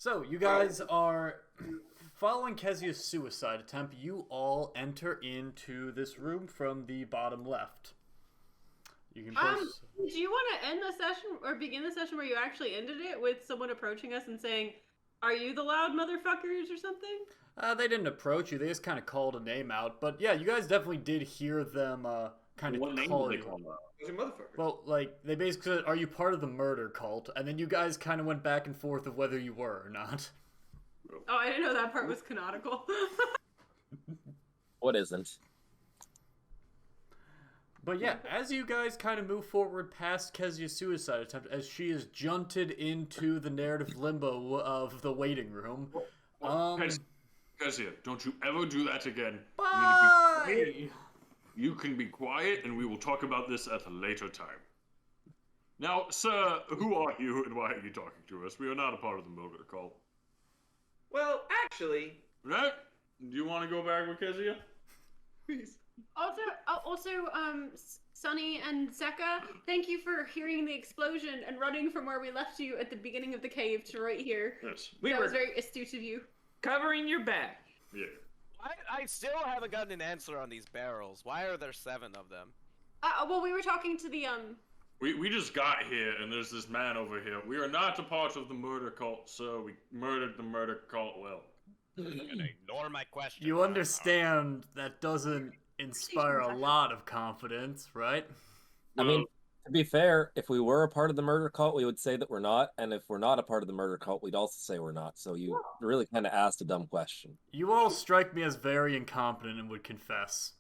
So, you guys are following Kezia's suicide attempt. You all enter into this room from the bottom left. You can press... Do you want to end the session or begin the session where you actually ended it with someone approaching us and saying, "Are you the loud motherfuckers?" or something? They didn't approach you. They just kind of called a name out. But yeah, you guys definitely did hear them kind of What name call did they you. call out? Those are motherfuckers. Well, like, they basically said, "Are you part of the murder cult?" And then you guys kind of went back and forth of whether you were or not. Oh, I didn't know that part was canonical. What isn't? But yeah, as you guys kind of move forward past Kezia's suicide attempt, as she is junted into the narrative limbo of the waiting room. Kezia, don't you ever do that again. Bye! You can be quiet, and we will talk about this at a later time. Now, sir, who are you, and why are you talking to us? We are not a part of the murder cult. Well, actually, Right? Do you want to go back with Kezia? please. Also, Sunny and Zeka, thank you for hearing the explosion and running from where we left you at the beginning of the cave to right here. Yes. We That were was very astute of you. covering your back. Yeah. I still haven't gotten an answer on these barrels. Why are there 7 of them? Well, we were talking to the We just got here, and there's this man over here. We are not a part of the murder cult, sir. We murdered the murder cult well. You're gonna ignore my question. You understand that doesn't inspire a lot of confidence, right? I mean, to be fair, if we were a part of the murder cult, we would say that we're not, and if we're not a part of the murder cult, we'd also say we're not. So you really kind of asked a dumb question. You all strike me as very incompetent and would confess.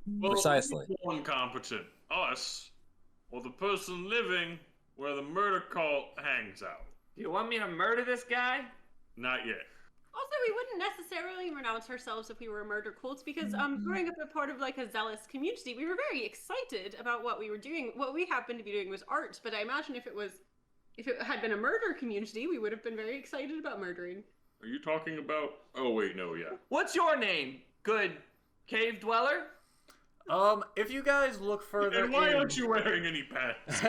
Well, Precisely. who's more incompetent, us, or the person living where the murder cult hangs out? Do you want me to murder this guy? Not yet. Also, we wouldn't necessarily renounce ourselves if we were murder cults because growing up a part of like a zealous community, we were very excited about what we were doing. What we happened to be doing was art, but I imagine if it had been a murder community, we would have been very excited about murdering. Are you talking about... Oh, wait, no, yeah. What's your name? Good cave dweller? If you guys look further And why in... aren't you wearing any pants?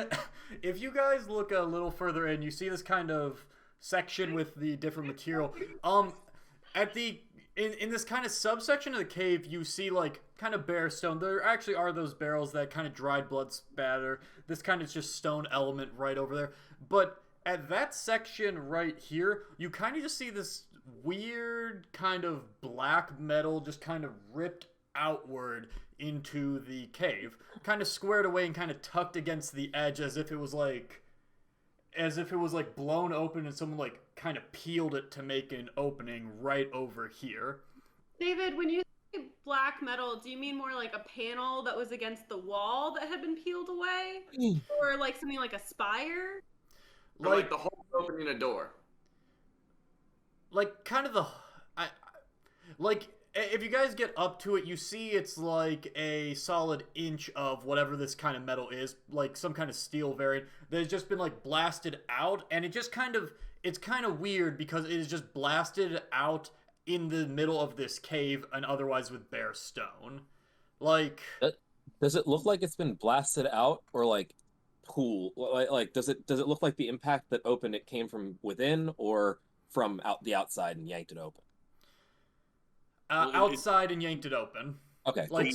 If you guys look a little further in, you see this kind of section with the different material. At the in this kind of subsection of the cave, you see like kind of bare stone. There actually are those barrels that kind of dried blood spatter. This kind of just stone element right over there. But at that section right here, you kind of just see this weird kind of black metal just kind of ripped outward into the cave, kind of squared away and kind of tucked against the edge as if it was like blown open and someone like kind of peeled it to make an opening right over here. David, when you say black metal, do you mean more like a panel that was against the wall that had been peeled away? Or like something like a spire? Like the hole opening a door. Like kind of if you guys get up to it, you see it's like a solid inch of whatever this kind of metal is, like some kind of steel variant that has just been like blasted out, and it's kind of weird because it is just blasted out in the middle of this cave and otherwise with bare stone. Like, Does it look like it's been blasted out or like pool? Like does it look like the impact that opened it came from within or from the outside and yanked it open? Outside and yanked it open. Okay. Like,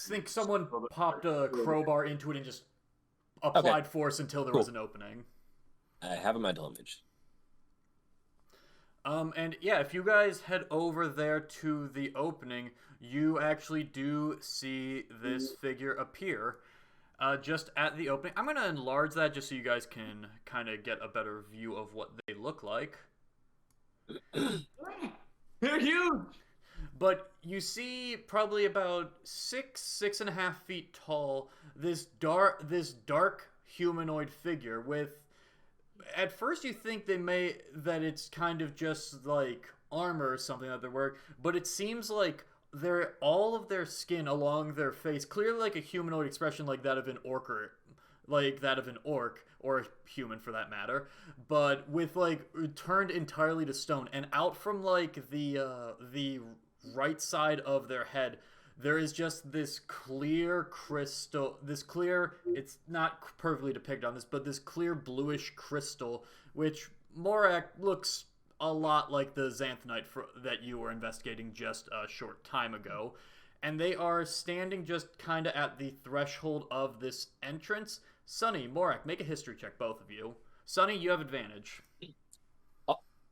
think someone popped a crowbar into it and just applied force until there was an opening. I have a mental image. And yeah, if you guys head over there to the opening, you actually do see this figure appear just at the opening. I'm going to enlarge that just so you guys can kind of get a better view of what they look like. They're huge! But you see probably about 6.5 feet tall, this dark humanoid figure with... At first you think that it's kind of just like armor or something that they're wearing, but it seems like all of their skin along their face, clearly like a humanoid expression like that of an orc or a human for that matter, but with like turned entirely to stone, and out from like the right side of their head there is just this clear crystal, it's not perfectly depicted on this, but this clear bluish crystal, which Morak looks a lot like the Xanthanite that you were investigating just a short time ago. And they are standing just kind of at the threshold of this entrance. Sunny, Morak, make a history check, both of you. Sunny, you have advantage.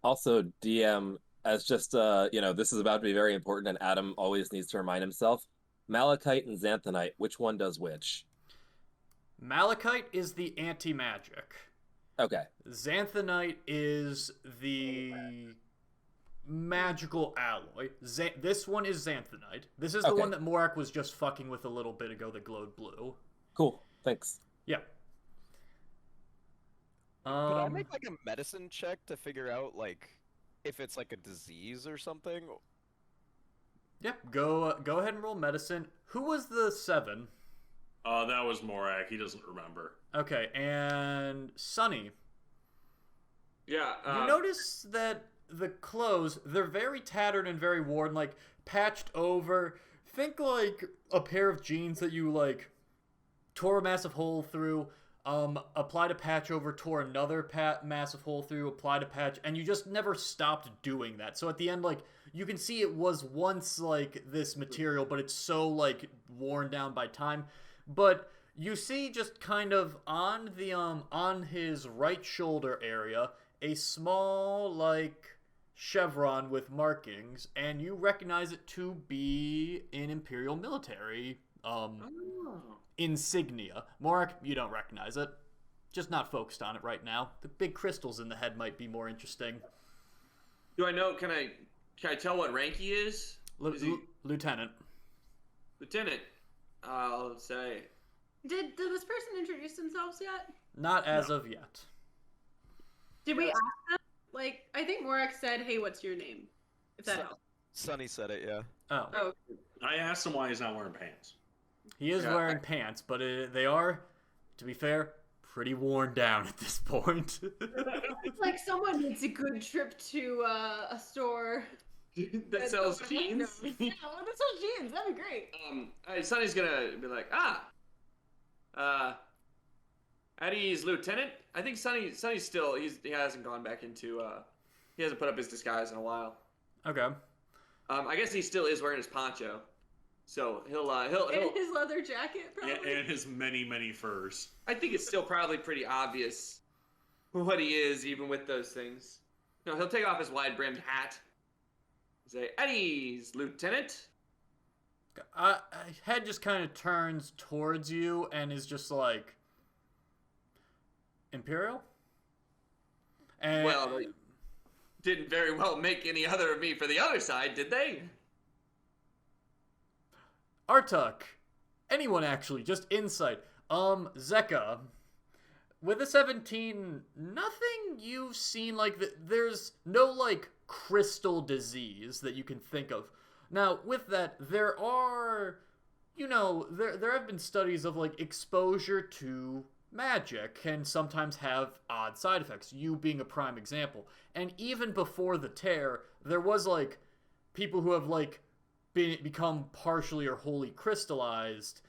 Also, DM, as just, this is about to be very important, and Adam always needs to remind himself. Malachite and Xanthanite, which one does which? Malachite is the anti-magic. Okay. Xanthanite is the magical alloy. This one is Xanthanite. This is the one that Morak was just fucking with a little bit ago that glowed blue. Cool. Thanks. Yeah. Could I make like a medicine check to figure out like if it's like a disease or something? Yeah, go ahead and roll medicine. Who was the 7? That was Morak. He doesn't remember. Okay, and Sunny. Yeah. You notice that the clothes, they're very tattered and very worn, like patched over. Think like a pair of jeans that you like tore a massive hole through, applied a patch over, tore another massive hole through, applied a patch, and you just never stopped doing that. So at the end, like, you can see it was once like this material, but it's so like worn down by time. But you see just kind of on the on his right shoulder area a small like chevron with markings, and you recognize it to be an Imperial military insignia. Morak, you don't recognize it. Just not focused on it right now. The big crystals in the head might be more interesting. Do I know? Can I tell what rank he is? Lieutenant. Lieutenant. I'll say. Did this person introduce themselves yet? Not as of yet. Did we ask them? Like, I think Morak said, "Hey, what's your name?" If that helps. Sunny said it, yeah. Oh. I asked him why he's not wearing pants. He is wearing pants, but they are, to be fair, pretty worn down at this point. It's like someone needs a good trip to a store that sells jeans. Yeah, well, that sells jeans. That'd be great. Sonny's gonna be like, Eddie's lieutenant. I think Sonny's still. He hasn't gone back into. He hasn't put up his disguise in a while. Okay. I guess he still is wearing his poncho, so he'll And his leather jacket, probably. And his many furs. I think it's still probably pretty obvious what he is, even with those things. No, he'll take off his wide-brimmed hat. Say, Eddie's lieutenant. Head just kind of turns towards you and is just like, Imperial? And Well, they didn't very well make any other of me for the other side, did they? Artuk. Anyone actually, just insight. Zeka. With a 17, nothing you've seen like there's no like crystal disease that you can think of. Now, with that, there are, there have been studies of like exposure to magic can sometimes have odd side effects, you being a prime example. And even before the tear, there was like people who have like become partially or wholly crystallized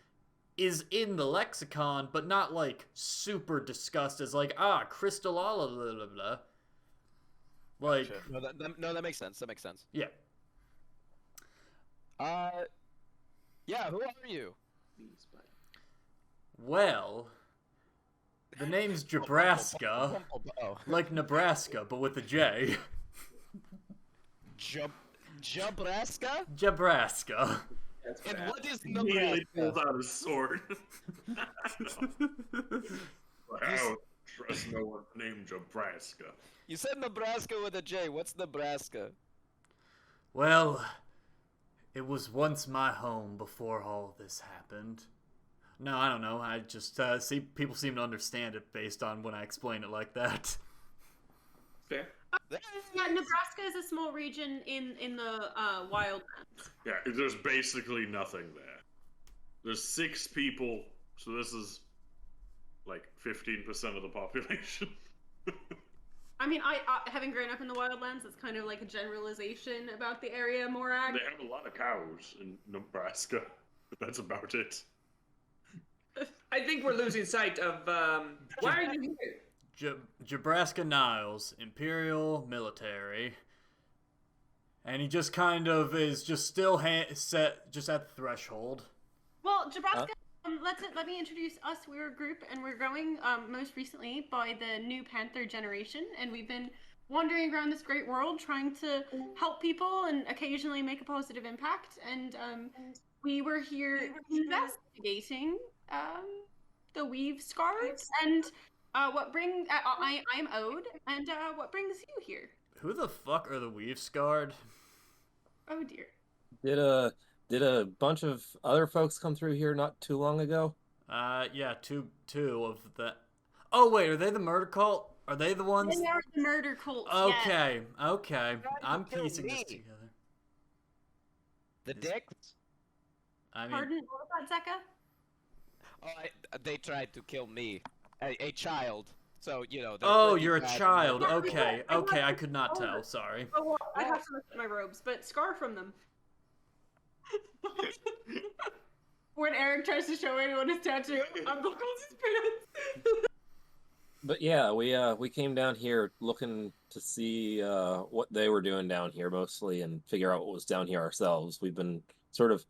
is in the lexicon, but not like super discussed as like, crystal blah blah blah. Like, Gotcha. No, that makes sense. That makes sense. Yeah. Yeah, who are you? Well, the name's Jebraska, Oh. like Nebraska, but with a J. Jebraska? Jebraska. And what is Immediately pulls Nebraska? out his sword. I don't trust no one named Jebraska. You said Nebraska with a J. What's Nebraska? Well, it was once my home before all this happened. No, I don't know. I just see people seem to understand it based on when I explain it like that. Fair. Yeah, Nebraska is a small region in the wildlands. Yeah, there's basically nothing there. There's 6 people, so this is like 15% of the population. I mean, I having grown up in the wildlands, it's kind of like a generalization about the area, Morak. They have a lot of cows in Nebraska, but that's about it. I think we're losing sight of. Why are you here? Jebraska Niles, Imperial Military. And he just kind of is just still set just at the threshold. Well, Jebraska, let me introduce us. We're a group, and we're going most recently by the new Panther generation, and we've been wandering around this great world trying to help people and occasionally make a positive impact. And we were here investigating the weave scars and what brings. I'm Ode, and what brings you here? Who the fuck are the weave scarred? Oh dear. Did a bunch of other folks come through here not too long ago? Yeah, two of the. Oh wait, are they the murder cult? Are they the ones? They are the murder cult. Okay, yes. okay. I'm kill piecing me. this together. The dicks? I mean, Pardon, what was that, Zeka? Oh, they tried to kill me, a child. So you know. oh, you're a child. Okay, okay. I could not tell. Sorry. Oh, well, I have to look at my robes, but scar from them. When Eric tries to show anyone his tattoo, unbuckles his pants. But yeah, we came down here looking to see what they were doing down here mostly, and figure out what was down here ourselves. We've been sort of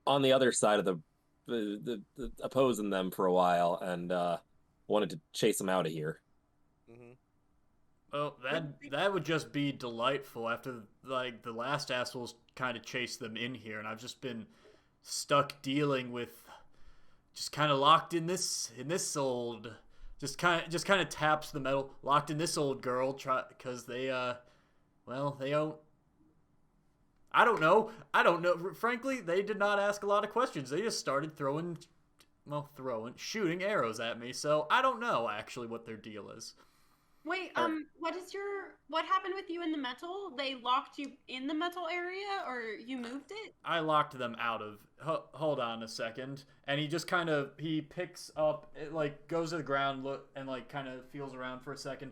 on the other side of the opposing them for a while, and wanted to chase them out of here. Mm-hmm. Well, that would just be delightful after like the last assholes kind of chased them in here, and I've just been stuck dealing with just kind of locked in this old just kind of taps the metal, locked in this old girl because they they don't. I don't know. Frankly, they did not ask a lot of questions. They just started shooting arrows at me. So I don't know actually what their deal is. Wait, what happened with you in the metal? They locked you in the metal area, or you moved it? I locked them out of. Hold on a second. And he just he picks up, it like goes to the ground, and like kind of feels around for a second,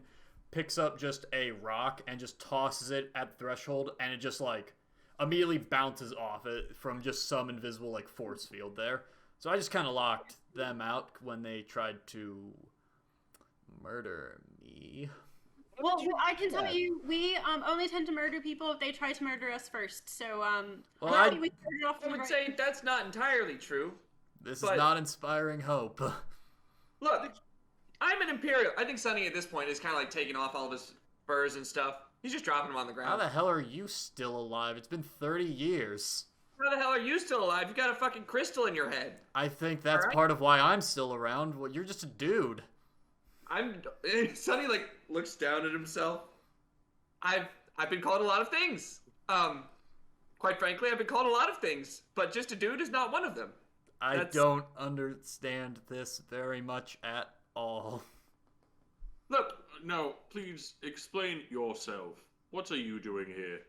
picks up just a rock and just tosses it at the threshold, and it just like immediately bounces off it from just some invisible like force field there. So I just kind of locked them out when they tried to murder me. Well, I can tell you, we only tend to murder people if they try to murder us first. So, Well, I would say that's not entirely true. This is not inspiring hope. Look, I'm an Imperial. I think Sonny at this point is kind of like taking off all of his furs and stuff. He's just dropping them on the ground. How the hell are you still alive? It's been 30 years. How the hell are you still alive? You got a fucking crystal in your head. I think that's part of why I'm still around. Well, you're just a dude. Sonny like looks down at himself. I've been called a lot of things. Quite frankly, I've been called a lot of things, but just a dude is not one of them. I don't understand this very much at all. Look, no, please explain yourself. What are you doing here?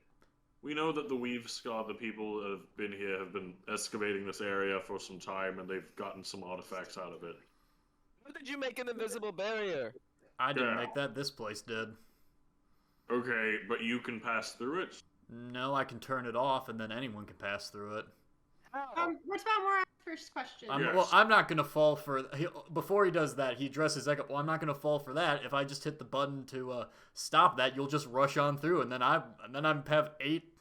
We know that the Weave Scar, the people that have been here, have been excavating this area for some time, and they've gotten some artifacts out of it. How did you make an invisible barrier? I didn't make that. This place did. Okay, but you can pass through it? No, I can turn it off, and then anyone can pass through it. What's about Morat's first question? Yes. Well, I'm not gonna fall for. Before he does that, he addresses like, "Well, I'm not gonna fall for that. If I just hit the button to stop that, you'll just rush on through, and then I have eight,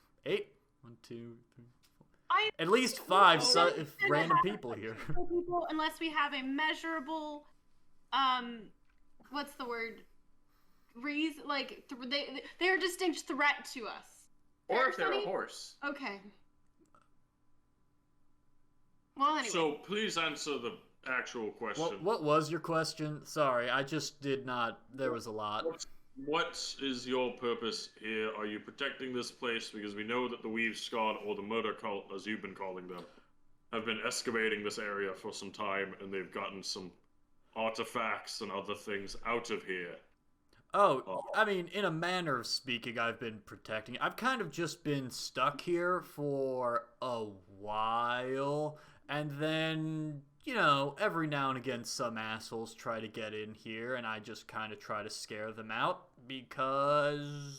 1, 2, 3, 4, at least 5 random people here. Unless we have a measurable, what's the word? Reason, like they're a distinct threat to us. Or if they're a horse. Okay. Well, anyway. So please answer the actual question. What was your question? Sorry, I just did not. There was a lot. What is your purpose here? Are you protecting this place? Because we know that the Weave Scarred, or the Murder Cult, as you've been calling them, have been excavating this area for some time, and they've gotten some artifacts and other things out of here. Oh, I mean, in a manner of speaking, I've been protecting. I've kind of just been stuck here for a while, and then, you know, every now and again some assholes try to get in here, and I just kind of try to scare them out, because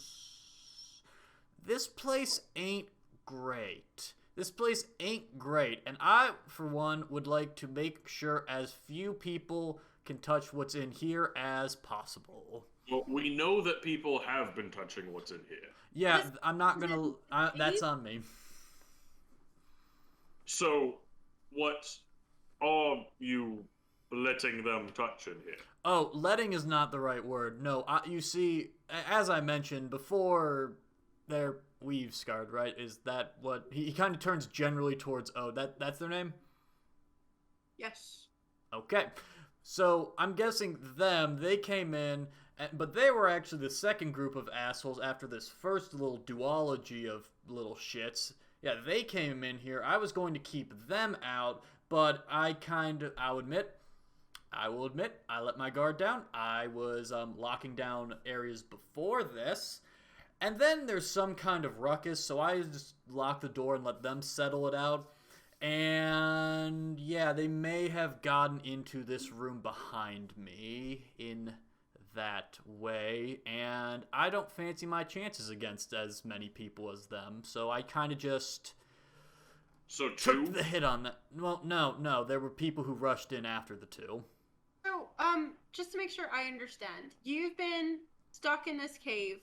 this place ain't great. This place ain't great, and I, for one, would like to make sure as few people can touch what's in here as possible. Well, we know that people have been touching what's in here. Yeah, I'm not gonna... that's on me. So, what are you letting them touch in here? Oh, letting is not the right word. No, you see, as I mentioned before, they're weave scarred, right? Is that what... He kind of turns generally towards... Oh, that's their name? Yes. Okay. So, I'm guessing they came in, but they were actually the second group of assholes after this first little duology of little shits. Yeah, they came in here. I was going to keep them out, but I will admit, I let my guard down. I was locking down areas before this, and then there's some kind of ruckus, so I just locked the door and let them settle it out. And yeah, they may have gotten into this room behind me in that way, and I don't fancy my chances against as many people as them, so I kind of just took the hit on that. Well, no, there were people who rushed in after the two. So, just to make sure I understand, you've been stuck in this cave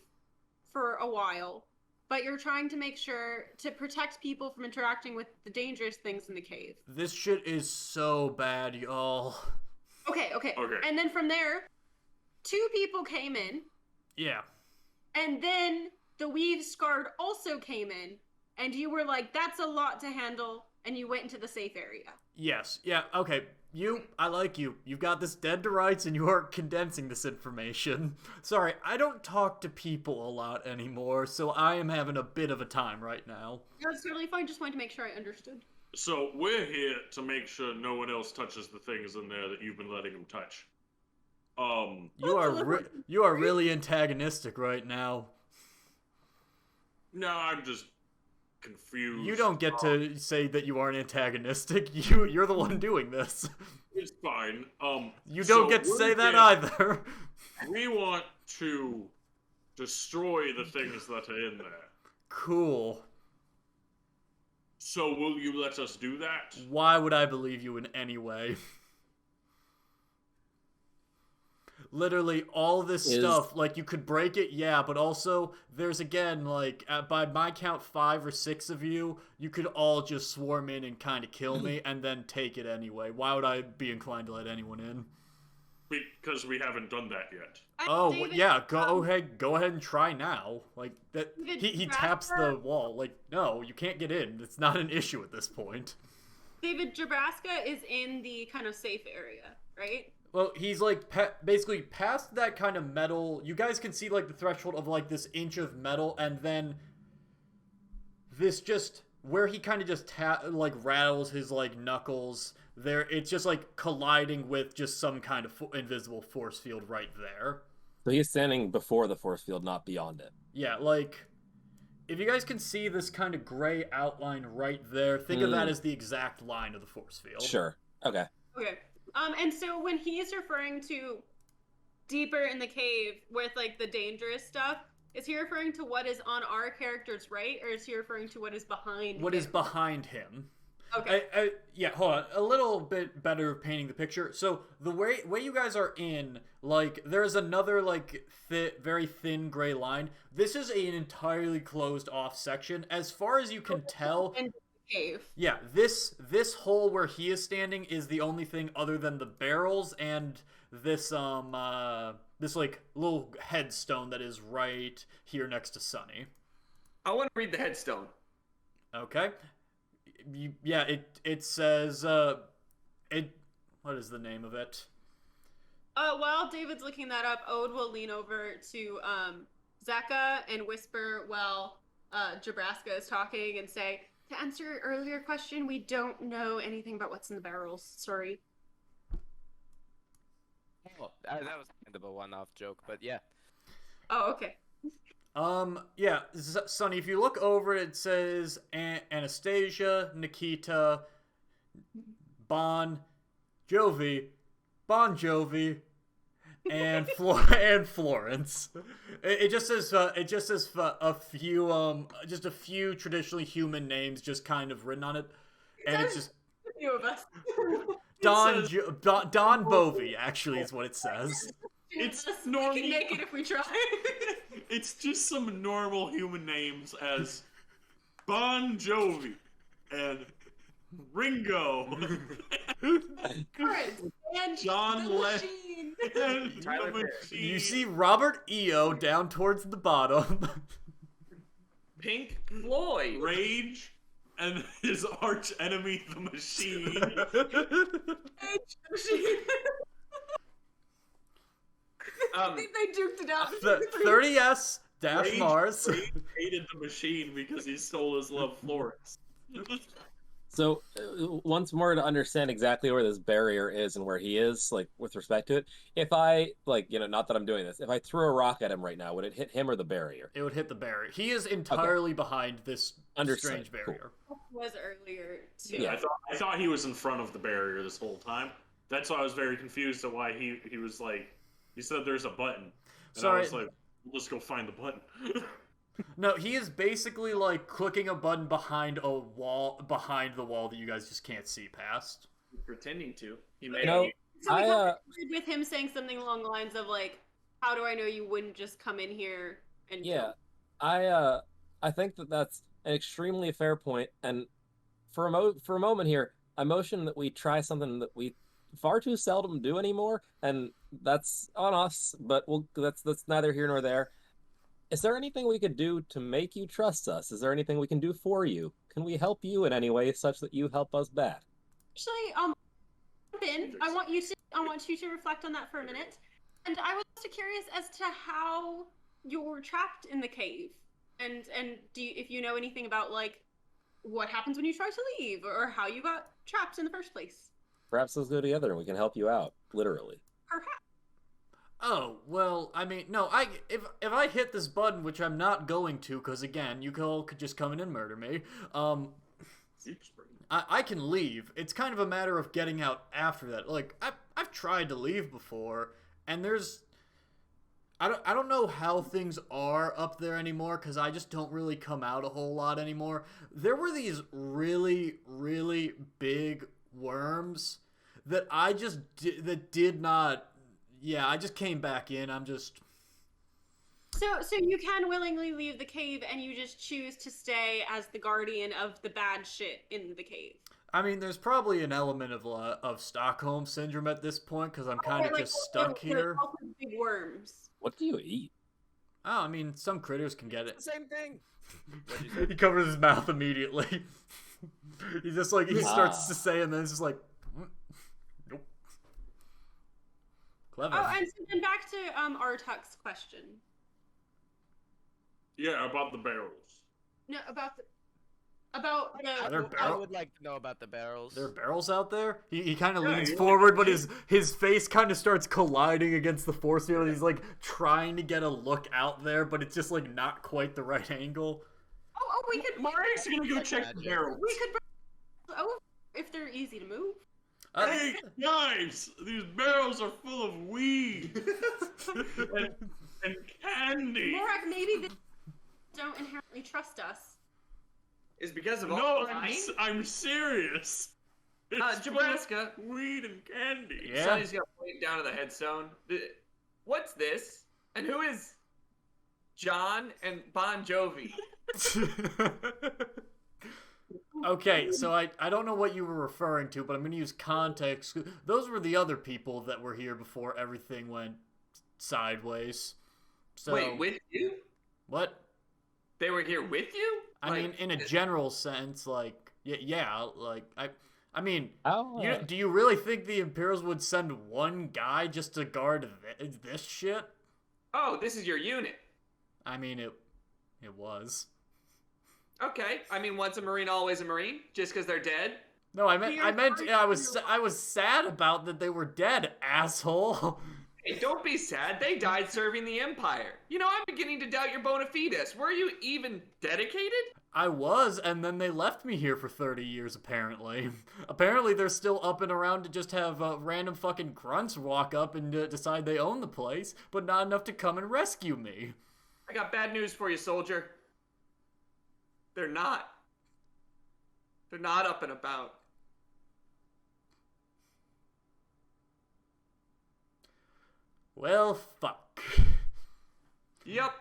for a while, but you're trying to make sure to protect people from interacting with the dangerous things in the cave. This shit is so bad, y'all. Okay. And then from there, 2 people came in. Yeah. And then the weave scarred also came in, and you were like, that's a lot to handle, and you went into the safe area. Yes. Yeah, okay. I like you. You've got this dead to rights and you are condensing this information. Sorry, I don't talk to people a lot anymore, so I am having a bit of a time right now. That's totally fine. Just wanted to make sure I understood. So we're here to make sure no one else touches the things in there that you've been letting them touch. You are really antagonistic right now. No, I'm just confused. You don't get to say that you aren't antagonistic. You're the one doing this. It's fine. You don't get to say that either. We want to destroy the things that are in there. Cool. So will you let us do that? Why would I believe you in any way? Literally all this stuff, like, you could break it, yeah, but also there's, again, like, by my count 5 or 6 of you, you could all just swarm in and kind of kill me and then take it anyway. Why would I be inclined to let anyone in? Because we haven't done that yet. David, yeah, go ahead and try now. Like, that he taps the wall. Like, no, you can't get in. It's not an issue at this point. David, Jebraska is in the kind of safe area, right? Well, he's, like, basically past that kind of metal. You guys can see, like, the threshold of, like, this inch of metal, and then this just, where he kind of just, rattles his, like, knuckles there. It's just, like, colliding with just some kind of invisible force field right there. So he's standing before the force field, not beyond it. Yeah, like, if you guys can see this kind of gray outline right there, think of that as the exact line of the force field. Sure. Okay. Okay. And so when he's referring to deeper in the cave with, like, the dangerous stuff, is he referring to what is on our character's right, or is he referring to what is behind What him? is behind him. Okay. Yeah, hold on. A little bit better painting the picture. So, the way you guys are in, like, there's another, like, very thin gray line. This is an entirely closed off section. As far as you can tell... Cave. Yeah, this hole where he is standing is the only thing other than the barrels and this this, like, little headstone that is right here next to Sunny. I want to read the headstone. Okay. It says what is the name of it? While David's looking that up, Ode will lean over to Zeka and whisper while Jebraska is talking and say, to answer your earlier question, we don't know anything about what's in the barrels. Sorry. Oh, that was kind of a one-off joke, but yeah. Oh, okay. Yeah, Sonny, if you look over it, it says Anastasia, Nikita, Bon Jovi, and Florence. It just says a few traditionally human names just kind of written on it, and it's just a few of us. Don Bovey, actually, is what it says. It's We can normal. make it if we try. It's just some normal human names as Bon Jovi and Ringo Current and John the Le- machine. and Tyler the Perry. Machine. You see Robert E.O. down towards the bottom. Pink Floyd. Rage and his arch enemy, the Machine. Machine. I Um, think they duked it out. 30S dash Rage- Mars. Rage hated the Machine because he stole his love, Florence. So once more to understand exactly where this barrier is and where he is, like with respect to it, if I not that I'm doing this, if I threw a rock at him right now, would it hit him or the barrier? It would hit the barrier. He is entirely behind this Understood. strange Cool. barrier. Was earlier too. Yeah. I thought he was in front of the barrier this whole time. That's why I was very confused at why he was like, he said there's a button. And Sorry. I was like, let's go find the button. No, he is basically like clicking a button behind the wall that you guys just can't see past. pretending to. He You may know, So we I concluded with him saying something along the lines of like, "How do I know you wouldn't just come in here and yeah, kill I think that's an extremely fair point. And for a moment here, I motion that we try something that we far too seldom do anymore, and that's on us. But that's neither here nor there. Is there anything we could do to make you trust us? Is there anything we can do for you? Can we help you in any way such that you help us back? Actually, Ben, I want you to reflect on that for a minute. And I was also curious as to how you're trapped in the cave, and if you know anything about like what happens when you try to leave, or how you got trapped in the first place. Perhaps let's go together and we can help you out, literally. Perhaps. Oh, well, I mean, no, if I hit this button, which I'm not going to, because again, you all could just come in and murder me, I can leave. It's kind of a matter of getting out after that. Like, I've tried to leave before, and I don't know how things are up there anymore, because I just don't really come out a whole lot anymore. There were these really, really big worms that I just did not... Yeah, I just came back in. I'm just... So you can willingly leave the cave, and you just choose to stay as the guardian of the bad shit in the cave. I mean, there's probably an element of Stockholm syndrome at this point, because I'm kind of Like, just stuck here. all the big worms. What do you eat? Oh, I mean, some critters can get it. Same thing. What'd you say? He covers his mouth immediately. He just like, he starts to say, and then it's just like, nope. Clever. Oh, and so then back to Artuk's question. Yeah, about the barrels. No, about the Are there I barrels? would like to know about the barrels. There are barrels out there? He kind of Yeah, leans you forward, like but to his face kind of starts colliding against the force field. He's like trying to get a look out there, but it's just like not quite the right angle. Oh, we could. Mark's gonna go check the barrels. We could. Oh, if they're easy to move. Hey, guys! These barrels are full of weed and candy. Morak, maybe they don't inherently trust us. Is because of all No, the lying? I'm serious. It's full of Jebraska. weed and candy. Yeah. Sonny's gonna point down to the headstone. What's this? And who is John and Bon Jovi? Okay, so I don't know what you were referring to, but I'm going to use context. Those were the other people that were here before everything went sideways. So, Wait, with you? what? They were here with you? I mean, in a general sense, like, yeah, like, I mean, Oh, do you really think the Imperials would send one guy just to guard this shit? Oh, this is your unit. I mean, it was. Okay. I mean, once a Marine, always a Marine. Just because they're dead. No, I meant I was sad about that they were dead, asshole. Hey, don't be sad. They died serving the Empire. You know, I'm beginning to doubt your bona fides. Were you even dedicated? I was, and then they left me here for 30 years, apparently. Apparently they're still up and around to just have random fucking grunts walk up and decide they own the place, but not enough to come and rescue me. I got bad news for you, soldier. They're not. They're not up and about. Well, fuck. Yep.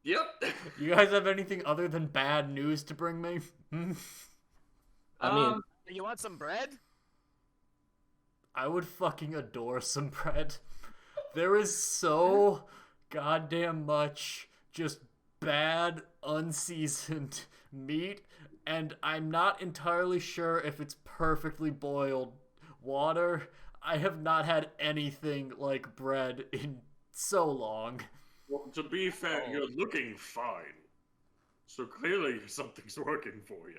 Yep. You guys have anything other than bad news to bring me? I mean, You want some bread? I would fucking adore some bread. There is so goddamn much just bad, unseasoned meat, and I'm not entirely sure if it's perfectly boiled water. I have not had anything like bread in so long. Well, to be fair, you're looking fine. So clearly something's working for you.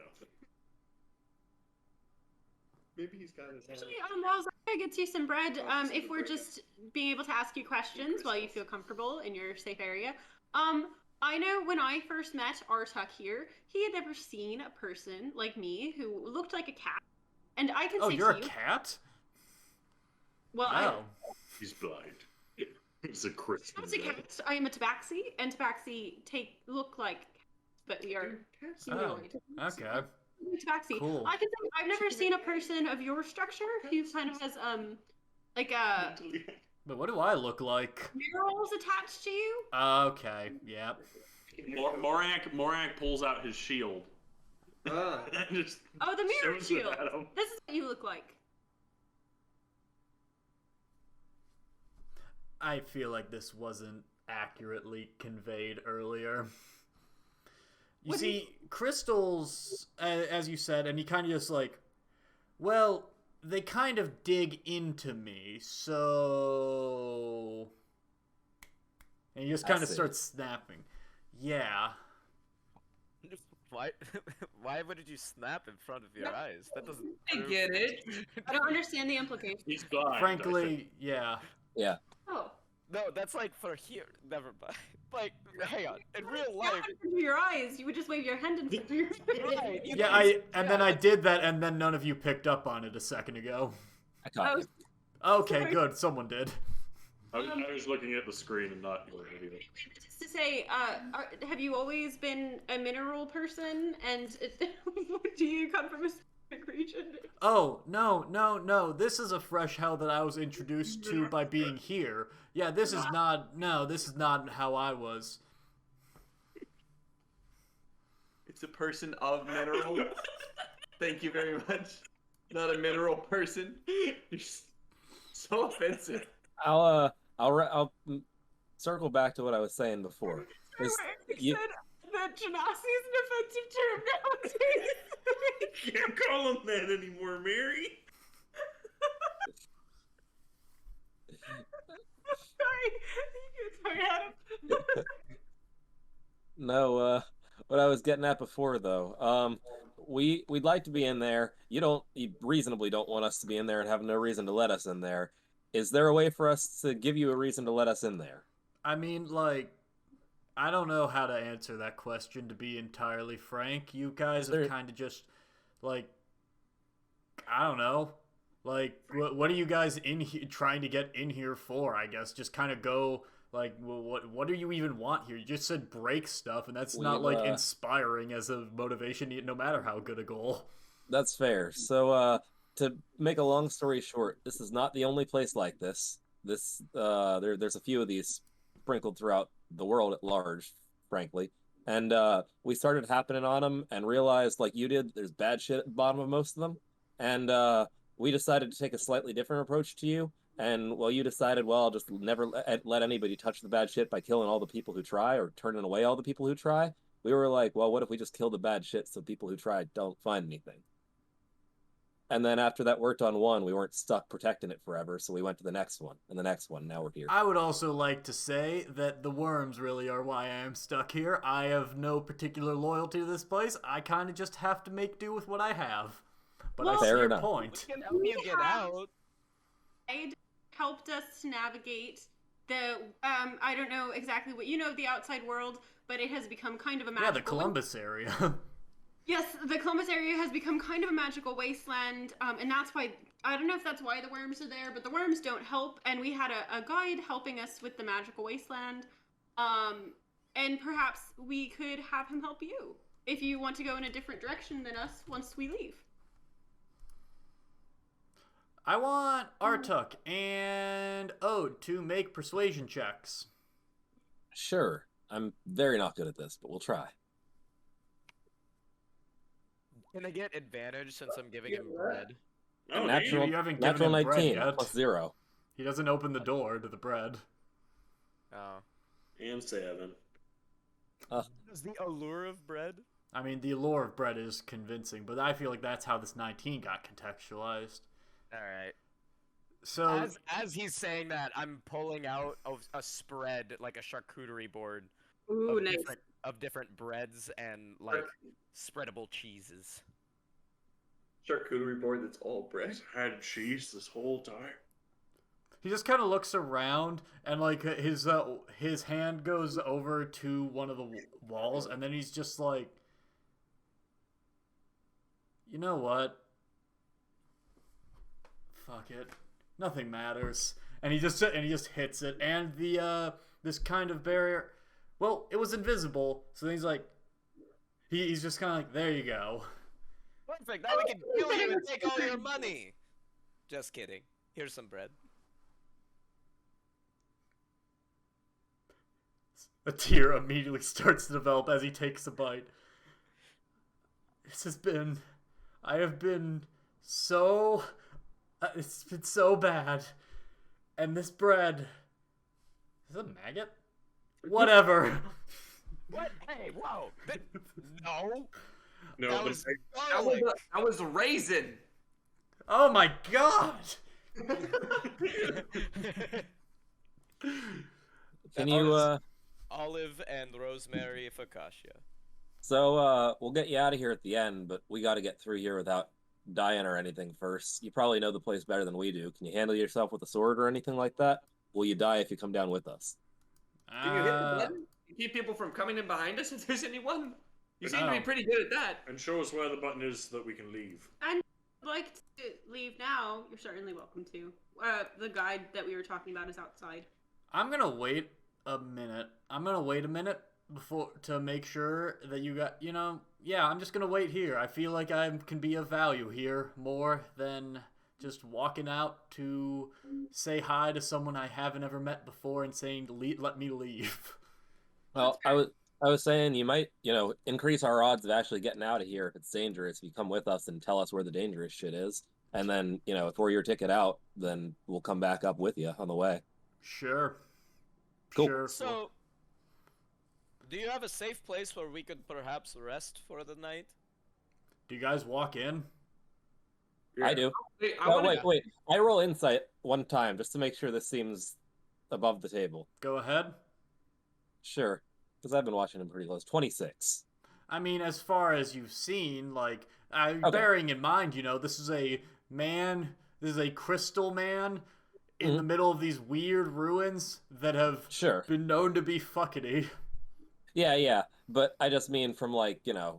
Maybe he's got his hand. Actually, while Zachary gets you some bread, if we're just being able to ask you questions while you feel comfortable in your safe area, I know when I first met Artuk here, he had never seen a person like me who looked like a cat, and I can Oh, say you're to a you, cat? well, Wow. He's blind. He's a Christian. I'm not a cat. I am a tabaxi, and tabaxi look like cats, but we are humanoid. Okay. Tabaxi. Cool. I can say I've never seen a person of your structure who kind of has like But what do I look like? murals attached to you. Okay, yeah. Morak pulls out his shield. Ah. And just Oh, the mirror shows it shield. at him. This is what you look like. I feel like this wasn't accurately conveyed earlier. You see, crystals, as you said, and he kind of just like, well, they kind of dig into me, so... And he just kind of starts snapping. Yeah. Why? Why would you snap in front of your eyes? That doesn't. I get it. I don't understand the implication. He's blind. Frankly, yeah. Yeah. Oh. No, that's like for here. Never mind. Like, hang on. In real Snap life, in front of your eyes. You would just wave your hand in front of your right, you Yeah, guys- then I did that, and then none of you picked up on it a second ago. I caught Oh, you. Okay, Sorry. good. Someone did. I was looking at the screen and not your either. just to say, have you always been a mineral person? And do you come from a specific region? Oh, no. This is a fresh hell that I was introduced to by being here. Yeah, this is not how I was. It's a person of mineral. Thank you very much. Not a mineral person. You're so offensive. I'll circle back to what I was saying before. Is you- said that genasi is an offensive term nowadays. Can't call him that anymore, Mary. Sorry. Sorry, Adam. No, what I was getting at before though, we'd like to be in there. You reasonably don't want us to be in there and have no reason to let us in there. Is there a way for us to give you a reason to let us in there? I mean, like, I don't know how to answer that question, to be entirely frank. You guys have kind of just, like, I don't know. Like, what are you guys in here trying to get in here for, I guess? Just kind of go, like, what do you even want here? You just said break stuff, and that's not, like, inspiring as a motivation, no matter how good a goal. That's fair. So, to make a long story short, this is not the only place like this. There's a few of these sprinkled throughout the world at large, frankly. And we started happening on them and realized, like you did, there's bad shit at the bottom of most of them. And we decided to take a slightly different approach to you. And well, you decided, well, I'll just never let anybody touch the bad shit by killing all the people who try or turning away all the people who try. We were like, well, what if we just kill the bad shit so people who try don't find anything? And then after that worked on one, we weren't stuck protecting it forever, so we went to the next one, and the next one, now we're here. I would also like to say that the worms really are why I am stuck here. I have no particular loyalty to this place. I kind of just have to make do with what I have. But I see Fair your enough. point. we can help you get out. Guide helped us navigate the I don't know exactly what you know of the outside world, but it has become kind of a magical Yeah, the Columbus area. Yes, the Columbus area has become kind of a magical wasteland, and that's why, I don't know if that's why the worms are there, but the worms don't help, and we had a guide helping us with the magical wasteland, and perhaps we could have him help you, if you want to go in a different direction than us once we leave. I want Artuk and Ode to make persuasion checks. Sure. I'm very not good at this, but we'll try. Can I get advantage since I'm giving him bread? Oh, Natural, You haven't given natural him bread 19 yet. plus 0. He doesn't open the door to the bread. Oh. and 7. Is the allure of bread? I mean, the allure of bread is convincing, but I feel like that's how this 19 got contextualized. All right. So, As he's saying that, I'm pulling out a spread, like a charcuterie board Ooh, nice. of different breads and like spreadable cheeses. Charcuterie board that's all bread. Had cheese this whole time. he just kind of looks around, and like his hand goes over to one of the walls, and then he's just like, you know what? Fuck it. Nothing matters. And he just hits it, and the this kind of barrier, well, it was invisible, so then he's like, he's just kind of like, there you go. Perfect. Now we can kill you and take all your money. Just kidding. Here's some bread. A tear immediately starts to develop as he takes a bite. I have been so, it's been so bad. And this bread, is it a maggot? Whatever. What? Hey, whoa! No. No, That but was That was raisin. Oh my god! Can you, Olive and rosemary focaccia. So, we'll get you out of here at the end, but we gotta get through here without dying or anything first. You probably know the place better than we do. Can you handle yourself with a sword or anything like that? Will you die if you come down with us? Can you hit the button? Keep people from coming in behind us if there's anyone? You seem to be Oh. pretty good at that. and show us where the button is so that we can leave. And if you'd like to leave now, you're certainly welcome to. The guide that we were talking about is outside. I'm gonna wait a minute. Before to make sure that you got, yeah, I'm just gonna wait here. I feel like I can be of value here more than just walking out to say hi to someone I haven't ever met before and saying, let me leave. Well, I was saying you might, increase our odds of actually getting out of here if it's dangerous. If you come with us and tell us where the dangerous shit is, and then, if we're your ticket out, then we'll come back up with you on the way. Sure. Cool. Sure. So, do you have a safe place where we could perhaps rest for the night? Do you guys walk in? I do. Wait, Wait. I roll insight one time just to make sure this seems above the table. Go ahead. Sure, because I've been watching him pretty close. 26. I mean, as far as you've seen, like, Okay. bearing in mind, this is a crystal man in the middle of these weird ruins that have Sure. been known to be fuckety. Yeah, but I just mean from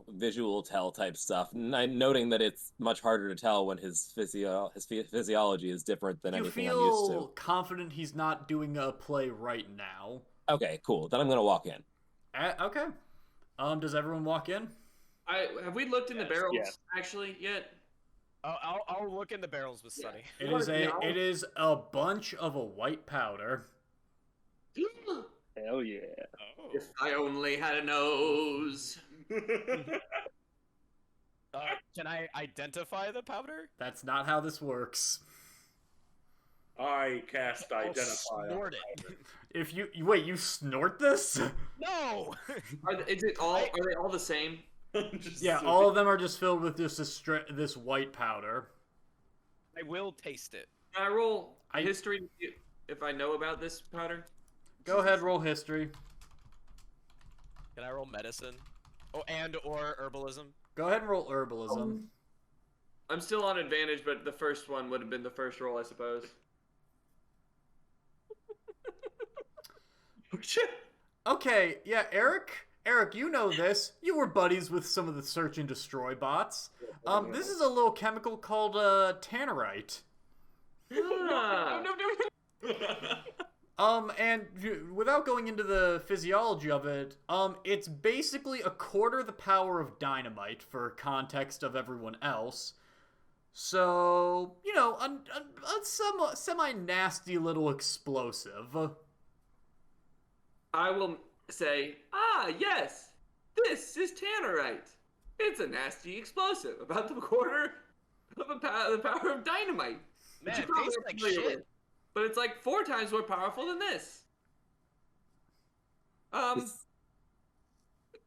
visual tell type stuff. Noting that it's much harder to tell when his physiology is different than You anything I'm used feel to. confident he's not doing a play right now. Okay, cool. Then I'm gonna walk in. Okay. Does everyone walk in? have we looked in the barrels yes. actually yet? I'll look in the barrels with Sunny. It is a bunch of a white powder. Hell yeah. Oh. If I only had a nose. Can I identify the powder? That's not how this works. I cast I'll identify. snort it. If you wait, you snort this? No! Are they all the same? Just Yeah, all of them are just filled with just this white powder. I will taste it. Can I roll history if I know about this powder? Go ahead, roll history. Can I roll medicine? Oh, or herbalism? Go ahead and roll herbalism. I'm still on advantage, but the first one would have been the first roll, I suppose. Okay, yeah, Eric, you know this. You were buddies with some of the search and destroy bots. This is a little chemical called tannerite. Ah. And without going into the physiology of it, it's basically a quarter the power of dynamite for context of everyone else. So, you know, a semi-nasty little explosive. I will say, yes, this is tannerite. It's a nasty explosive, about the quarter of the power of dynamite. Man, Which it you probably tastes are like familiar shit. with. But it's like 4 times more powerful than this.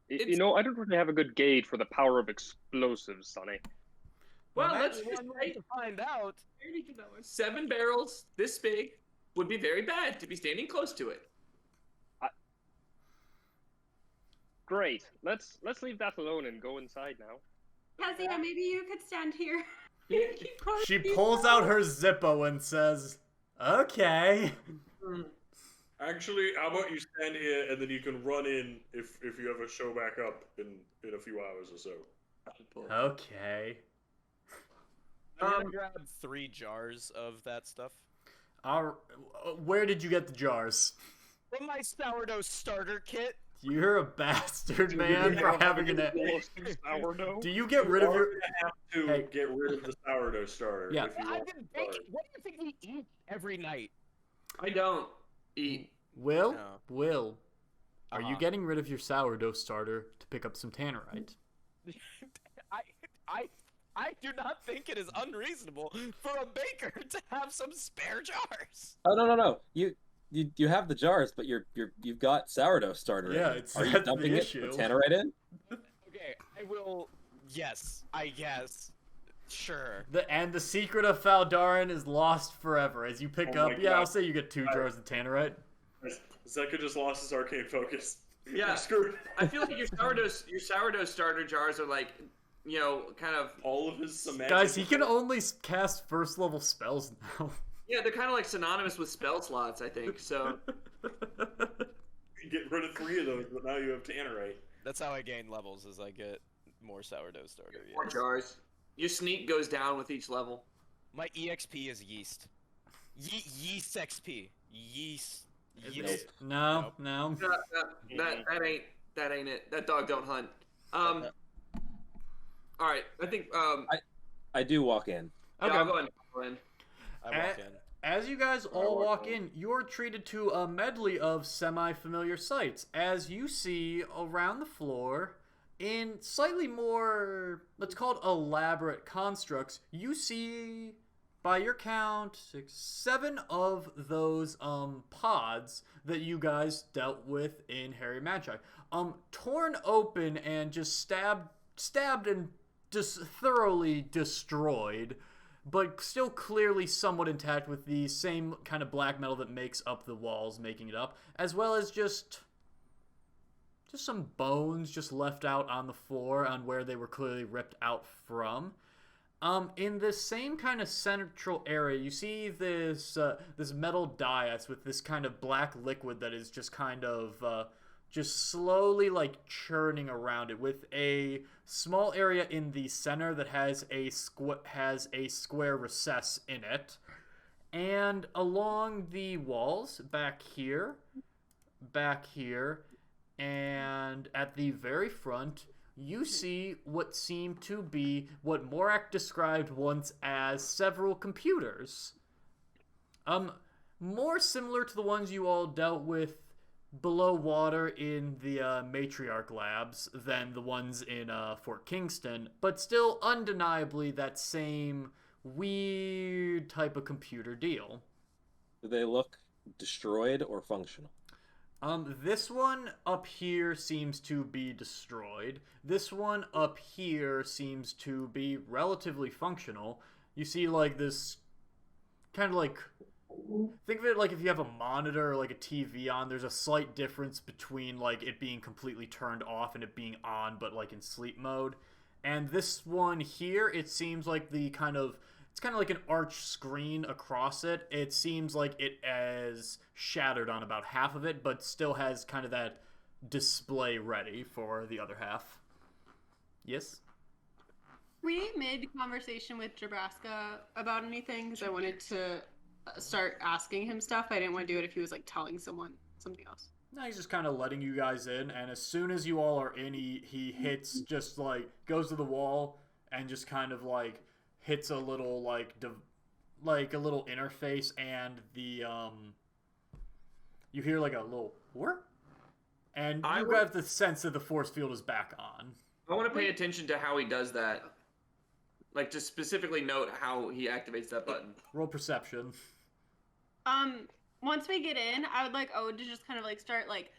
You know, I don't really have a good gauge for the power of explosives, Sonny. Well, Well, let's that's just One way say to find out. 7 barrels this big would be very bad to be standing close to it. Great. Let's leave that alone and go inside now. Kezia, maybe you could stand here. She pulls out her Zippo and says, "Okay." Actually, how about you stand here and then you can run in if you ever show back up in a few hours or so. Okay. I'm gonna grab 3 jars of that stuff. Where did you get the jars? From my sourdough starter kit. You're a bastard, man, for having an. Sourdough. Do you get rid of your? Have to Hey. get rid of the sourdough starter. Yeah. If you I've want been to baking. start. What do you think we eat every night? I don't eat. Will? No. Will? Are you Uh-huh. getting rid of your sourdough starter to pick up some tannerite? I do not think it is unreasonable for a baker to have some spare jars. Oh no. You have the jars, but you've got sourdough starter. Yeah, in. it's Are you that's dumping the it issue. with Tannerite in? Okay, I will. Yes, I guess. Sure. The secret of Faldarin is lost forever as you pick Oh up. my Yeah, God. I'll say you get 2 jars of tannerite. Zeka just lost his arcane focus. Yeah. You're screwed. I feel like your sourdough starter jars are like, you know, kind of. All of his semantics. Guys, he can only cast first level spells now. Yeah, they're kind of like synonymous with spell slots, I think. So. You get rid of 3 of those, but now you have tannerite. That's how I gain levels, as I get more sourdough starter. More Yes. jars. Your sneak goes down with each level. My EXP is yeast. Yeast XP. Yeast. It's- No. That ain't it. That dog don't hunt. All right. I think. I do walk in. Okay. Yeah, I'll go ahead and go in. I walk in. As you guys all walk in, you're treated to a medley of semi-familiar sights as you see around the floor in slightly more, let's call it elaborate constructs. You see, by your count, 6, 7 of those pods that you guys dealt with in Harry Magi. Torn open and just stabbed and just thoroughly destroyed, but still clearly somewhat intact with the same kind of black metal that makes up the walls, making it up, as well as just some bones just left out on the floor on where they were clearly ripped out from. In this same kind of central area, you see this metal dais with this kind of black liquid that is just kind of just slowly like churning around it, with a small area in the center that has a square recess in it, and along the walls back here, and at the very front, you see what seem to be what Morak described once as several computers. More similar to the ones you all dealt with below water in the Matriarch labs than the ones in Fort Kingston, but still undeniably that same weird type of computer deal. Do they look destroyed or functional? This one up here seems to be destroyed. This one up here seems to be relatively functional. You see, like, this kind of like, think of it like if you have a monitor or like a TV on, there's a slight difference between like it being completely turned off and it being on, but like in sleep mode. And this one here, it seems like it's kind of like an arch screen across it. It seems like it is shattered on about half of it, but still has kind of that display ready for the other half. Yes? Were you mid-conversation with Jebraska about anything? Because I wanted to start asking him stuff. I didn't want to do it if he was like telling someone something else. No, he's just kind of letting you guys in, and as soon as you all are in, he hits, just like, goes to the wall and just kind of like hits a little like a little interface, and the you hear like a little whir, and you have the sense that the force field is back on. I want to pay attention to how he does that. Like, just specifically note how he activates that button. Roll perception. Once we get in, I would like Ode to just kind of like start like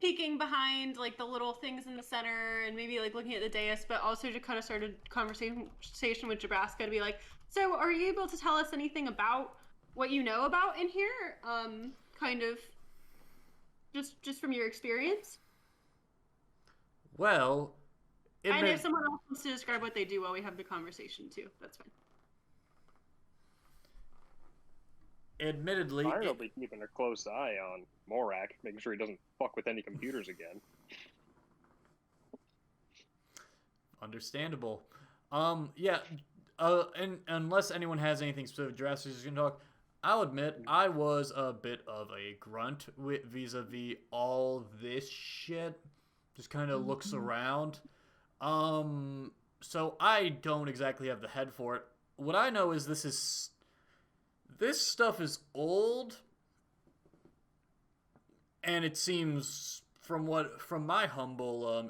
peeking behind like the little things in the center and maybe like looking at the dais, but also to kind of start a conversation with Jebraska to be like, so are you able to tell us anything about what you know about in here? Kind of just from your experience? Well, and if someone else wants to describe what they do while we have the conversation too, that's fine. Admittedly, I'll be keeping a close eye on Morak, making sure he doesn't fuck with any computers again. Understandable. Yeah. And unless anyone has anything specific, Jurassic is gonna talk. I'll admit I was a bit of a grunt vis-a-vis all this shit. Just kind of looks around. So I don't exactly have the head for it. What I know is this stuff is old, and it seems from my humble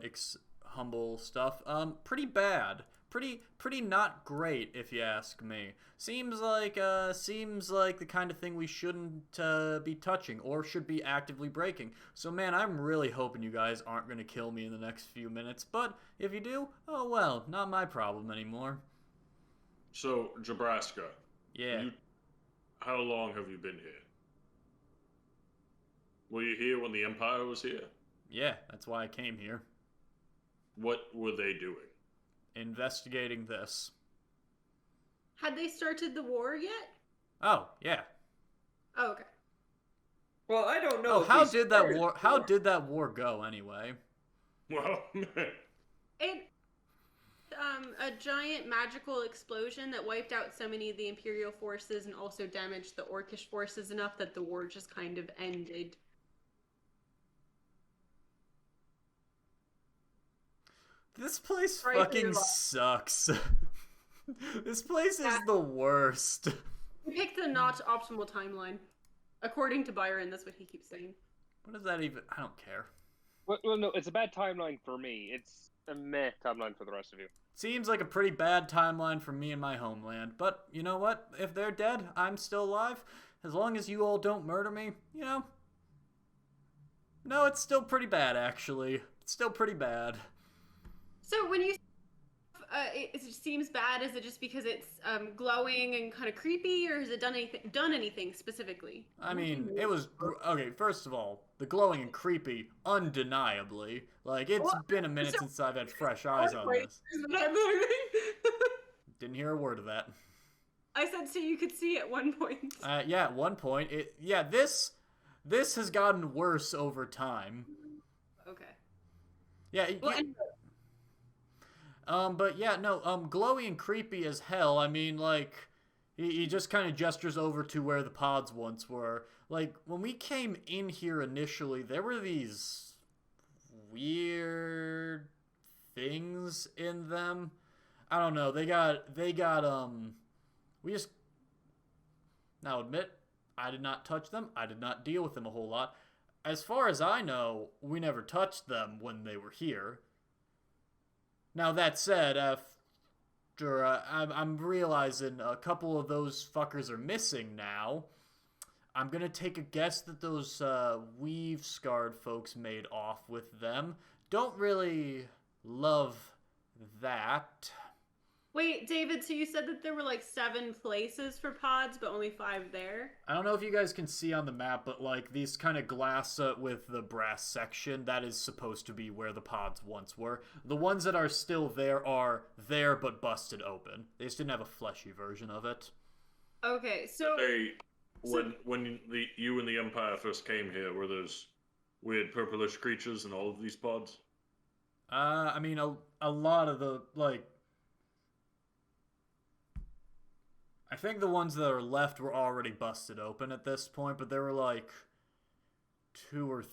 stuff, pretty bad. Pretty not great, if you ask me. Seems like the kind of thing we shouldn't be touching or should be actively breaking. So man, I'm really hoping you guys aren't gonna kill me in the next few minutes. But if you do, oh well, not my problem anymore. So Jebraska. Yeah. How long have you been here? Were you here when the Empire was here? Yeah, that's why I came here. What were they doing? Investigating this. Had they started the war yet? Oh, yeah. Oh, okay. Well, I don't know. Oh, how did that war go anyway? Well, a giant magical explosion that wiped out so many of the Imperial forces and also damaged the Orcish forces enough that the war just kind of ended. This place fucking sucks. This place is the worst. We picked the not optimal timeline. According to Byron, that's what he keeps saying. What does that even... I don't care. Well, no, it's a bad timeline for me. It's a meh timeline for the rest of you. Seems like a pretty bad timeline for me and my homeland. But, you know what? If they're dead, I'm still alive. As long as you all don't murder me, you know... No, it's still pretty bad, actually. It's still pretty bad. So when you... it seems bad, is it just because it's glowing and kind of creepy, or has it done anything specifically? I mean, it was... Okay, first of all, the glowing and creepy, undeniably. Like, it's been a minute since I've had fresh eyes on this. Didn't hear a word of that. I said so you could see at one point. Yeah, at one point. This has gotten worse over time. Okay. Yeah, but yeah, no, glowy and creepy as hell. I mean, like, he just kind of gestures over to where the pods once were. Like, when we came in here initially, there were these weird things in them. I don't know, we just, now admit, I did not touch them. I did not deal with them a whole lot. As far as I know, we never touched them when they were here. Now, that said, after I'm realizing a couple of those fuckers are missing now, I'm going to take a guess that those weave-scarred folks made off with them. Don't really love that. Wait, David, so you said that there were like 7 places for pods, but only 5 there? I don't know if you guys can see on the map, but like these kind of glass with the brass section, that is supposed to be where the pods once were. The ones that are still there are there but busted open. They just didn't have a fleshy version of it. Okay, so... When you and the Empire first came here, were those weird purplish creatures in all of these pods? I mean, a lot of the, like... I think the ones that are left were already busted open at this point, but there were like two or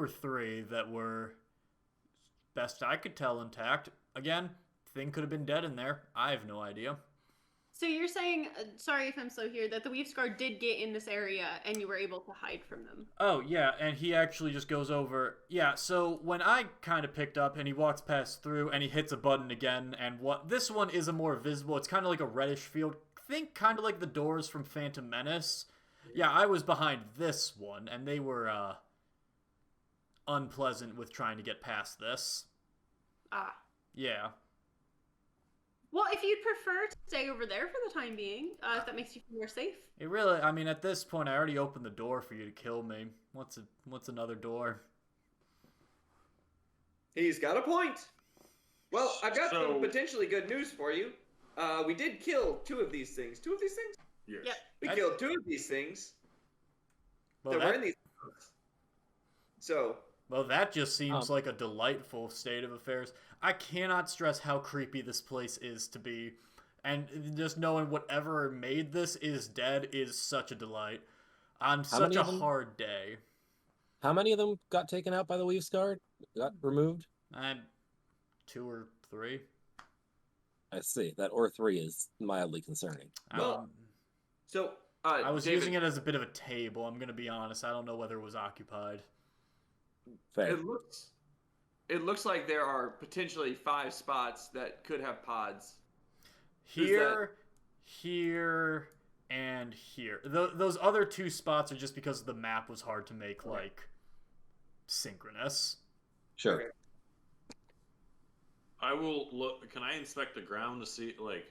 three that were, best I could tell, intact. Again, thing could have been dead in there. I have no idea. So you're saying, sorry if I'm slow here, that the Weave Scar did get in this area and you were able to hide from them. Oh, yeah, and he actually just goes over. Yeah, so when I kind of picked up and he walks past through and he hits a button again, and this one is a more visible, it's kind of like a reddish field. Think kind of like the doors from Phantom Menace. Yeah, I was behind this one, and they were unpleasant with trying to get past this. Ah. Yeah. Well, if you'd prefer to stay over there for the time being, if that makes you feel more safe. It really, I mean, at this point, I already opened the door for you to kill me. What's another door? He's got a point. Well, I've got some potentially good news for you. We did kill 2 of these things. 2 of these things? Yes. Yep. We killed 2 of these things. Well, That were in these books. So, well, that just seems like a delightful state of affairs. I cannot stress how creepy this place is to be. And just knowing whatever made this is dead is such a delight. On such a hard day. How many of them got taken out by the Weave Scar? Got removed? 2 or 3. I see. That or 3 is mildly concerning. so I was David, using it as a bit of a table. I'm going to be honest. I don't know whether it was occupied. Fair. It looks like there are potentially 5 spots that could have pods. Here, and here. Those other 2 spots are just because the map was hard to make, like, synchronous. Sure. Okay. I will look. Can I inspect the ground to see, like,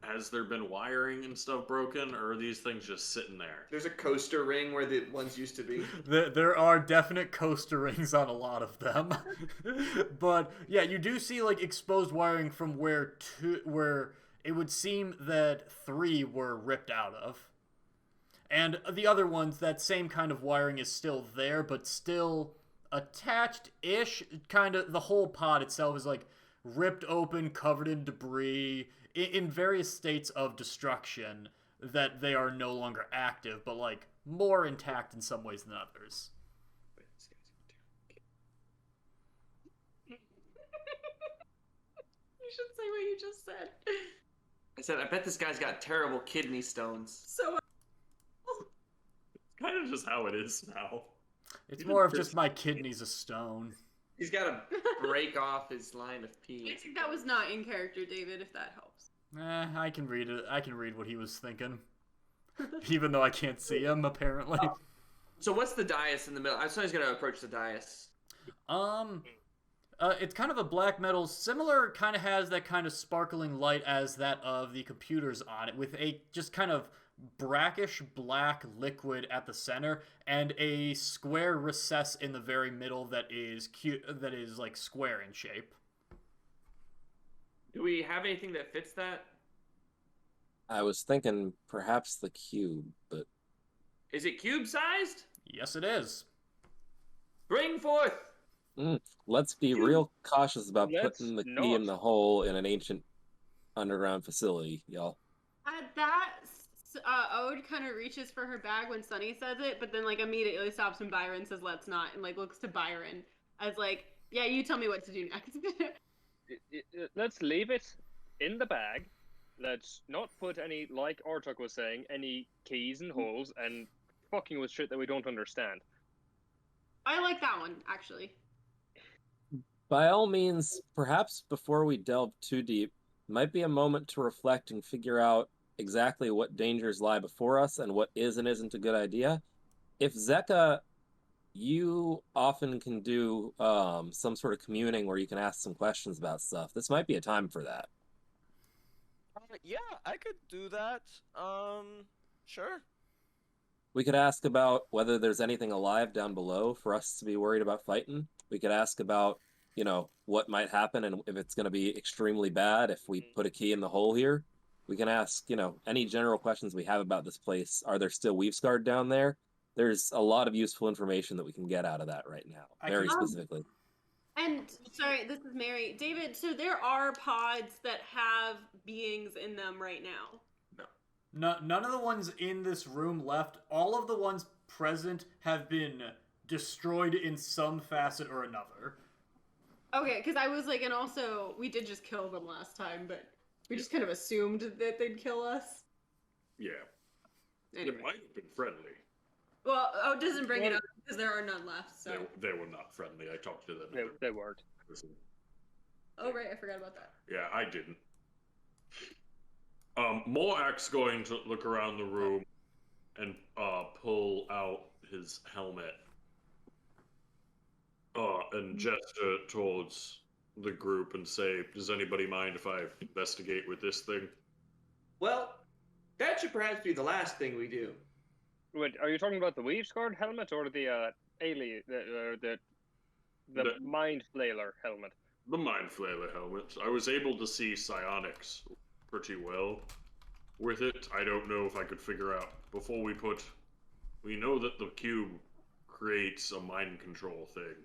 has there been wiring and stuff broken, or are these things just sitting there? There's a coaster ring where the ones used to be. There are definite coaster rings on a lot of them. But, yeah, you do see, like, exposed wiring from where it would seem that 3 were ripped out of. And the other ones, that same kind of wiring is still there, but still attached-ish. Kind of, the whole pod itself is, like, ripped open, covered in debris, in various states of destruction that they are no longer active, but, like, more intact in some ways than others. You should say what you just said. I said, I bet this guy's got terrible kidney stones. So, It's kind of just how it is now. It's more of just my kidney's a stone. He's got to break off his line of pee. I think that was not in character, David, if that helps. I can read it. I can read what he was thinking. Even though I can't see him, apparently. So what's the dais in the middle? I was going to approach the dais. It's kind of a black metal, similar, kind of has that kind of sparkling light as that of the computers on it, with a just kind of brackish black liquid at the center, and a square recess in the very middle that is like square in shape. Do we have anything that fits that? I was thinking perhaps the cube, but... Is it cube-sized? Yes, it is. Bring forth! Let's be real cautious about Let's putting the key not. in the hole in an ancient underground facility, y'all. Ode kind of reaches for her bag when Sunny says it, but then, like, immediately stops when Byron says, let's not, and, like, looks to Byron as, like, yeah, you tell me what to do next. Let's leave it in the bag. Let's not put any, like Artuk was saying, any keys and holes and fucking with shit that we don't understand. I like that one, actually. By all means, perhaps before we delve too deep, might be a moment to reflect and figure out exactly what dangers lie before us and what is and isn't a good idea. If Zeka, you often can do some sort of communing where you can ask some questions about stuff. This might be a time for that. Yeah, I could do that. Sure. We could ask about whether there's anything alive down below for us to be worried about fighting. We could ask about, you know, what might happen and if it's going to be extremely bad if we put a key in the hole here. We can ask, you know, any general questions we have about this place. Are there still Weave Scarred down there? There's a lot of useful information that we can get out of that right now, very specifically. And, sorry, this is Mary. David, so there are pods that have beings in them right now. No, none of the ones in this room left. All of the ones present have been destroyed in some facet or another. Okay, because I was like, and also we did just kill them last time, but we just kind of assumed that they'd kill us. Yeah. Anyway. It might have been friendly. Well, it doesn't bring it up because there are none left. So. They were not friendly. I talked to them. They weren't. Oh right, I forgot about that. Yeah, I didn't. Morak's going to look around the room and pull out his helmet and gesture towards the group and say, "Does anybody mind if I investigate with this thing?" Well, that should perhaps be the last thing we do. Wait, are you talking about the Weave Scarred helmet or the alien, the Mind Flailer helmet? The Mind Flailer helmet. I was able to see psionics pretty well with it. I don't know if I could figure out before we know that the cube creates a mind control thing.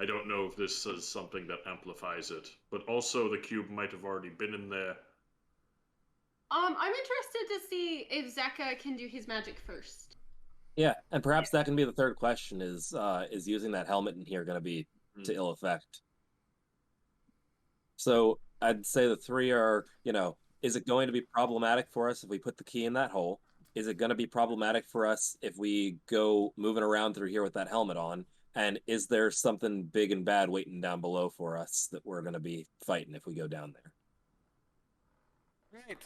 I don't know if this is something that amplifies it, but also the cube might have already been in there. I'm interested to see if Zeka can do his magic first. Yeah, and perhaps that can be the third question: is using that helmet in here going to be to ill effect? So I'd say the three are, is it going to be problematic for us if we put the key in that hole? Is it going to be problematic for us if we go moving around through here with that helmet on? And is there something big and bad waiting down below for us that we're going to be fighting if we go down there? Right.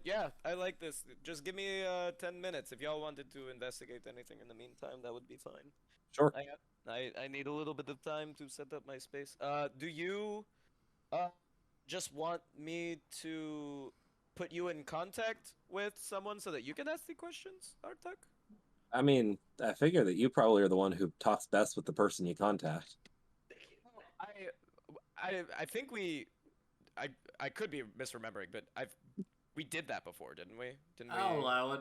Yeah, I like this. Just give me 10 minutes. If y'all wanted to investigate anything in the meantime, that would be fine. Sure. I need a little bit of time to set up my space. Do you just want me to put you in contact with someone so that you can ask the questions, Artuk? I mean, I figure that you probably are the one who talks best with the person you contact. I think I could be misremembering, but we did that before, didn't we? I'll allow it.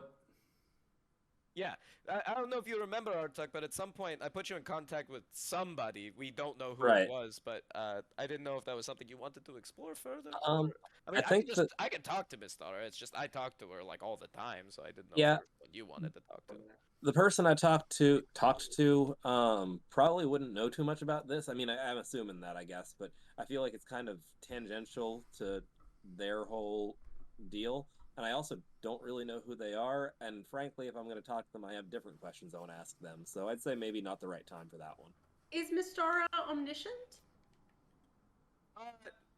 Yeah, I don't know if you remember, Artuk, but at some point I put you in contact with somebody. We don't know who it was, but I didn't know if that was something you wanted to explore further. I mean, I can talk to Miss Dara. It's just I talk to her like all the time, so I didn't know if what you wanted to talk to. The person I talked to probably wouldn't know too much about this. I mean, I'm assuming that, I guess, but I feel like it's kind of tangential to their whole deal. And I also don't really know who they are. And frankly, if I'm going to talk to them, I have different questions I want to ask them. So I'd say maybe not the right time for that one. Is Miss Dara omniscient?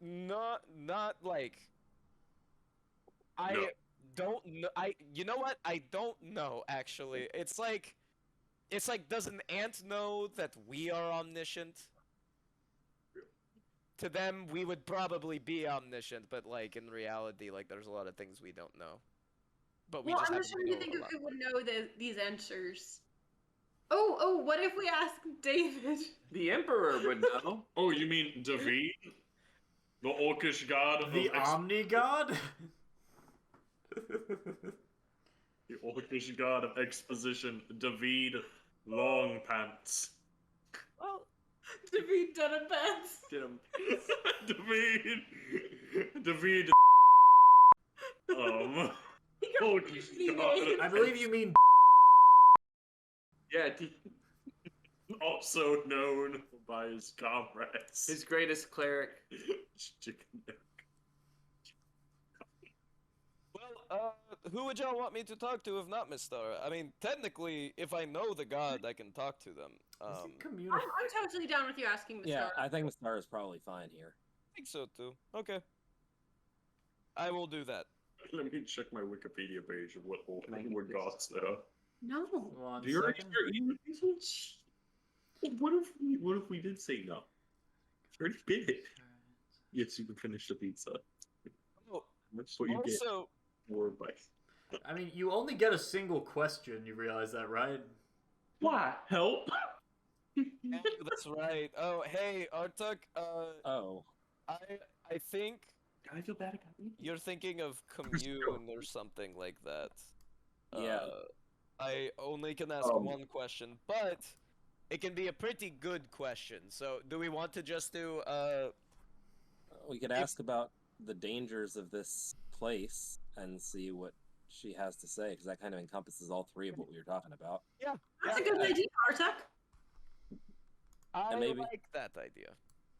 Not like. No. Don't know. You know what? I don't know, actually. It's like, does an ant know that we are omniscient? To them, we would probably be omniscient, but like in reality, like there's a lot of things we don't know. But we just I'm just trying to think of who would know these answers. Oh, what if we ask David? The Emperor would know. Oh, you mean David? The orcish god of The Omni God? The orcish god of exposition, David Longpants. Well, David Dunabats. David. Orcish god. I believe you mean. Yeah, Also known by his comrades. his greatest cleric. Chicken neck. well, who would y'all want me to talk to if not Miss Dara? I mean, technically, if I know the god, I can talk to them. I'm totally down with you asking Miss Dara. I think Miss Dara is probably fine here. I think so too. Okay. I will do that. Let me check my Wikipedia page of what gods there are. No. One Do you already second. start eating these? What if we did say no? You already did it. Yes, you can finish the pizza. Oh, That's what you get. also, Word bites. I mean, you only get a single question, you realize that, right? Why? Help? that's right. Oh, hey, Artuk. I think I feel bad about me. you're thinking of commune or something like that. Yeah. I only can ask one question, but it can be a pretty good question. So, do we want to just do We could ask about the dangers of this place and see what she has to say, because that kind of encompasses all three of what we were talking about. Yeah, That's a good idea, Artuk. I maybe- like that idea.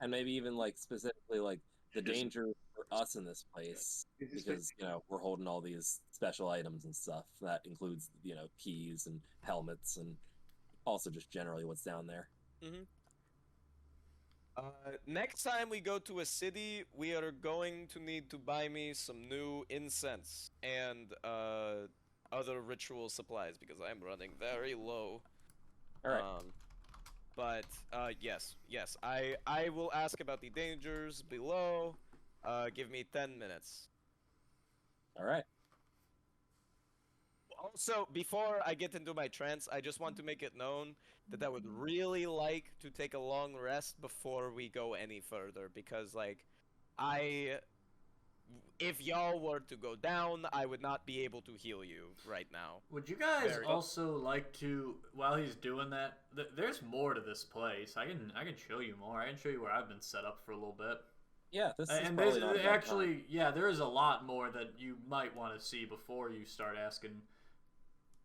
and maybe even like specifically like the danger for us in this place, because we're holding all these special items and stuff. That includes keys and helmets, and also just generally what's down there. Mm-hmm. Next time we go to a city, we are going to need to buy me some new incense and other ritual supplies because I'm running very low. All right. But yes, I will ask about the dangers below. Give me 10 minutes. All right. Also, before I get into my trance, I just want to make it known that I would really like to take a long rest before we go any further, because, like, if y'all were to go down, I would not be able to heal you right now. Would you guys also like to, while he's doing that, there's more to this place. I can show you more. I can show you where I've been set up for a little bit. Yeah, this is and probably not actually, yeah, there is a lot more that you might want to see before you start asking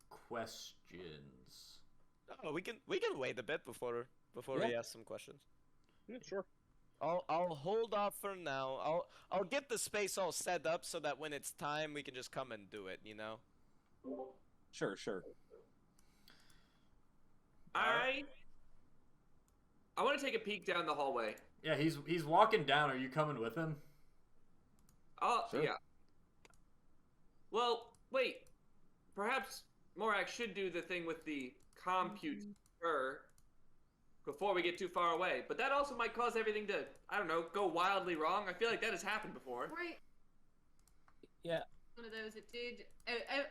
questions. Oh, we can wait a bit before we ask some questions. Yeah, sure. I'll hold off for now. I'll get the space all set up so that when it's time we can just come and do it, Sure. I want to take a peek down the hallway. Yeah, he's walking down. Are you coming with him? Oh, sure. Yeah. Well, wait. Perhaps Morak should do the thing with the computer before we get too far away. But that also might cause everything to, I don't know, go wildly wrong. I feel like that has happened before. Right. Yeah. One of those, it did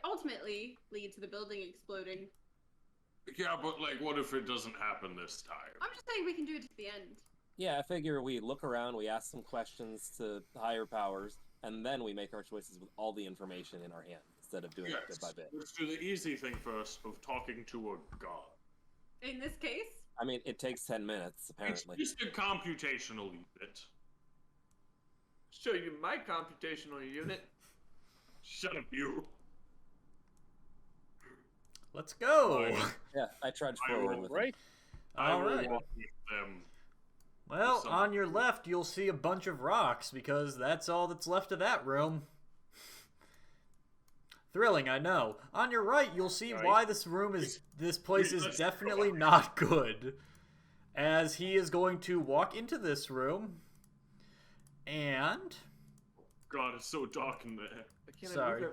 ultimately lead to the building exploding. Yeah, but, like, what if it doesn't happen this time? I'm just saying we can do it to the end. Yeah, I figure we look around, we ask some questions to higher powers, and then we make our choices with all the information in our hand, instead of doing it bit by bit. Let's do the easy thing first of talking to a god. In this case? I mean, it takes 10 minutes, apparently. It's just a computational unit. Show you my computational unit. Shut up, you. Let's go. Yeah, I trudged forward with right. All right. Walk with them. Well, on your left, you'll see a bunch of rocks, because that's all that's left of that room. Thrilling, I know. On your right, you'll see why this place is definitely not good. As he is going to walk into this room, and... God, it's so dark in there. Sorry.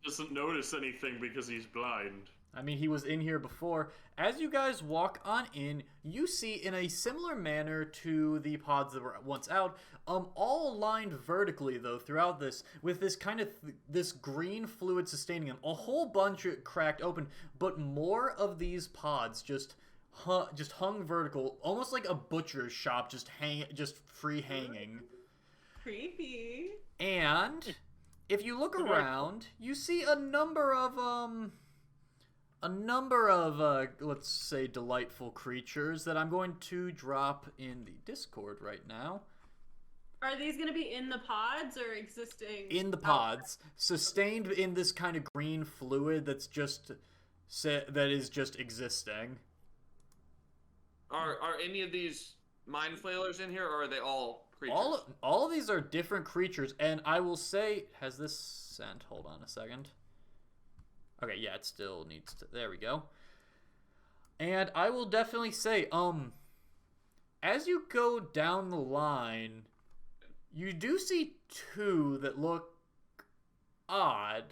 He doesn't notice anything because he's blind. I mean, he was in here before. As you guys walk on in, you see in a similar manner to the pods that were once out, all lined vertically though throughout this, with this kind of this green fluid sustaining them. A whole bunch cracked open, but more of these pods just hung vertical, almost like a butcher's shop, just free hanging. Creepy. And if you look around, you see a number of let's say delightful creatures that I'm going to drop in the Discord right now. Are these going to be in the pods or existing? In the pods, sustained in this kind of green fluid that is just existing. Are any of these Mind Flailers in here, or are they all creatures? All of these are different creatures, and I will say, has this sent? Hold on a second. Okay, yeah, it still needs to... There we go. And I will definitely say, as you go down the line, you do see two that look odd.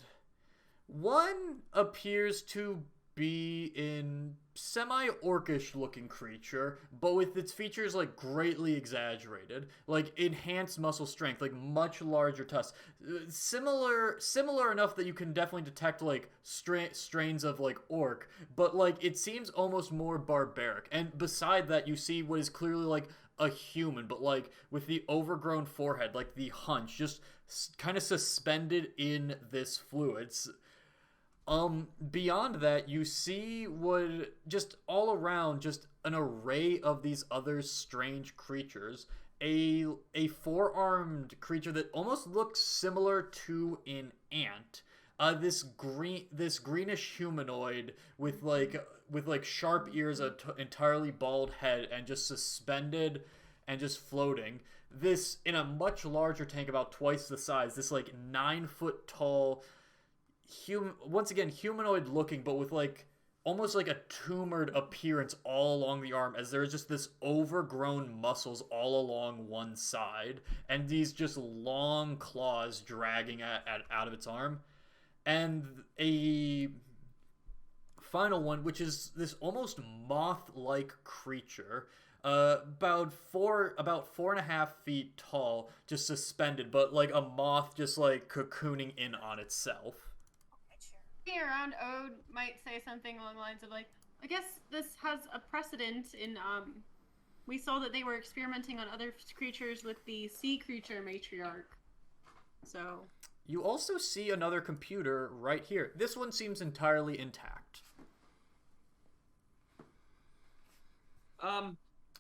One appears to be in semi-orcish looking creature, but with its features like greatly exaggerated, like enhanced muscle strength, like much larger tusks, similar enough that you can definitely detect like strains of like orc, but like it seems almost more barbaric. And beside that, you see what is clearly like a human, but like with the overgrown forehead, like the hunch, just kind of suspended in this fluid. Beyond that, you see just all around, just an array of these other strange creatures. A four-armed creature that almost looks similar to an ant. This greenish humanoid with like sharp ears, an entirely bald head, and just suspended and just floating. This, in a much larger tank, about twice the size, this like 9-foot tall, once again, humanoid looking, but with like almost like a tumored appearance all along the arm, as there's just this overgrown muscles all along one side, and these just long claws dragging out of its arm. And a final one, which is this almost moth-like creature, about 4.5 feet tall, just suspended, but like a moth just like cocooning in on itself. Around Ode might say something along the lines of like, I guess this has a precedent in we saw that they were experimenting on other creatures with the sea creature matriarch. So you also see another computer right here. This one seems entirely intact.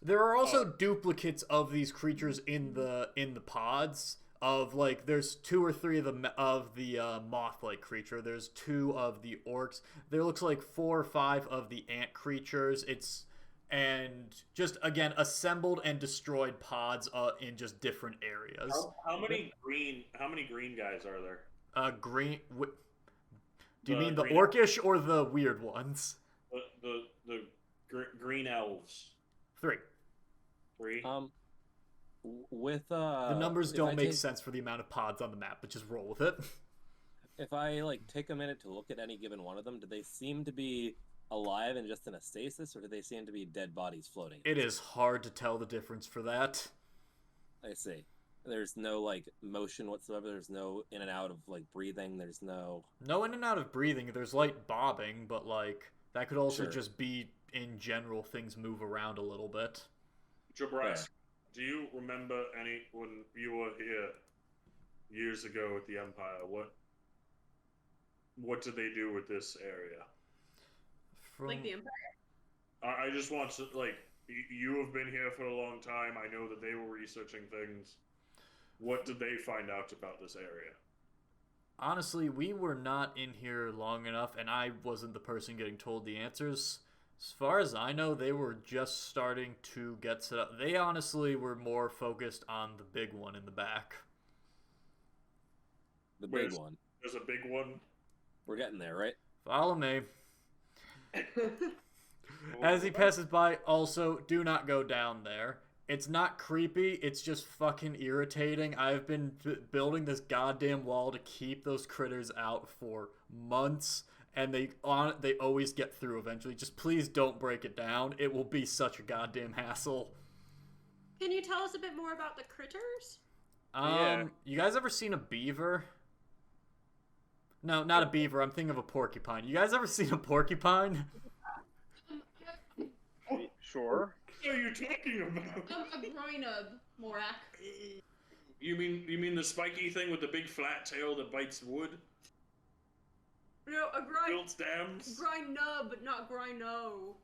There are also duplicates of these creatures in the pods. Of like, there's 2 or 3 of the moth-like creature. There's 2 of the orcs. There looks like 4 or 5 of the ant creatures. And just again assembled and destroyed pods in just different areas. How many green guys are there? Green. Do you mean the orcish or the weird ones? The green elves. 3. With the numbers don't make sense for the amount of pods on the map, but just roll with it. If I like take a minute to look at any given one of them, do they seem to be alive and just in a stasis, or do they seem to be dead bodies floating? It is hard to tell the difference for that. I see. There's no like motion whatsoever. There's no in and out of like breathing. There's no in and out of breathing. There's light bobbing, but like that could also just be in general things move around a little bit. Jebraska, do you remember when you were here years ago at the Empire? What did they do with this area? Like the Empire? I just want to, like, you have been here for a long time. I know that they were researching things. What did they find out about this area? Honestly, we were not in here long enough, and I wasn't the person getting told the answers. As far as I know, they were just starting to get set up. They honestly were more focused on the big one in the back. The big one? There's a big one? We're getting there, right? Follow me. As he passes by, also, do not go down there. It's not creepy, it's just fucking irritating. I've been building this goddamn wall to keep those critters out for months, and they always get through eventually. Just please don't break it down. It will be such a goddamn hassle. Can you tell us a bit more about the critters? You guys ever seen a beaver? No, not a beaver. I'm thinking of a porcupine. You guys ever seen a porcupine? Sure. What are you talking about? A groinub, Morak. You mean the spiky thing with the big flat tail that bites wood? No, builds dams? Groinub, not groino.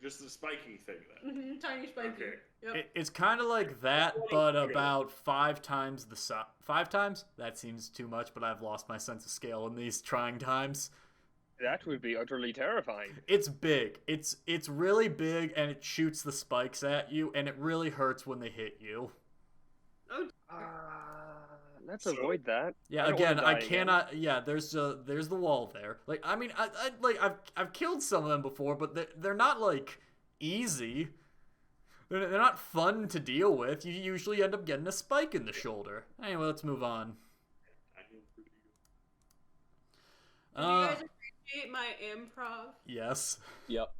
Just the spiky thing then. Tiny spiky. Okay. Yep. It's kind of like that, but about 5 times the size. 5 times? That seems too much, but I've lost my sense of scale in these trying times. That would be utterly terrifying. It's big. It's really big, and it shoots the spikes at you, and it really hurts when they hit you. Let's avoid that. Yeah, again, I cannot. Again. Yeah, there's the wall there. Like, I mean, I've killed some of them before, but they're not like easy. They're not fun to deal with. You usually end up getting a spike in the shoulder. Anyway, let's move on. Do you guys appreciate my improv? Yes. Yep.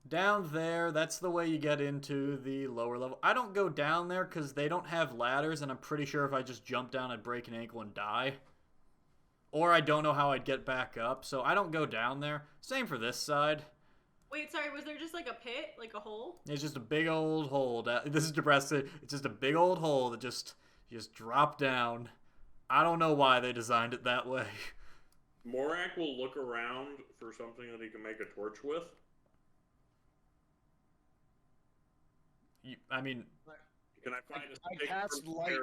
Down there, that's the way you get into the lower level. I don't go down there because they don't have ladders, and I'm pretty sure if I just jump down, I'd break an ankle and die. Or I don't know how I'd get back up, so I don't go down there. Same for this side. Wait, sorry, was there just like a pit? Like a hole? It's just a big old hole. This is Jebraska. It's just a big old hole that just dropped down. I don't know why they designed it that way. Morak will look around for something that he can make a torch with. I mean, can I find a stick?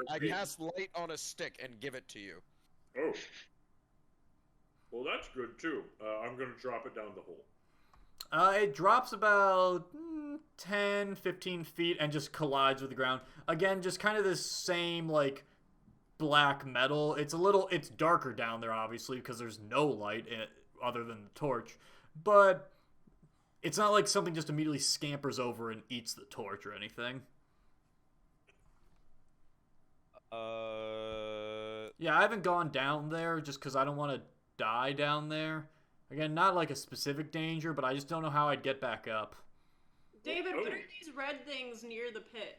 I cast light on a stick and give it to you. Oh. Well, that's good too. I'm gonna drop it down the hole. It drops about 10, 15 feet and just collides with the ground. Again, just kind of this same, like, black metal. It's darker down there, obviously, because there's no light in it other than the torch. But it's not like something just immediately scampers over and eats the torch or anything. Yeah, I haven't gone down there just because I don't want to die down there. Again, not like a specific danger, but I just don't know how I'd get back up. David, what are these red things near the pit?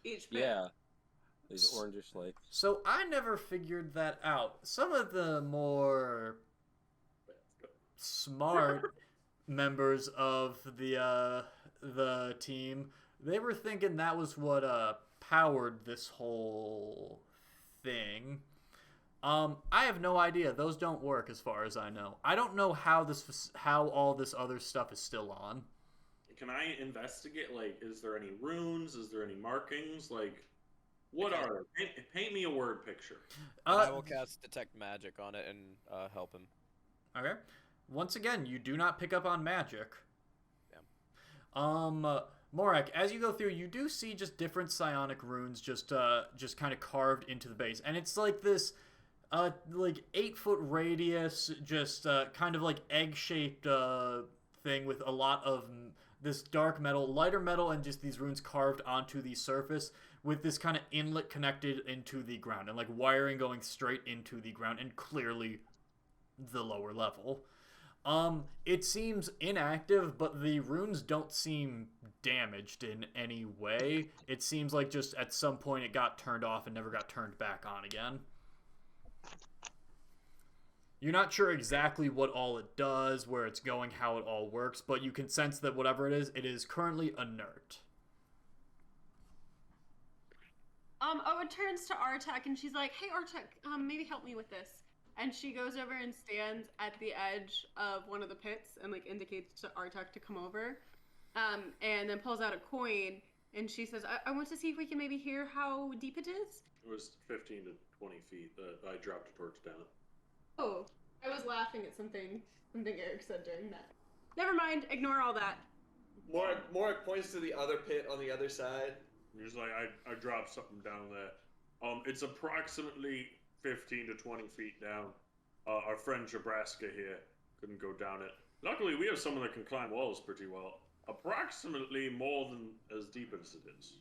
Each pit. Yeah. These orangish lights. So I never figured that out. Some of the more smart members of the team, they were thinking that was what powered this whole thing. I have no idea. Those don't work as far as I know. I don't know how all this other stuff is still on. Can I investigate? Like, is there any runes? Is there any markings? Like, what are? Paint me a word picture. I will cast Detect Magic on it and help him. Okay. Once again, you do not pick up on magic. Yeah. Morak, as you go through, you do see just different psionic runes just kind of carved into the base, and it's like this, like 8-foot radius, just kind of like egg-shaped thing with a lot of this dark metal, lighter metal, and just these runes carved onto the surface with this kind of inlet connected into the ground and like wiring going straight into the ground and clearly the lower level. It seems inactive, but the runes don't seem damaged in any way. It seems like just at some point it got turned off and never got turned back on again. You're not sure exactly what all it does, where it's going, how it all works, but you can sense that whatever it is currently inert. It turns to Artek and she's like, "Hey Artek, maybe help me with this." And she goes over and stands at the edge of one of the pits and like indicates to Artek to come over. And then pulls out a coin and she says, I want to see if we can maybe hear how deep it is. It was 15 to 20 feet that I dropped a torch down it. Oh, I was laughing at something Eric said during that. Never mind, ignore all that. Morak points to the other pit on the other side. He's like, I dropped something down there. It's approximately 15 to 20 feet down. Our friend Jebraska here couldn't go down it. Luckily, we have someone that can climb walls pretty well. Approximately more than as deep as it is.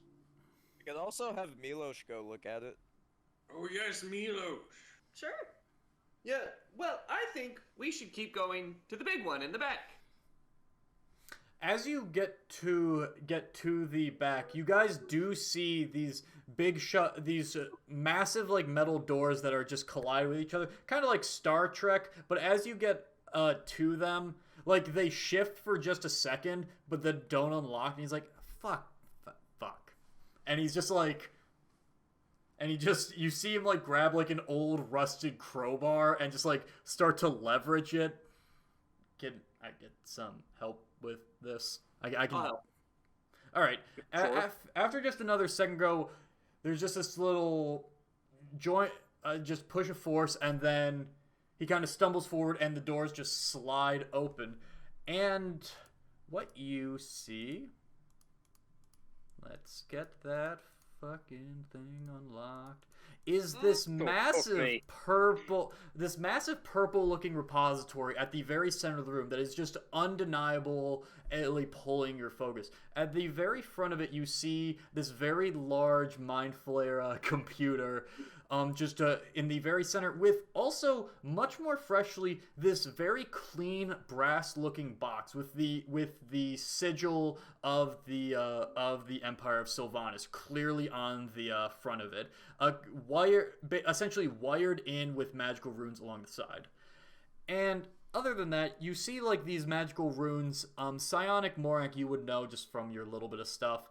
We can also have Milos go look at it. Oh yes, Milos. Sure. Yeah, well, I think we should keep going to the big one in the back. As you get to the back, you guys do see these these massive like metal doors that are just collide with each other, kind of like Star Trek. But as you get to them, like they shift for just a second, but then don't unlock. And he's like, "Fuck," and he's just like, you see him like grab like an old rusted crowbar and just like start to leverage it. Can I get some help with this? I can. All right. Sure. After just another second go, there's just this little joint, just push of force, and then he kind of stumbles forward, and the doors just slide open. And what you see? Let's get that fucking thing unlocked. Is this massive purple looking repository at the very center of the room that is just undeniably pulling your focus. At the very front of it, you see this very large Mind Flailer computer, just in the very center, with also much more freshly this very clean brass looking box with the sigil of the Empire of Sylvanas clearly on the front of it, essentially wired in with magical runes along the side. And other than that, you see like these magical runes, psionic Morak you would know just from your little bit of stuff,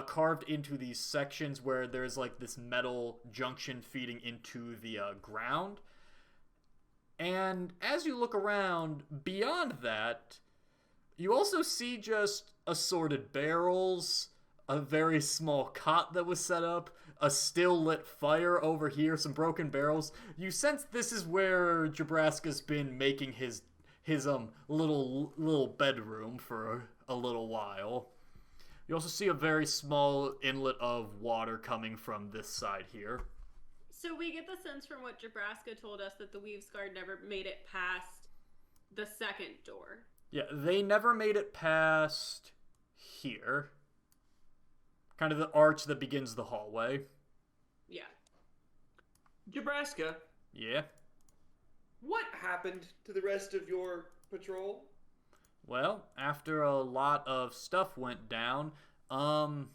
carved into these sections where there's like this metal junction feeding into the ground. And as you look around beyond that, you also see just assorted barrels, a very small cot that was set up, a still lit fire over here, some broken barrels. You sense this is where Jebraska's been making his his little bedroom for a little while. You also see a very small inlet of water coming from this side here. So we get the sense from what Jebraska told us that the Weaves Guard never made it past the second door. Yeah, they never made it past here. Kind of the arch that begins the hallway. Yeah. Jebraska, Yeah. what happened to the rest of your patrol? Well, after a lot of stuff went down, Could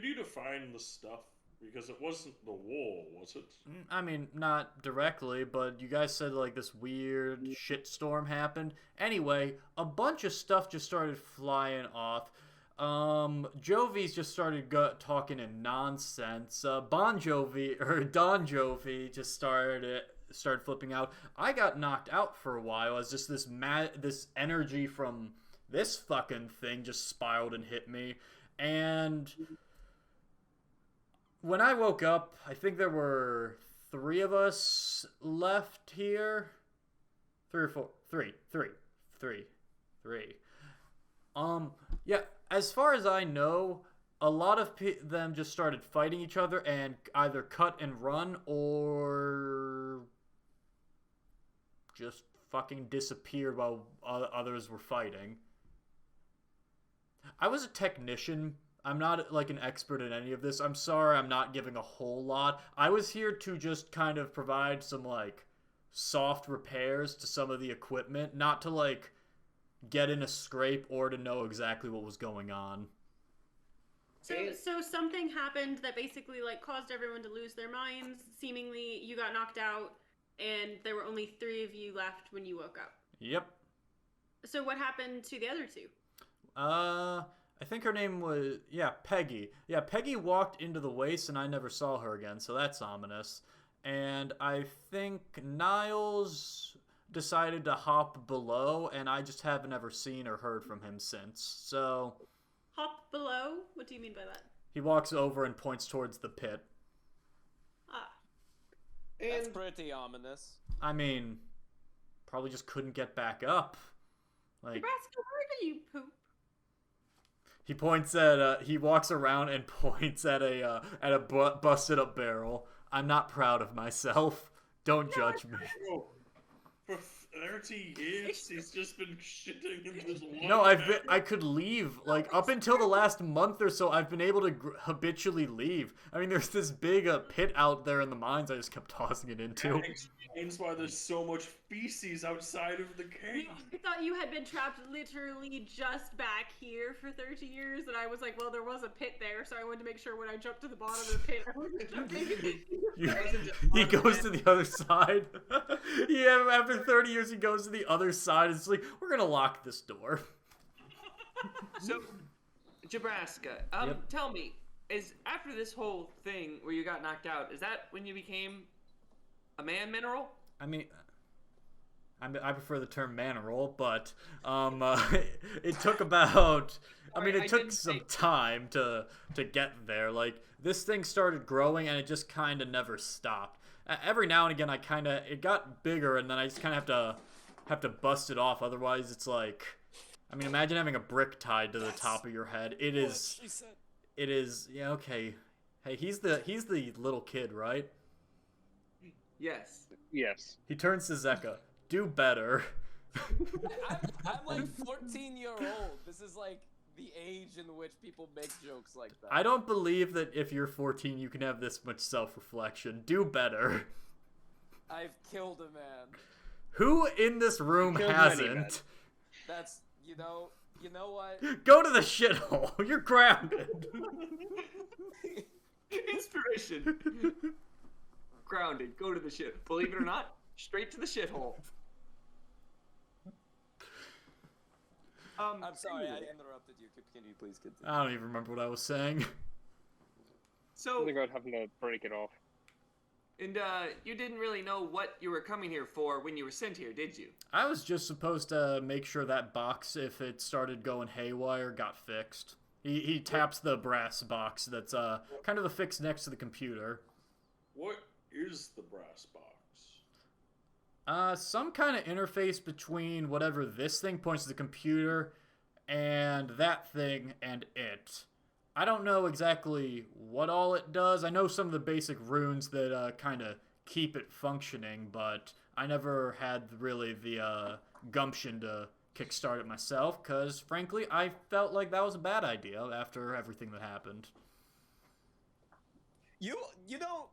you define the stuff? Because it wasn't the wall, was it? I mean, not directly, but you guys said like this weird shitstorm happened. Anyway, a bunch of stuff just started flying off. Jovi's just started talking in nonsense. Don Jovi just started flipping out. I got knocked out for a while as just this energy from this fucking thing just spiraled and hit me. And when I woke up, I think there were 3 of us left here. 3 or 4. 3. Yeah, as far as I know, a lot of them just started fighting each other and either cut and run or just fucking disappeared while others were fighting. I was a technician. I'm not like an expert in any of this. I'm sorry I'm not giving a whole lot. I was here to just kind of provide some like soft repairs to some of the equipment, not to like get in a scrape or to know exactly what was going on. So something happened that basically like caused everyone to lose their minds. Seemingly you got knocked out and there were only 3 of you left when you woke up. Yep. So what happened to the other 2? I think her name was, Peggy. Yeah, Peggy walked into the waste and I never saw her again, so that's ominous. And I think Niles decided to hop below, and I just haven't ever seen or heard from him since, so... Hop below? What do you mean by that? He walks over and points towards the pit. Ah. That's pretty ominous. I mean, probably just couldn't get back up. Like, Nebraska, where do you poop? he points at, he walks around and points at a busted up barrel. I'm not proud of myself. Don't judge me. Bro, for 30 years, he's just been shitting in this one. No, I could leave. Like, up until the last month or so, I've been able to habitually leave. I mean, there's this big pit out there in the mines I just kept tossing it into. That explains why there's so much feces outside of the cave. I thought you had been trapped literally just back here for 30 years, and I was like, well, there was a pit there, so I wanted to make sure when I jumped to the bottom of the pit, I wasn't jumping. He goes to the other side. Yeah, after 30 years, he goes to the other side. It's like, we're gonna lock this door. So, Jebraska, Yep. tell me, is after this whole thing where you got knocked out, is that when you became a man mineral? I mean, I prefer the term maneral, but it took about. I mean, it took some time to get there. Like, this thing started growing, and it just kind of never stopped. Every now and again, it got bigger, and then I just kind of have to bust it off. Otherwise, it's like, I mean, imagine having a brick tied to the top of your head. It is. Yeah, okay. Hey, he's the little kid, right? Yes. Yes. He turns to Zeka. Do better. I'm like 14-year-old. This is like the age in which people make jokes like that. I don't believe that if you're 14 you can have this much self-reflection. Do better. I've killed a man. Who in this room Killed many men. hasn't? That's, you know what? Go to the shithole. You're grounded. Inspiration. Grounded. Go to the shit. Believe it or not, straight to the shithole. I'm sorry, I interrupted you. Can you please continue? I don't even remember what I was saying. So, Something about having to break it off. and you didn't really know what you were coming here for when you were sent here, did you? I was just supposed to make sure that box, if it started going haywire, got fixed. He taps the brass box that's kind of affixed next to the computer. What is the brass box? Some kind of interface between whatever this thing points to the computer and that thing and it. I don't know exactly what all it does. I know some of the basic runes that kind of keep it functioning, but I never had really the gumption to kickstart it myself, because frankly, I felt like that was a bad idea after everything that happened. You know,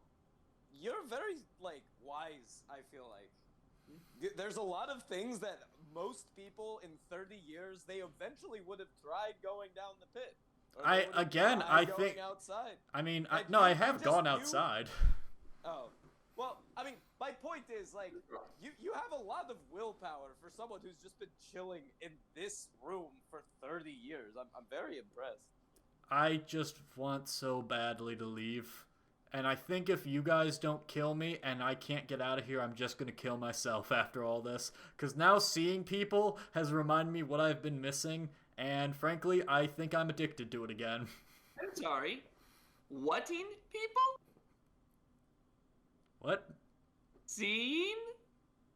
you're very, like, wise, I feel like. There's a lot of things that most people in 30 years, they eventually would have tried going down the pit. I think outside. I mean, Like, I have gone outside. Oh. Well, I mean, my point is, like, you have a lot of willpower for someone who's just been chilling in this room for 30 years. I'm very impressed. I just want so badly to leave. And I think if you guys don't kill me and I can't get out of here, I'm just going to kill myself after all this. Because now seeing people has reminded me what I've been missing. And frankly, I think I'm addicted to it again. I'm sorry. Whating people? What? Seeing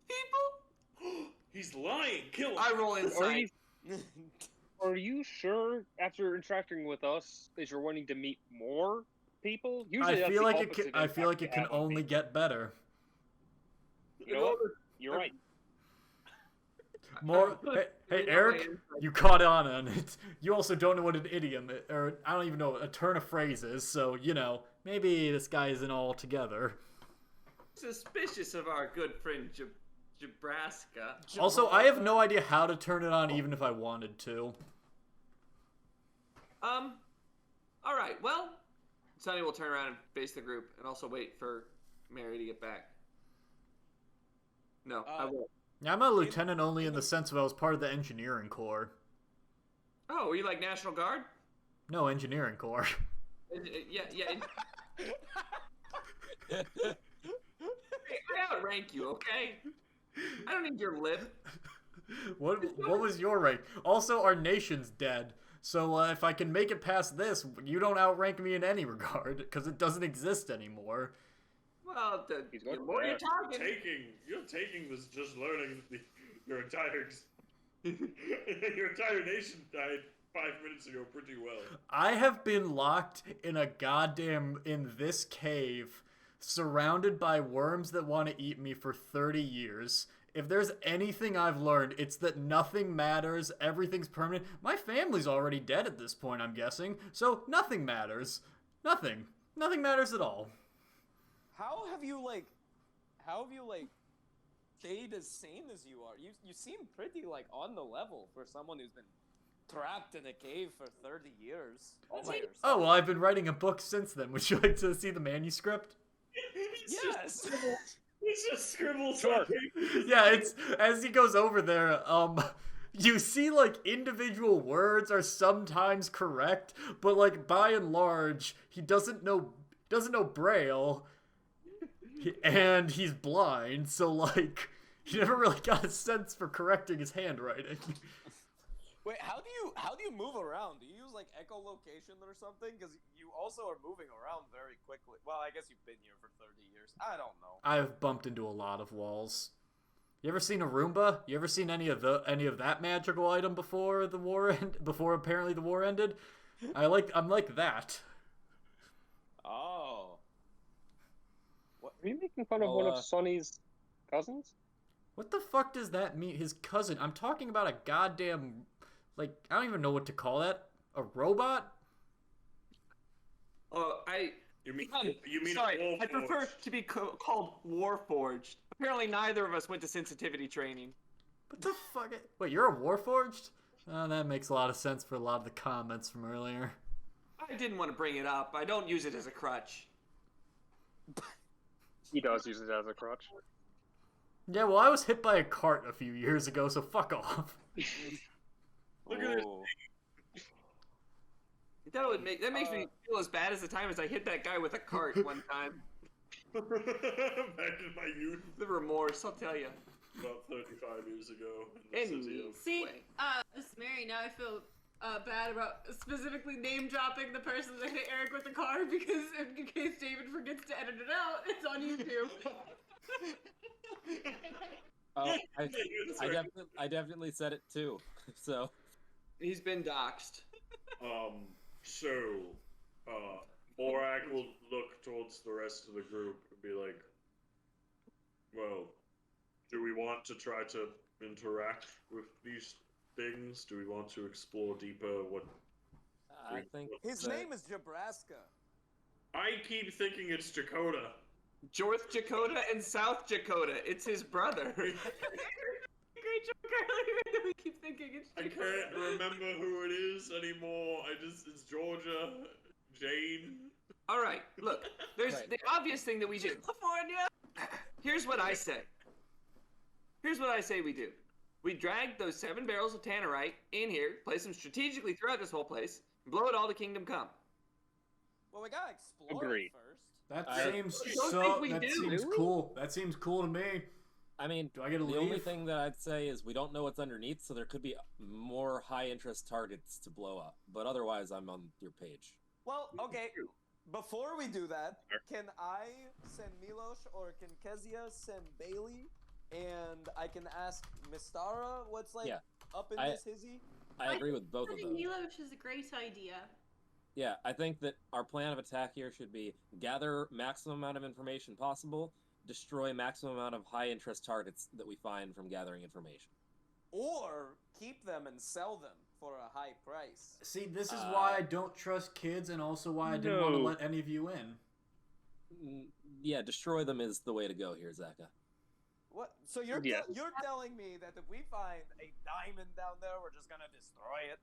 people? He's lying. Kill him. I roll insight. Are you sure after interacting with us that you're wanting to meet more people? Usually I feel like it can only get better. You know what? You're right. More. Hey, Eric, you caught on it. You also don't know what an idiom, or I don't even know what a turn of phrase is. So maybe this guy isn't all together. Suspicious of our good friend Jebraska. Also, I have no idea how to turn it on, even if I wanted to. All right. Well, Sonny will turn around and face the group, and also wait for Mary to get back. No, I won't. Yeah, I'm a lieutenant only in the sense of I was part of the engineering corps. Oh, were you like National Guard? No, engineering corps. Yeah. I outrank you, okay? I don't need your lip. What was your rank? Also, our nation's dead. So if I can make it past this, you don't outrank me in any regard, because it doesn't exist anymore. Well, the more you're talking... You're taking this just learning your entire nation died 5 minutes ago pretty well. I have been locked in this cave, surrounded by worms that want to eat me for 30 years. If there's anything I've learned, it's that nothing matters, everything's permanent. My family's already dead at this point, I'm guessing, so nothing matters. Nothing. Nothing matters at all. How have you stayed as sane as you are? You seem pretty, like, on the level for someone who's been trapped in a cave for 30 years. All by yourself. Oh, well, I've been writing a book since then. Would you like to see the manuscript? Yes! It's just scribbles. Sure. Yeah, it's as he goes over there, you see like individual words are sometimes correct, but like by and large, he doesn't know Braille, and he's blind, so like he never really got a sense for correcting his handwriting. Wait, how do you move around? Do you use like echolocation or something? Because you also are moving around very quickly. Well, I guess you've been here for 30 years. I don't know. I've bumped into a lot of walls. You ever seen a Roomba? You ever seen any of that magical item before the war before apparently the war ended? I'm like that. Oh. What? Are you making fun of one of Sonny's cousins? What the fuck does that mean? His cousin? I'm talking about a goddamn, like, I don't even know what to call that. A robot? You mean sorry, I prefer to be called Warforged. Apparently neither of us went to sensitivity training. What the fuck? Wait, you're a Warforged? Oh, that makes a lot of sense for a lot of the comments from earlier. I didn't want to bring it up. I don't use it as a crutch. He does use it as a crutch. Yeah, well, I was hit by a cart a few years ago, so fuck off. Look at this. That makes me feel as bad as the time as I hit that guy with a cart one time. Back in my youth. The remorse, I'll tell you. About 35 years ago. See, this is Mary. Now I feel bad about specifically name dropping the person that hit Eric with the car, because in case David forgets to edit it out, it's on YouTube. Oh, I definitely said it too. So He's been doxxed. So, Borak will look towards the rest of the group and be like, well, do we want to try to interact with these things? Do we want to explore deeper what... I think his name is Jebraska. I keep thinking it's Dakota. North Dakota and South Dakota. It's his brother. Great joke earlier that we keep thinking it's I can't remember who it is anymore. It's Georgia, Jane. All right, look. There's the obvious thing that we do. California. Here's what I say. Here's what I say we do. We drag those 7 barrels of tannerite in here, place them strategically throughout this whole place, and blow it all to Kingdom Come. Well, we gotta explore Agreed. it first. That seems seems cool. That seems cool to me. I mean, do I get to leave? The only thing that I'd say is we don't know what's underneath, so there could be more high-interest targets to blow up. But otherwise, I'm on your page. Well, okay. Before we do that, can I send Milos or can Kezia send Bailey? And I can ask Mistara what's up in this hizzy? I agree with both of those. Milos is a great idea. Yeah, I think that our plan of attack here should be gather maximum amount of information possible, destroy maximum amount of high-interest targets that we find from gathering information. Or keep them and sell them for a high price. See, this is why I don't trust kids and also why I didn't want to let any of you in. Yeah, destroy them is the way to go here, Zaka. What? So you're telling me that if we find a diamond down there, we're just gonna destroy it?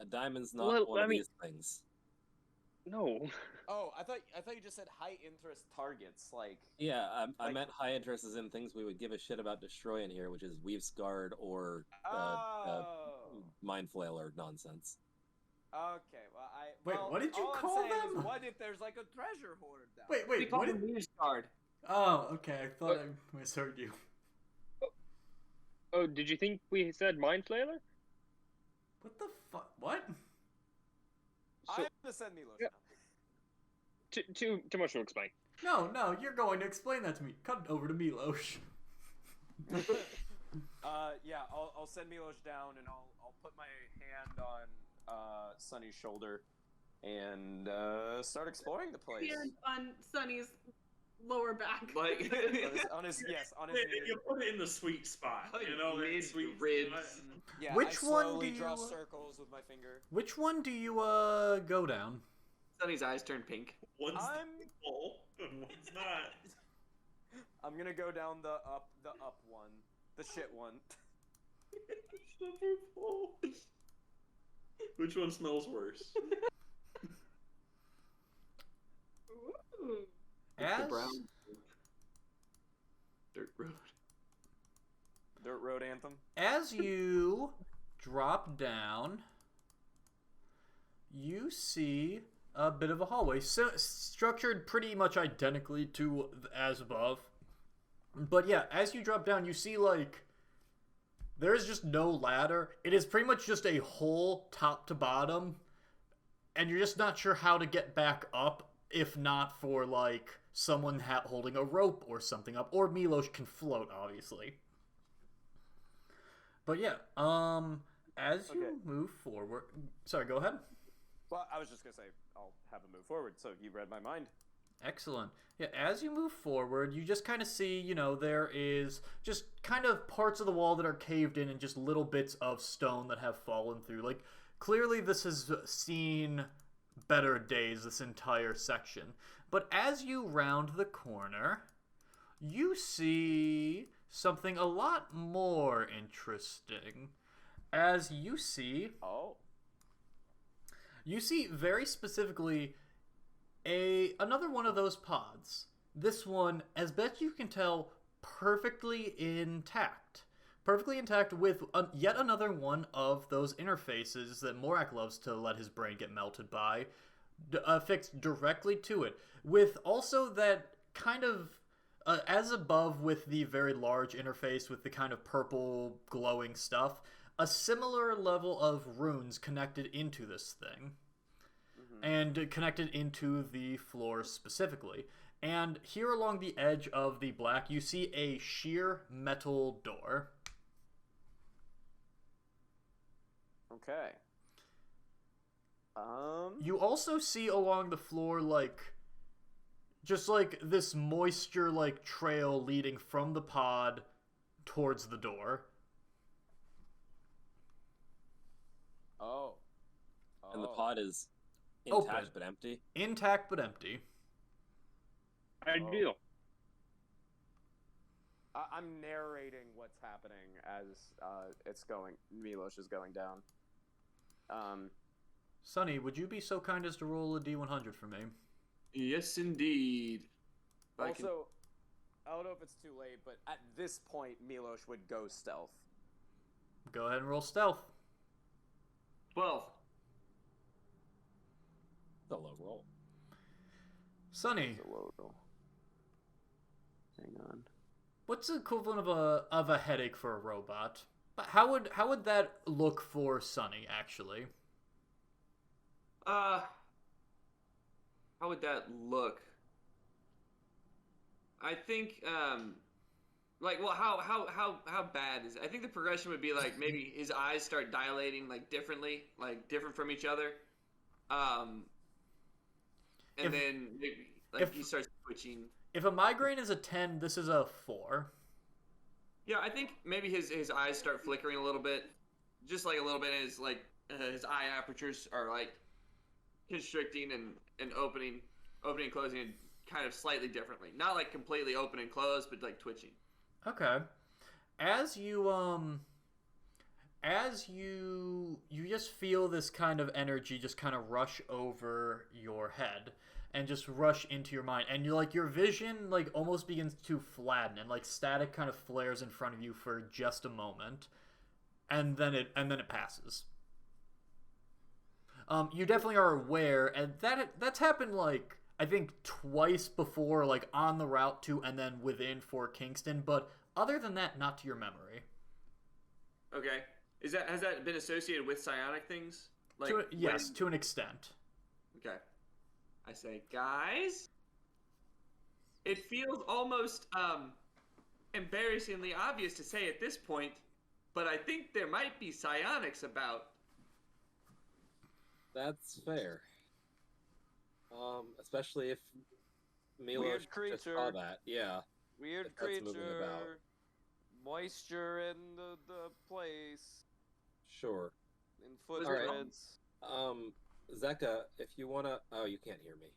A diamond's not one of these things. No. Oh, I thought you just said high interest targets, like. Yeah, I meant high interest as in things we would give a shit about destroying here, which is Weave's Guard or Mind Flailer nonsense. Okay, well Wait, what did you call them? What if there's like a treasure hoard down? Wait, We call him Weave's Guard. Oh, okay. I thought I misheard you. Oh, did you think we said Mind Flailer? What the fuck? What? I'm gonna send Milos now. Too much to explain. No, you're going to explain that to me. Cut it over to Milos. Yeah, I'll send Milos down and I'll put my hand on Sunny's shoulder and start exploring the place. Hand on Sunny's lower back. Like on his you put it in the sweet spot. You know, mid sweet ribs. Yeah, Which I one slowly do you draw circles with my finger. Which one do you go down? Sunny's eyes turn pink. One's full and one's not. I'm gonna go down the up one, the shit one. Which one smells worse? As Dirt Road Anthem. As you drop down, you see a bit of a hallway, structured pretty much identically to as above. But yeah, as you drop down, you see there's just no ladder. It is pretty much just a hole top to bottom, and you're just not sure how to get back up if not for someone holding a rope or something up, or Milos can float, obviously. But yeah, as you move forward, sorry, go ahead. Well, I was just gonna say I'll have a move forward. So you read my mind. Excellent. Yeah, as you move forward, you just kind of see, there is just kind of parts of the wall that are caved in and just little bits of stone that have fallen through. Clearly this has seen better days, this entire section. But as you round the corner, you see something a lot more interesting. As you see... Oh. You see very specifically another one of those pods. This one, as best you can tell, perfectly intact. Perfectly intact with yet another one of those interfaces that Morak loves to let his brain get melted by, affixed directly to it. With also that kind of, as above with the very large interface with the kind of purple glowing stuff, a similar level of runes connected into this thing. And connected into the floor specifically. And here along the edge of the black, you see a sheer metal door. Okay. You also see along the floor, like, just like this moisture, like, trail leading from the pod towards the door. Oh. And the pod is intact but empty? Intact but empty. Ideal. I'm narrating what's happening as Milos is going down. Sonny, would you be so kind as to roll a D100 for me? Yes, indeed. Also, I don't know if it's too late, but at this point, Milos would go stealth. Go ahead and roll stealth. 12. It's a low roll. Sonny, It's a low roll. Hang on. what's the equivalent of a headache for a robot? How would that look for Sonny, actually? How would that look? I think, like, well, how bad is it? I think the progression would be like maybe his eyes start dilating like differently, like different from each other, and then maybe, like he starts twitching. If a migraine is a 10, this is a 4. Yeah, I think maybe his eyes start flickering a little bit, just like a little bit. His his eye apertures are like constricting and opening and closing and kind of slightly differently. Not like completely open and closed, but like twitching. Okay. As you just feel this kind of energy just kind of rush over your head and just rush into your mind, and your vision like almost begins to flatten, and like static kind of flares in front of you for just a moment, and then it passes. You definitely are aware, and that's happened like I think twice before, like on the route to and then within Fort Kingston, but other than that, not to your memory. Okay. Has that been associated with psionic things? Like yes, to an extent. Okay. I say, guys, it feels almost embarrassingly obvious to say at this point, but I think there might be psionics about. That's fair. Especially if Milos just saw that. Yeah. Weird That's moving creature. about. Moisture in the place. Sure. In footprints. Zeka, if you wanna... Oh, you can't hear me.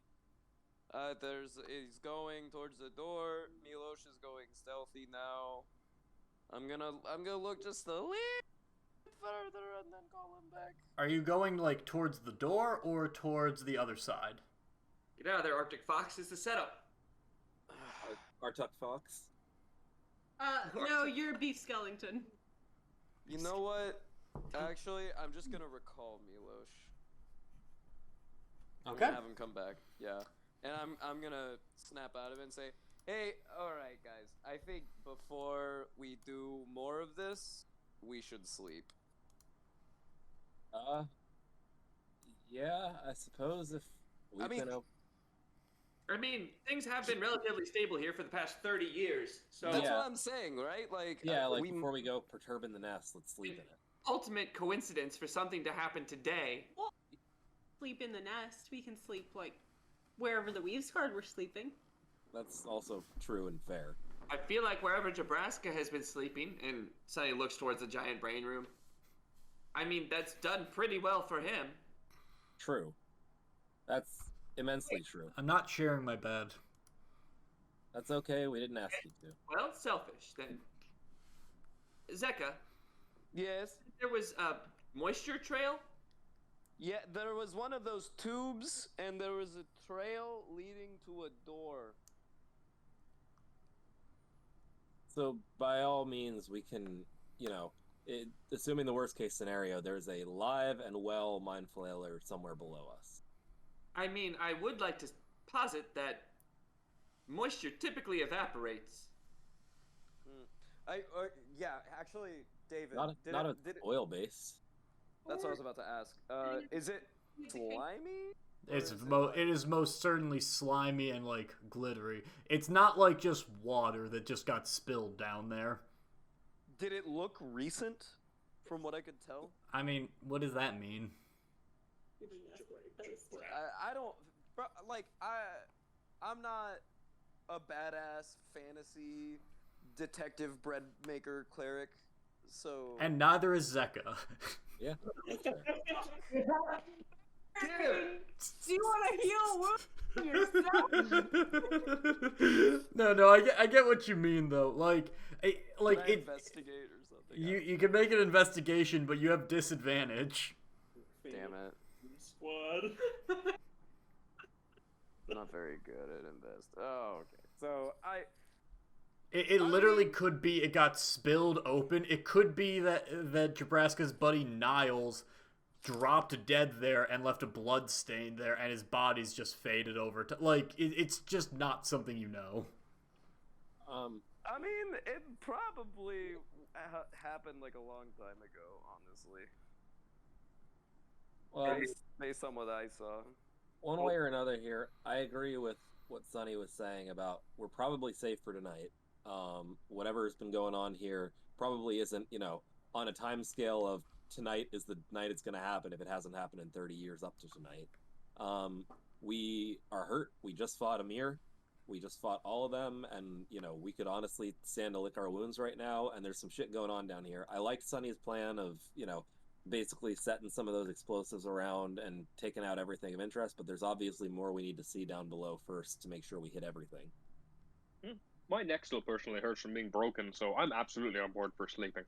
He's going towards the door. Milos is going stealthy now. I'm gonna look just a little further and then call him back. Are you going like towards the door or towards the other side? Get out of there, Arctic Fox. It's the setup. Artuk Fox? No, you're Beef Skellington. You know what? Actually, I'm just gonna recall Milos. I'm Okay. gonna have him come back. Yeah. And I'm gonna snap out of it and say, hey, alright guys, I think before we do more of this, we should sleep. Yeah, I suppose if we I mean, things have been relatively stable here for the past 30 years, so... That's what I'm saying, right? Like, before we go perturbing the nest, let's sleep in it. Ultimate coincidence for something to happen today. Well, sleep in the nest. We can sleep like wherever the Weaves Guard were sleeping. That's also true and fair. I feel like wherever Jebraska has been sleeping, and Sonny looks towards the giant brain room, I mean, that's done pretty well for him. True. That's immensely true. I'm not sharing my bed. That's okay, we didn't ask you to. Well, selfish, then. Zeka. Yes? There was a moisture trail? Yeah, there was one of those tubes, and there was a trail leading to a door. So, by all means, we can, assuming the worst case scenario, there's a live and well Mind Flailer somewhere below us. I mean, I would like to posit that moisture typically evaporates. Yeah, actually, David. Not oil base. That's what I was about to ask. Is it slimy? It is most certainly slimy and like glittery. It's not like just water that just got spilled down there. Did it look recent, from what I could tell? I mean, what does that mean? I don't like I'm not a badass fantasy detective bread maker cleric, so. And neither is Zeka. Yeah. Do you want to heal yourself? No, I get what you mean though. Like it. Investigate or something. You can make an investigation, but you have disadvantage. Damn it. Squad. Not very good at invest. Oh, okay. So It literally could be it got spilled open. It could be that Jebraska's buddy Niles dropped dead there and left a blood stain there, and his body's just faded over. It's just not something you know. I mean, it probably happened like a long time ago, honestly. Well, based on what I saw. One way or another here, I agree with what Sonny was saying about we're probably safe for tonight. Whatever's been going on here probably isn't, on a time scale of tonight is the night it's going to happen if it hasn't happened in 30 years up to tonight. We are hurt. We just fought Amir. We just fought all of them, and, we could honestly stand to lick our wounds right now, and there's some shit going on down here. I like Sonny's plan of, basically setting some of those explosives around and taking out everything of interest, but there's obviously more we need to see down below first to make sure we hit everything. My neck still personally hurts from being broken, so I'm absolutely on board for sleeping.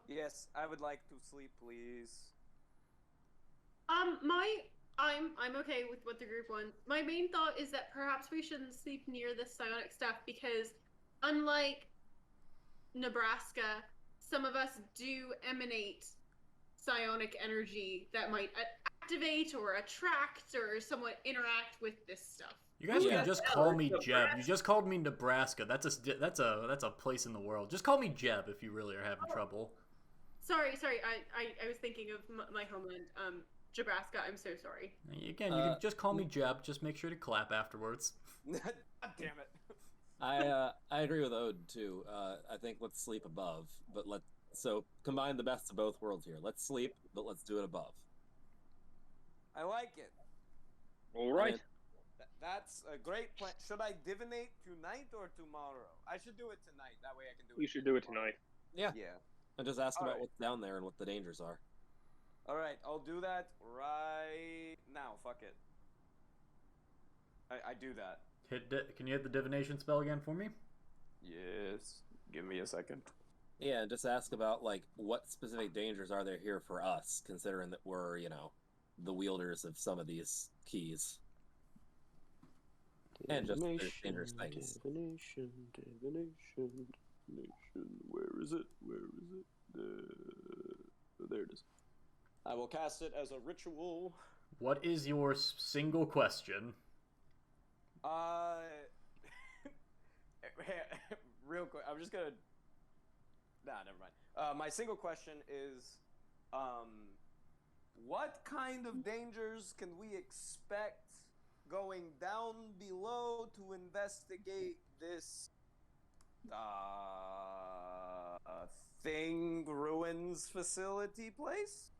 Yes, I would like to sleep, please. I'm okay with what the group wants. My main thought is that perhaps we shouldn't sleep near this psionic stuff because, unlike Nebraska, some of us do emanate psionic energy that might activate or attract or somewhat interact with this stuff. You guys can just call me Jeb. You just called me Nebraska. That's a place in the world. Just call me Jeb if you really are having trouble. Sorry. I was thinking of my homeland, Jebraska. I'm so sorry. Again, you can just call me Jeb. Just make sure to clap afterwards. God damn it. I agree with Ode too. I think let's sleep above, but so combine the best of both worlds here. Let's sleep, but let's do it above. I like it. All right. That's a great plan. Should I divinate tonight or tomorrow? I should do it tonight. That way I can do it. You should do it tonight. Yeah. Yeah. And just ask about what's down there and what the dangers are. All right, I'll do that right now. Fuck it. I do that. Can you hit the divination spell again for me? Yes. Give me a second. Yeah, and just ask about what specific dangers are there here for us, considering that we're, the wielders of some of these keys. And just dangerous things. Divination. Where is it? There it is. I will cast it as a ritual. What is your single question? Real quick, I'm just gonna. Nah, never mind. My single question is, what kind of dangers can we expect going down below to investigate this thing ruins facility place?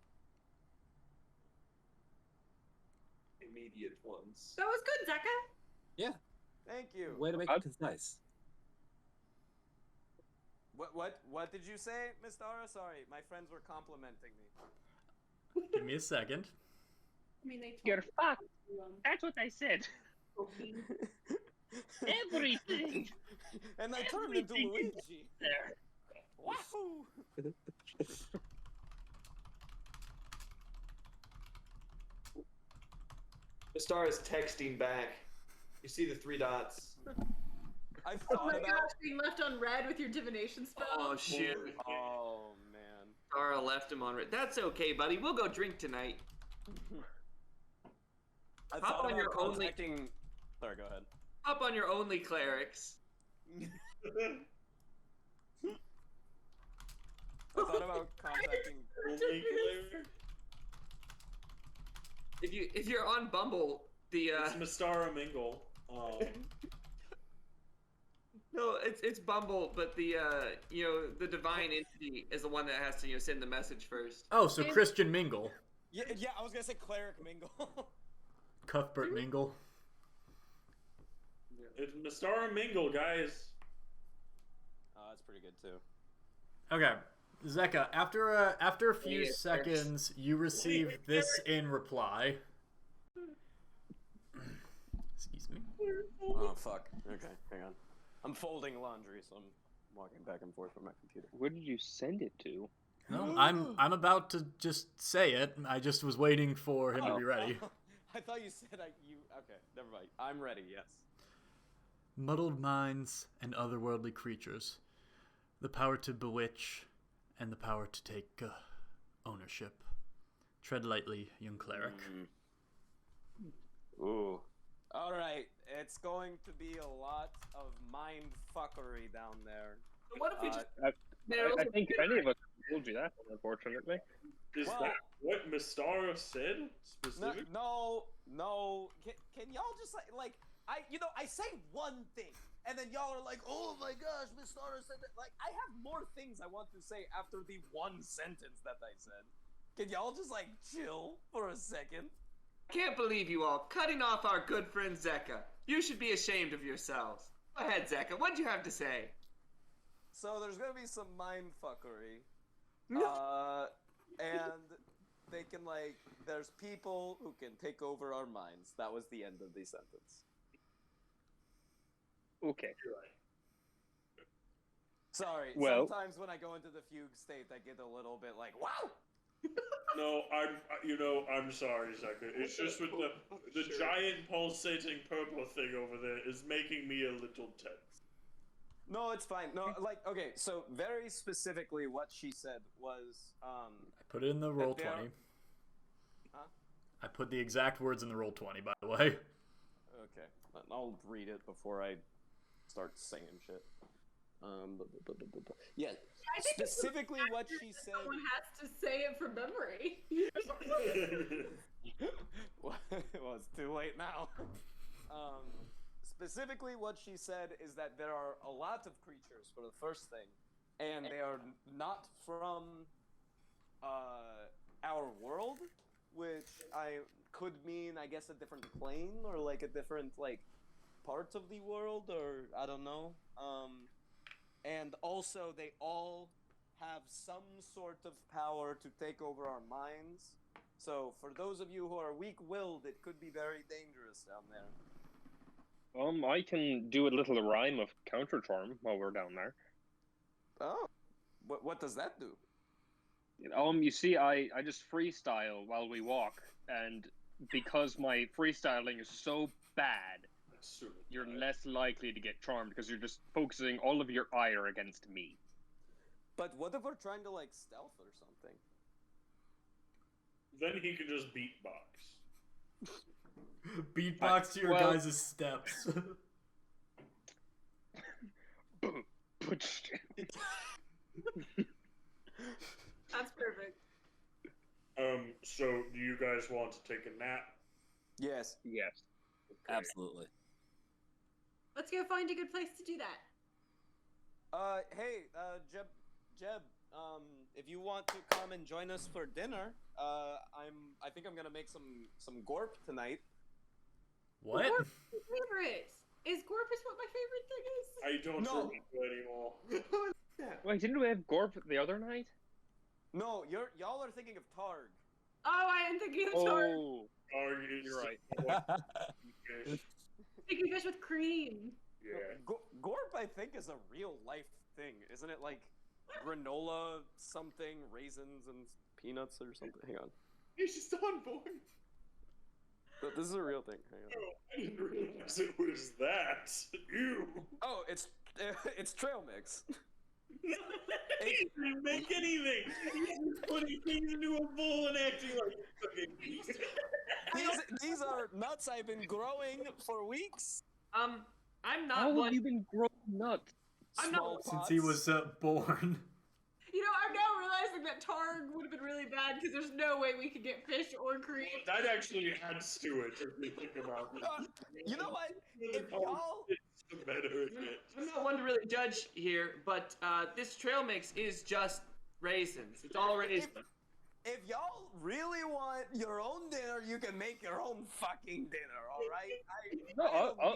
Immediate ones. That was good, Zeka. Yeah. Thank you. Way to make it concise. What did you say, Miss Dara? Sorry, my friends were complimenting me. Give me a second. I mean, they You're fucked. That's what I said. Everything. And I turned into Luigi. There. Wahoo! The star is texting back. You see the 3 dots. I Oh thought my about. gosh, being left on red with your divination spell. Oh shit. Oh man. Star left him on red. That's okay, buddy. We'll go drink tonight. I Hop thought on about your only- contacting. Sorry, go ahead. Up on your only clerics. I thought about contacting. If if you're on Bumble, it's Mystara Mingle. No, it's Bumble, but the divine entity is the one that has to send the message first. Oh, so Christian Mingle. Yeah, I was gonna say cleric Mingle. Cuthbert Mingle. It's Mystara Mingle, guys. Oh, that's pretty good too. Okay, Zeka. After a few seconds, you receive this in reply. Excuse me. Oh fuck. Okay, hang on. I'm folding laundry, so I'm walking back and forth from my computer. Where did you send it to? No, I'm about to just say it. I just was waiting for him to be ready. I thought you said you. Okay, never mind. I'm ready. Yes. Muddled minds and otherworldly creatures, the power to bewitch, and the power to take ownership. Tread lightly, young cleric. Ooh. All right, it's going to be a lot of mind fuckery down there. What if we just? I think any of us told you that, unfortunately. Is that what Mystara said specifically? No. Can y'all just like I say one thing, and then y'all are like, oh my gosh, Mystara said that. Like, I have more things I want to say after the one sentence that I said. Can y'all just like chill for a second? Can't believe you all cutting off our good friend Zeka. You should be ashamed of yourselves. Go ahead, Zeka. What do you have to say? So there's gonna be some mind fuckery. And they can there's people who can take over our minds. That was the end of the sentence. Okay. Sorry. Well, sometimes when I go into the fugue state, I get a little bit like, wow. No, I'm sorry, Zeka. It's just with the giant pulsating purple thing over there is making me a little tense. No, it's fine. No, okay, so very specifically what she said was, I put it in the roll 20. Huh? I put the exact words in the roll 20, by the way. Okay, I'll read it before I start saying shit. Yeah, specifically what she said. Someone has to say it from memory. Well, it's too late now. Specifically what she said is that there are a lot of creatures, for the first thing, and they are not from our world, which could mean, I guess, a different plane, or a different part of the world, or I don't know. And also, they all have some sort of power to take over our minds. So, for those of you who are weak-willed, it could be very dangerous down there. I can do a little rhyme of counter charm while we're down there. Oh, what does that do? You see, I just freestyle while we walk, and because my freestyling is so bad, you're less likely to get charmed because you're just focusing all of your ire against me. But what if we're trying to stealth or something? Then he can just beatbox. Beatbox to your guys' steps. That's perfect. So do you guys want to take a nap? Yes. Yes. Okay. Absolutely. Let's go find a good place to do that. Hey, Jeb, if you want to come and join us for dinner, I think I'm gonna make some gorp tonight. What? Gorp is my favorite. Gorp is what my favorite thing is. I don't remember anymore. Wait, didn't we have Gorp the other night? No, y'all are thinking of Targ. Oh, I am thinking of Targ. Oh, you're right. Sticky fish with cream. Yeah. Gorp, I think, is a real life thing, isn't it? Granola something, raisins and peanuts or something. Hang on. He's just on board. But this is a real thing. Hang on. Oh, I didn't realize it was that. Ew. Oh, it's trail mix. He didn't make anything. He's just putting things into a bowl and acting like these are nuts I've been growing for weeks. I'm not How one. have you been growing nuts? I'm not since he was born. You know, I'm now realizing that tar would have been really bad because there's no way we could get fish or cream. That actually adds to it if you think about it. You know what? If y'all... I'm not one to really judge here, but this trail mix is just raisins. It's all raisins. If y'all really want your own dinner, you can make your own fucking dinner, alright?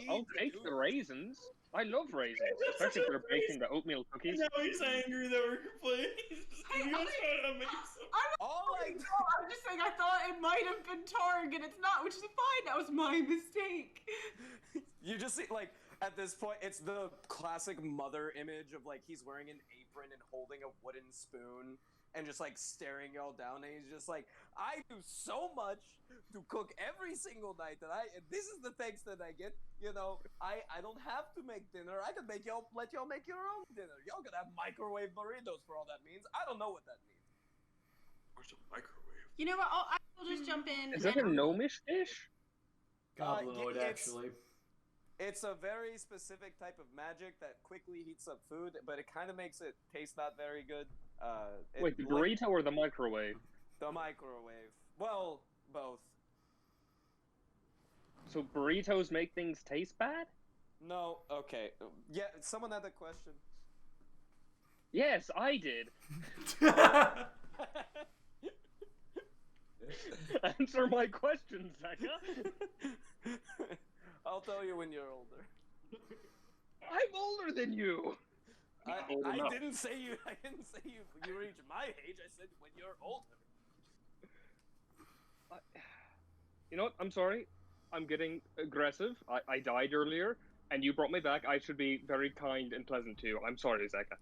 I'll take the raisins. I love raisins, especially if they're baking the oatmeal cookies. Now he's angry that we're complaining. I'm just saying I thought it might have been Targ and it's not, which is fine. That was my mistake. You just see, like, at this point, it's the classic mother image of, like, he's wearing an apron and holding a wooden spoon and just, like, staring y'all down, and he's just like, I do so much to cook every single night that and this is the thanks that I get, you know, I don't have to make dinner, I can let y'all make your own dinner, y'all can have microwave burritos for all that means, I don't know what that means. Where's the microwave? You know what, I will just jump in. Is that a gnomish dish? Goblinoid, actually. It's a very specific type of magic that quickly heats up food, but it kind of makes it taste not very good. Wait, the burrito or the microwave? The microwave. Well, both. So burritos make things taste bad? No, okay. Yeah, someone had a question. Yes, I did. Answer my question, Zeka. I'll tell you when you're older. I'm older than you. I didn't say you reach my age. I said when you're older. You know what? I'm sorry. I'm getting aggressive. I died earlier, and you brought me back. I should be very kind and pleasant to you. I'm sorry, Zeka.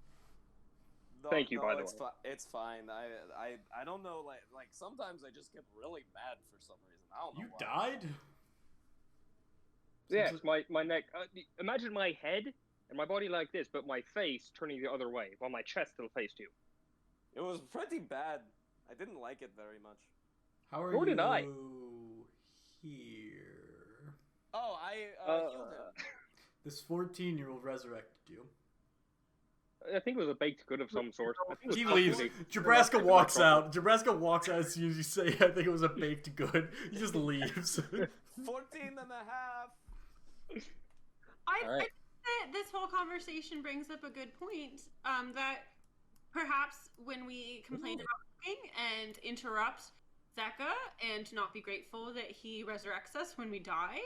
No, Thank you, by the way. It's fine. I don't know. Like sometimes I just get really mad for some reason. I don't know. You why. died? Yes, my neck. Imagine my head and my body like this, but my face turning the other way, while my chest still faced you. It was pretty bad. I didn't like it very much. How are Nor you did I. here? Oh, I healed him. This 14-year-old resurrected you. I think it was a baked good of some sort. I think it was He leaves. Jebraska walks out. Jebraska walks out as soon as you say, I think it was a baked good. He just leaves. 14 and a half. I think that this whole conversation brings up a good point, that perhaps when we complain about cooking and interrupt Zeka and not be grateful that he resurrects us when we die,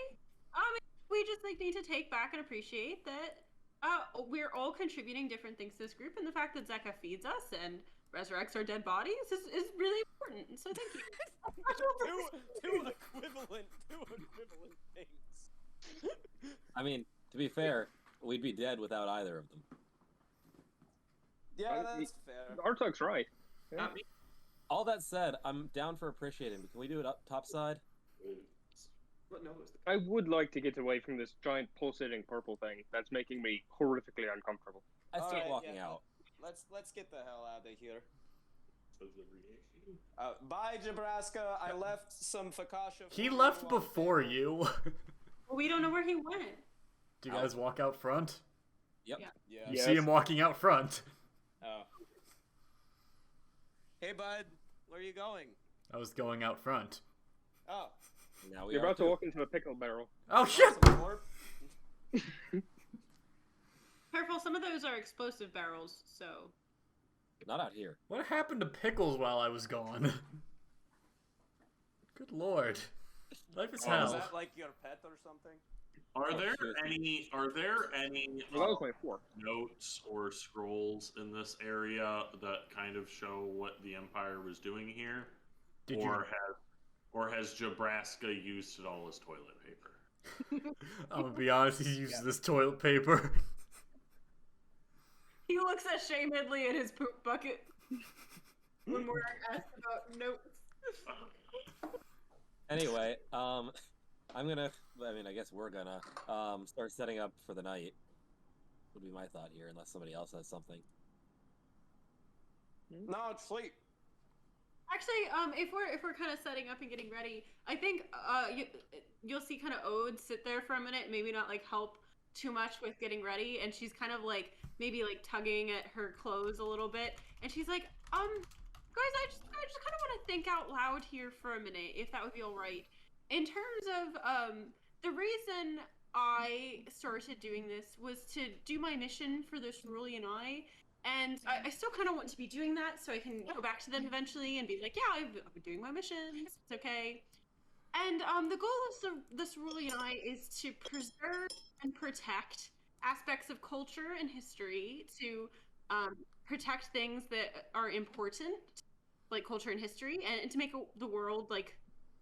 we just need to take back and appreciate that we're all contributing different things to this group, and the fact that Zeka feeds us and resurrects our dead bodies is really important. So thank you. two equivalent things. I mean, to be fair, we'd be dead without either of them. Yeah, that's fair. Artuk's right. Yeah. Not me. All that said, I'm down for appreciating, but can we do it up topside? What nose? I would like to get away from this giant pulsating purple thing that's making me horrifically uncomfortable. I start Alright, walking yeah, out. Let's get the hell out of here. Bye, Jebraska. I left some focaccia. He left before you. Well, we don't know where he went. Do you guys walk out front? Yep. Yeah. You see him walking out front. Oh. Hey, bud. Where are you going? I was going out front. Oh. Now You're about to walk into a pickle barrel. Oh shit! Careful, some of those are explosive barrels, so... Not out here. What happened to pickles while I was gone? Good lord. Life is hell. Is that like your pet or something? Are there any Well, that was my fork. notes or scrolls in this area that kind of show what the Empire was doing here? Or has Jebraska used it all as toilet paper? I'm gonna be honest, he's using this toilet paper. He looks ashamedly at his poop bucket when we're asked about notes. Anyway, I guess we're gonna start setting up for the night. Would be my thought here, unless somebody else has something. No, it's sleep. Actually, if we're kind of setting up and getting ready, I think you'll see kind of Ode sit there for a minute, maybe not like help too much with getting ready, and she's kind of like maybe like tugging at her clothes a little bit, and she's like, guys, I just kind of want to think out loud here for a minute, if that would be all right. In terms of the reason I started doing this was to do my mission for the Cerulean Eye, and I still kind of want to be doing that so I can go back to them eventually and be like, yeah, I've been doing my missions, it's okay. And the goal of the Cerulean Eye is to preserve and protect aspects of culture and history, to protect things that are important, like culture and history, and to make the world, like,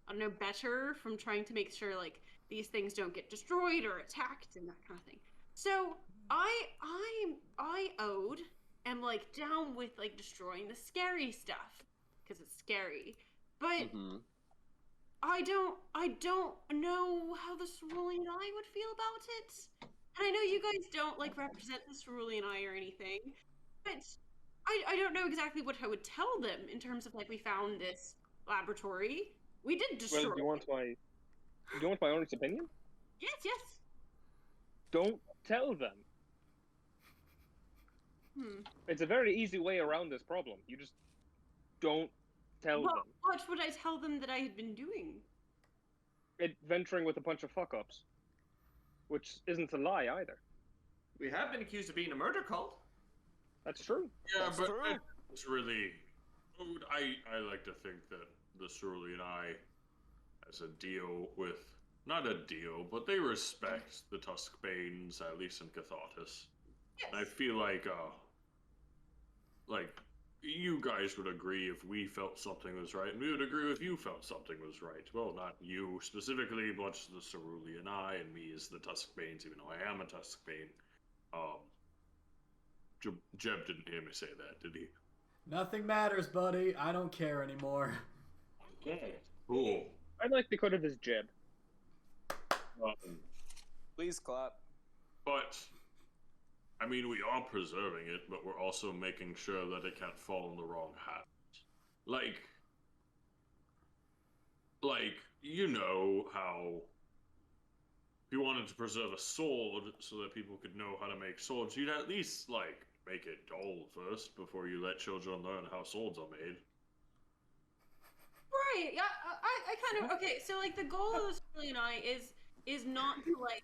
I don't know, better from trying to make sure, like, these things don't get destroyed or attacked and that kind of thing. So I am like down with like destroying the scary stuff because it's scary, but I don't know how the Cerulean Eye would feel about it. And I know you guys don't like represent the Cerulean Eye or anything, but I don't know exactly what I would tell them in terms of like, we found this laboratory. We did destroy. Well, do you want my honest opinion? Yes. Don't tell them. It's a very easy way around this problem. You just don't tell them. What would I tell them that I had been doing? Adventuring with a bunch of fuck-ups. Which isn't a lie either. We have been accused of being a murder cult. That's true. Yeah, That's but true. it's really... I like to think that the Cerulean Eye has a deal with... Not a deal, but they respect the Tuskbanes, at least in Cathartus. Yes. I feel like you guys would agree if we felt something was right, and we would agree if you felt something was right. Well, not you specifically, but the Cerulean Eye, and me as the Tuskbanes, even though I am a Tuskbane. Jeb didn't hear me say that, did he? Nothing matters, buddy. I don't care anymore. Okay, cool. I like the cut of his jib. Please clap. But, I mean, we are preserving it, but we're also making sure that it can't fall in the wrong hands. Like, you know how if you wanted to preserve a sword so that people could know how to make swords, you'd at least, like, make it dull first before you let children learn how swords are made. Right, yeah, I kind of, okay, so, like, the goal of the Cerulean Eye is not to, like,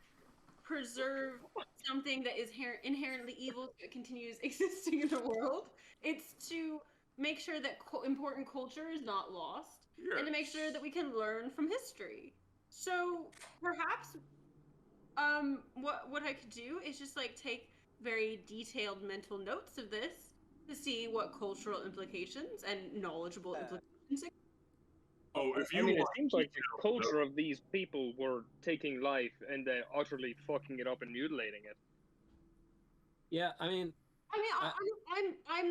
preserve something that is inherently evil so it continues existing in the world. It's to make sure that important culture is not lost, and to make sure that we can learn from history. So, perhaps, what I could do is just, like, take very detailed mental notes of this to see what cultural implications and knowledgeable implications. Oh, if you I mean, it seems like the culture of these people were taking life and utterly fucking it up and mutilating it. Yeah, I mean, I'm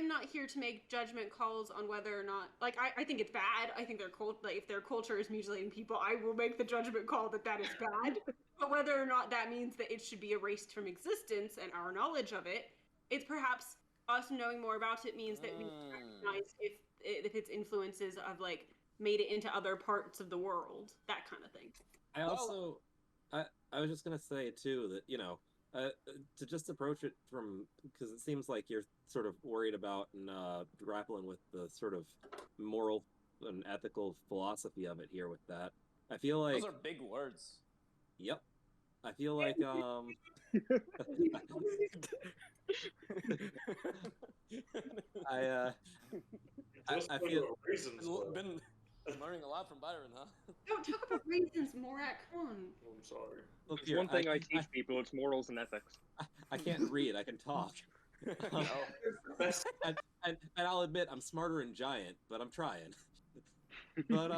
not here to make judgment calls on whether or not, like, I think it's bad. I think if their culture is mutilating people, I will make the judgment call that is bad. But whether or not that means that it should be erased from existence and our knowledge of it, it's perhaps us knowing more about it means that we can recognize if its influences have, like, made it into other parts of the world, that kind of thing. I also, I was just gonna say too that, you know, to just approach it from, because it seems like you're sort of worried about and grappling with the sort of moral and ethical philosophy of it here with that. I feel like Those are big words. Yep. I feel like I feel Been learning a lot from Byron, huh? Don't talk about reasons, Morak. Come on. I'm sorry. look There's here, one thing I teach people, it's morals and ethics. I can't read, I can talk. And I'll admit I'm smarter in Giant, but I'm trying. But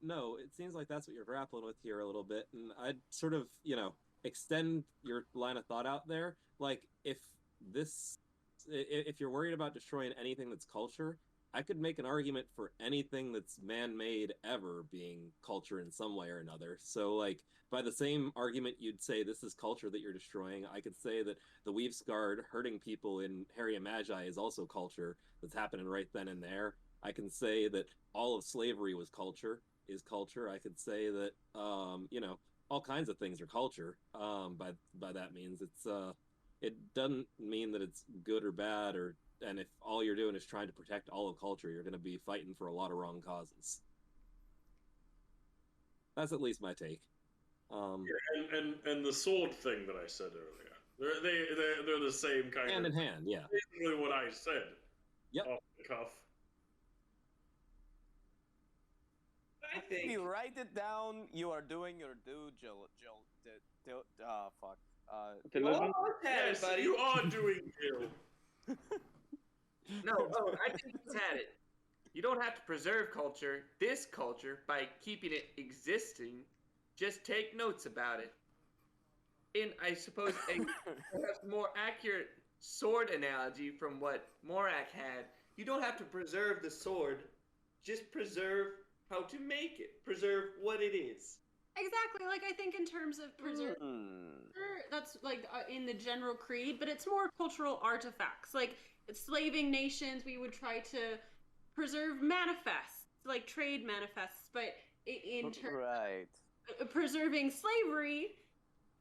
no, it seems like that's what you're grappling with here a little bit, and I'd sort of, you know, extend your line of thought out there. Like, if you're worried about destroying anything that's culture, I could make an argument for anything that's man-made ever being culture in some way or another. So, like, by the same argument you'd say this is culture that you're destroying, I could say that the Weavesguard hurting people in Harry and Magi is also culture that's happening right then and there. I can say that all of slavery is culture. I could say that, you know, all kinds of things are culture. By that means, it doesn't mean that it's good or bad, and if all you're doing is trying to protect all of culture, you're going to be fighting for a lot of wrong causes. That's at least my take. And the sword thing that I said earlier, they're the same kind hand of in hand, yeah. Basically, what I said. Yep. Off the cuff. I think. If you write it down, you are doing your due fuck. Yes, buddy. you are doing Jill. No, I think he's had it. You don't have to preserve culture, this culture, by keeping it existing. Just take notes about it. In, I suppose, a perhaps more accurate sword analogy from what Morak had, you don't have to preserve the sword, just preserve how to make it. Preserve what it is. Exactly, like I think in terms of preserve, that's like in the general creed, but it's more cultural artifacts. Like enslaving nations, we would try to preserve manifests, like trade manifests, but in terms of preserving slavery,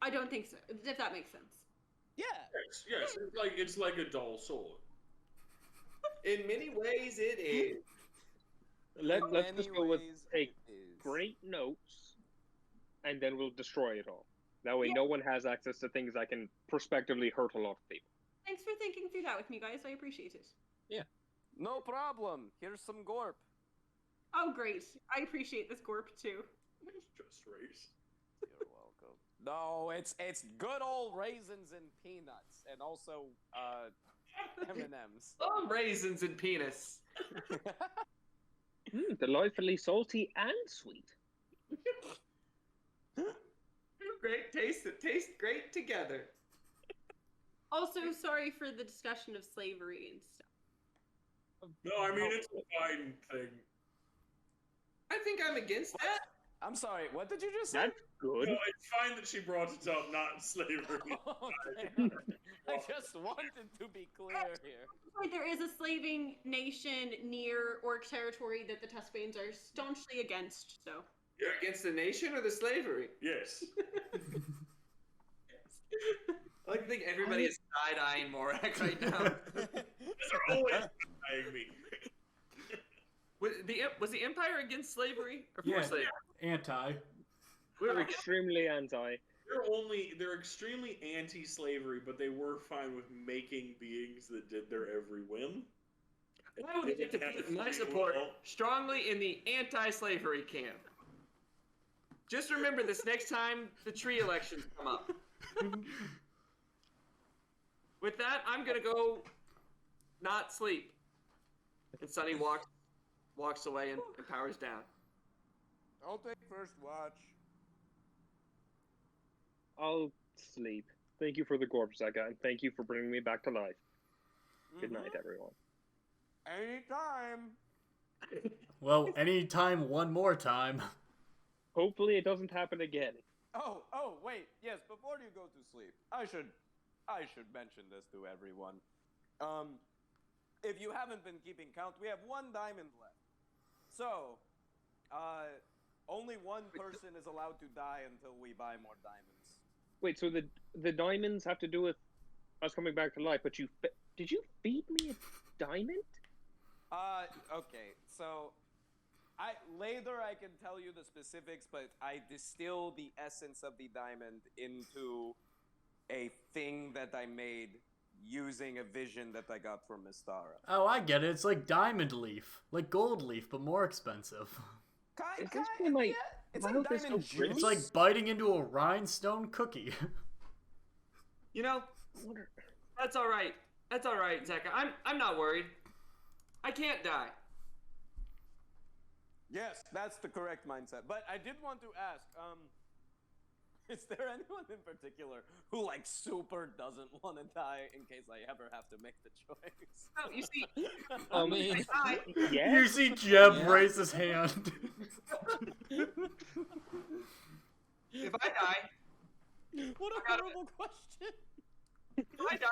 I don't think so, if that makes sense. Yeah. Yes, it's like a dull sword. In many ways, it is. Let's just go with take great notes, and then we'll destroy it all. That way, no one has access to things that can prospectively hurt a lot of people. Thanks for thinking through that with me, guys. I appreciate it. Yeah. No problem. Here's some gorp. Oh, great. I appreciate this gorp, too. It's just race. You're welcome. No, it's good old raisins and peanuts, and also M&Ms. Oh, raisins and penis. Delightfully salty and sweet. Great taste. It tastes great together. Also, sorry for the discussion of slavery and stuff. No, I mean, it's a fine thing. I think I'm against that. I'm sorry, what did you just say? That's good. No, it's fine that she brought it up, not slavery. Okay. I just wanted to be clear here. Like, there is a slaving nation near Orc territory that the Tuspanes are staunchly against, so. You're against the nation or the slavery? Yes. I like to think everybody is side-eyeing Morak right now. They're always eyeing me. Was the Empire against slavery or for Yeah, slavery? anti. We're extremely anti. They're extremely anti-slavery, but they were fine with making beings that did their every whim. I would like to put my support strongly in the anti-slavery camp. Just remember this next time the tree elections come up. With that, I'm gonna go not sleep. And Sunny walks away and powers down. I'll take first watch. I'll sleep. Thank you for the gorp, Zeka, and thank you for bringing me back to life. Good night, everyone. Anytime. Well, anytime, one more time. Hopefully it doesn't happen again. Oh, wait. Yes, before you go to sleep, I should mention this to everyone. If you haven't been keeping count, we have 1 diamond left. So, only one person is allowed to die until we buy more diamonds. Wait, so the diamonds have to do with us coming back to life, but did you feed me a diamond? Okay, so later I can tell you the specifics, but I distill the essence of the diamond into a thing that I made using a vision that I got from Mystara. Oh, I get it. It's like diamond leaf. Like gold leaf, but more expensive. It's like diamond juice. It's like biting into a rhinestone cookie. You know, that's all right. That's all right, Zeka. I'm not worried. I can't die. Yes, that's the correct mindset. But I did want to ask, is there anyone in particular who, like, super doesn't want to die in case I ever have to make the choice? No, you see, I mean, yeah. You see Jeb raise his hand. if I die, What a horrible question. if I die,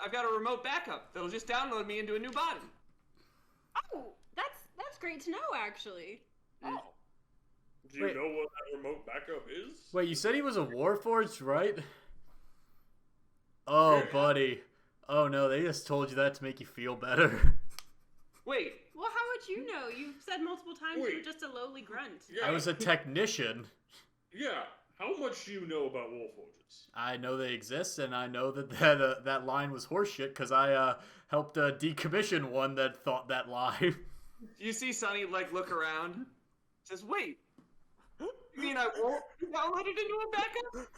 I've got a remote backup that'll just download me into a new body. Oh, that's great to know, actually. Oh. Do you know what that remote backup is? Wait, you said he was a Warforged, right? Oh, buddy. Oh no, they just told you that to make you feel better. Wait. Well, how would you know? You've said multiple times you were just a lowly grunt. Yeah. I was a technician. Yeah. How much do you know about Warforges? I know they exist, and I know that that line was horseshit because I helped decommission one that thought that lie. You see Sonny like look around, says, "Wait, you mean I won't download it into a backup?"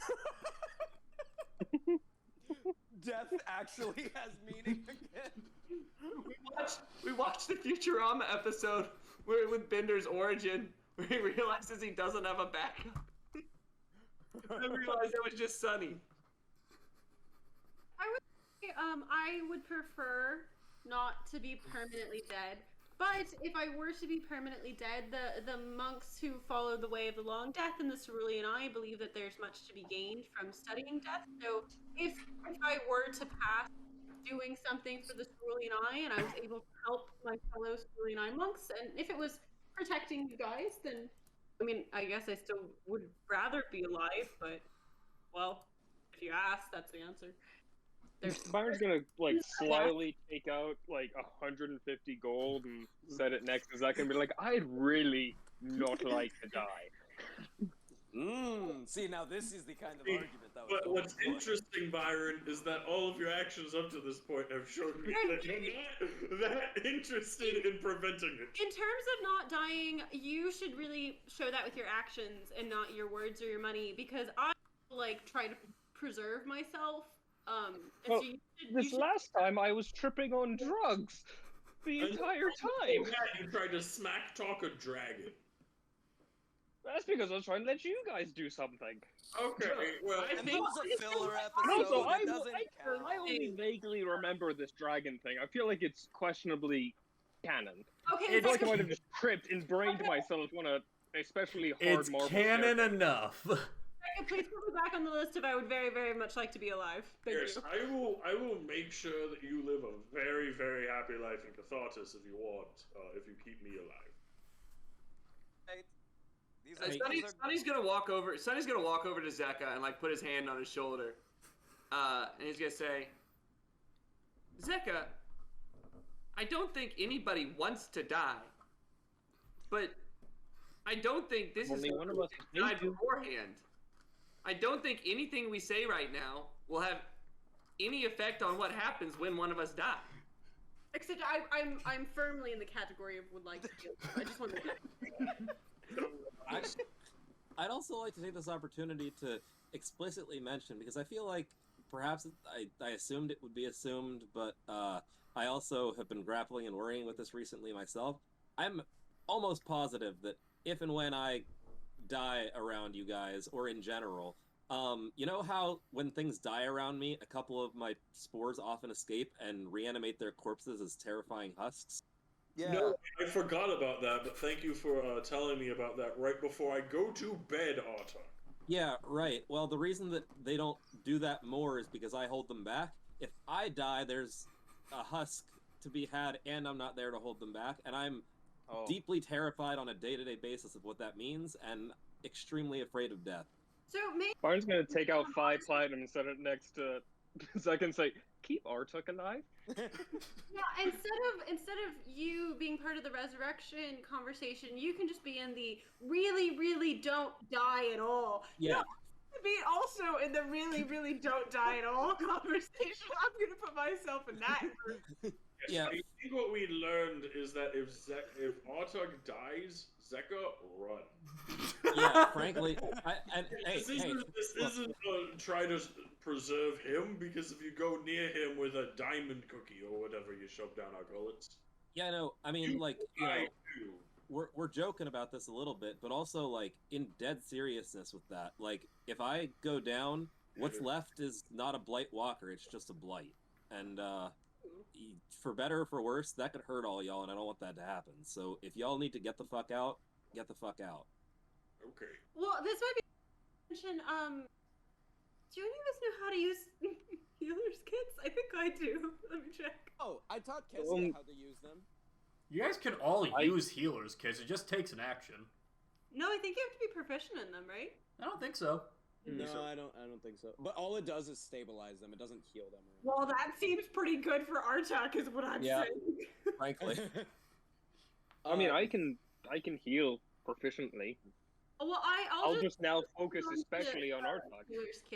Death actually has meaning again. We watched the Futurama episode with Bender's origin, where he realizes he doesn't have a backup. I realized it was just Sonny. I would prefer not to be permanently dead. But if I were to be permanently dead, the monks who follow the way of the long death and the cerulean eye believe that there's much to be gained from studying death. So if I were to pass doing something for the cerulean eye and I was able to help my fellow cerulean eye monks, and if it was protecting you guys, then I mean, I guess I still would rather be alive, but well, if you ask, that's the answer. Byron's gonna like slyly take out like 150 gold and set it next to Zach and be like, "I'd really not like to die." See, now this is the kind of argument that was. But what's interesting, Byron, is that all of your actions up to this point have shown me that you're not that interested in preventing it. In terms of not dying, you should really show that with your actions and not your words or your money, because I like try to preserve myself. Well, this last time I was tripping on drugs the entire time. You tried to smack talk a dragon. That's because I was trying to let you guys do something. Okay, well, I think it was a filler episode. Also, I doesn't count. only vaguely remember this dragon thing. I feel like it's questionably canon. Okay, I feel like I might have just tripped and brained myself on a especially hard It's marble canon staircase. enough. please put me back on the list of I would very, very much like to be alive. Thank yes, you. I will make sure that you live a very, very happy life in Catharsis if you want, if you keep me alive. Sonny's gonna walk over. Sonny's gonna walk over to Zeka and like put his hand on his shoulder, and he's gonna say, "Zeka, I don't think anybody wants to die, but I don't think this Only is one of us died beforehand. I don't think anything we say right now will have any effect on what happens when one of us die." Except I'm firmly in the category of would like to be alive. I just want to. I'd also like to take this opportunity to explicitly mention, because I feel like perhaps I assumed it would be assumed, but I also have been grappling and worrying with this recently myself. I'm almost positive that if and when I die around you guys, or in general, you know how when things die around me, a couple of my spores often escape and reanimate their corpses as terrifying husks? Yeah. No, I forgot about that, but thank you for telling me about that right before I go to bed, Arta. Yeah, right. Well, the reason that they don't do that more is because I hold them back. If I die, there's a husk to be had, and I'm not there to hold them back, and I'm deeply terrified on a day-to-day basis of what that means, and extremely afraid of death. So maybe Barnes gonna take out 5 platinum and set it next to Zach and say, "Keep Artuk alive." yeah, instead of you being part of the resurrection conversation, you can just be in the really, really don't die at all. Yeah. No, be also in the really, really don't die at all conversation. I'm gonna put myself in that group. Yeah. I think what we learned is that if Artug dies, Zeka run. Yeah, frankly, This isn't try to preserve him, because if you go near him with a diamond cookie or whatever you shove down our gullets. Yeah, no, I mean, like, you know, we're joking about this a little bit, but also, like, in dead seriousness with that, like, if I go down, what's left is not a blight walker, it's just a blight. And, for better or for worse, that could hurt all y'all, and I don't want that to happen. So if y'all need to get the fuck out, get the fuck out. Okay. Well, this might be mention. Do any of us know how to use healer's kits? I think I do. Let me check. Oh, I taught Kezia how to use them. You guys can all use healers kits. It just takes an action. No, I think you have to be proficient in them, right? I don't think so. No, I don't think so. But all it does is stabilize them. It doesn't heal them. Well, that seems pretty good for Artak, is what I'm saying. Frankly. I mean, I can heal proficiently. Well, I'll just now focus especially on Artak.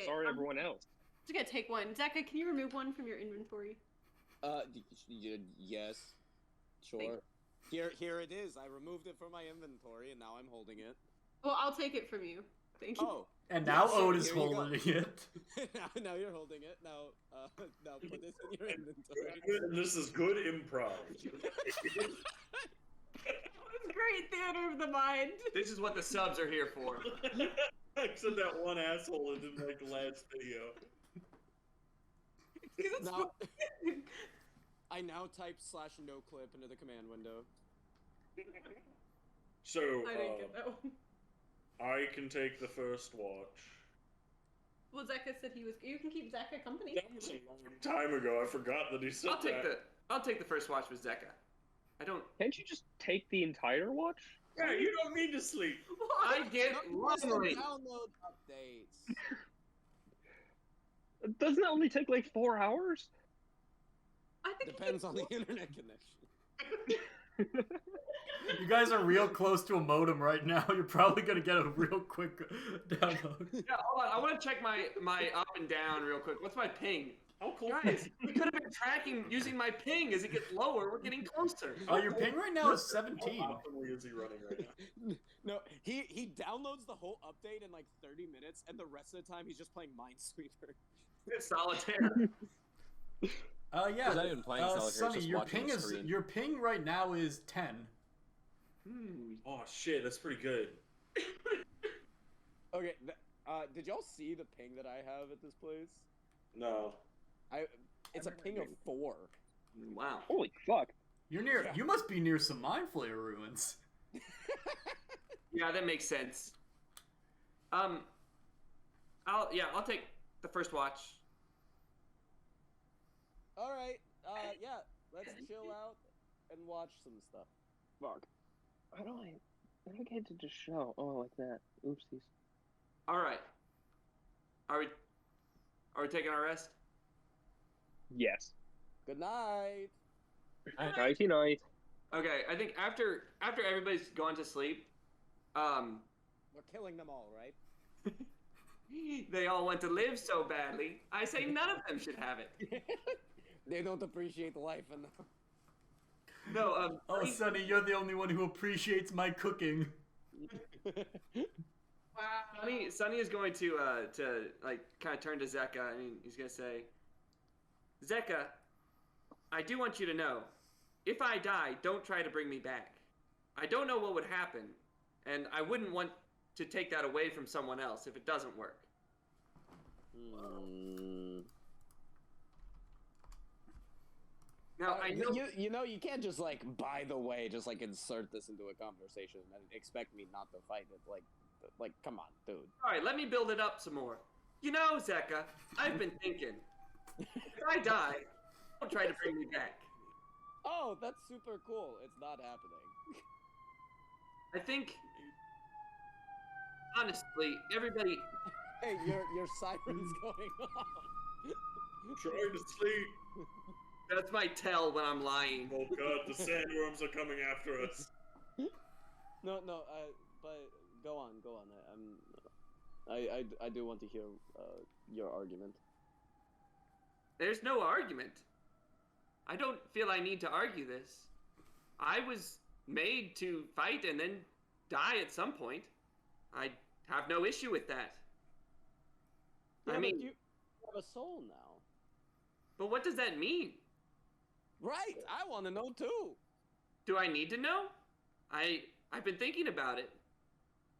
Sorry, everyone else. Just gonna take one. Zeka, can you remove one from your inventory? Yes. Sure. Here it is. I removed it from my inventory, and now I'm holding it. Well, I'll take it from you. Thank you. Oh. And now Ode is holding it. now you're holding it. Now put this in your inventory. This is good improv. Great theater of the mind. This is what the subs are here for. Except that one asshole that didn't like the last video. Now, I now type /noclip into the command window. So, I didn't get that one. I can take the first watch. Well, Zeka said he was. You can keep Zeka company. That was a long time ago. I forgot that he said I'll take the first watch with Zeka. I don't. Can't you just take the entire watch? Yeah, you don't mean to sleep. I get lonely. Download updates. Doesn't that only take like 4 hours? I think Depends on the internet connection. You guys are real close to a modem right now. You're probably gonna get a real quick download. Yeah, hold on. I want to check my up and down real quick. What's my ping? How cool. Guys, we could have been tracking using my ping. As it gets lower, we're getting closer. Your ping right now is 17. How optimally is he running right now? No, he downloads the whole update in like 30 minutes, and the rest of the time he's just playing Minesweeper. Solitaire. Yeah. He's not even playing solitaire, Sonny, just your watching ping the is screen. your ping right now is 10. Oh shit, that's pretty good. Okay, did y'all see the ping that I have at this place? No. It's a ping of 4. Wow. Holy fuck. You're near. You must be near some Mind Flailer Ruins. Yeah, that makes sense. I'll take the first watch. All right. Yeah. Let's chill out and watch some stuff. Fuck. How do I get to the show? Oh, like that. Oopsies. All right. Are we taking our rest? Yes. Good night. Nighty night. Okay, I think after everybody's gone to sleep, We're killing them all, right? they all want to live so badly. I say none of them should have it. They don't appreciate life enough. No, Oh, Sonny, you're the only one who appreciates my cooking. Wow. Sonny is going to like kind of turn to Zeka, and he's gonna say, Zeka, I do want you to know, if I die, don't try to bring me back. I don't know what would happen, and I wouldn't want to take that away from someone else if it doesn't work. Now, I know... You know, you can't just, like, by the way, just, like, insert this into a conversation and expect me not to fight it. Like, come on, dude. Alright, let me build it up some more. You know, Zeka, I've been thinking, if I die, don't try to bring me back. Oh, that's super cool. It's not happening. I think, honestly, everybody... Hey, your siren's going off. I'm trying to sleep. That's my tell when I'm lying. Oh god, the sandworms are coming after us. No, but go on. I do want to hear your argument. There's no argument. I don't feel I need to argue this. I was made to fight and then die at some point. I have no issue with that. Yeah, I mean, but you have a soul now. But what does that mean? Right, I want to know too. Do I need to know? I've been thinking about it.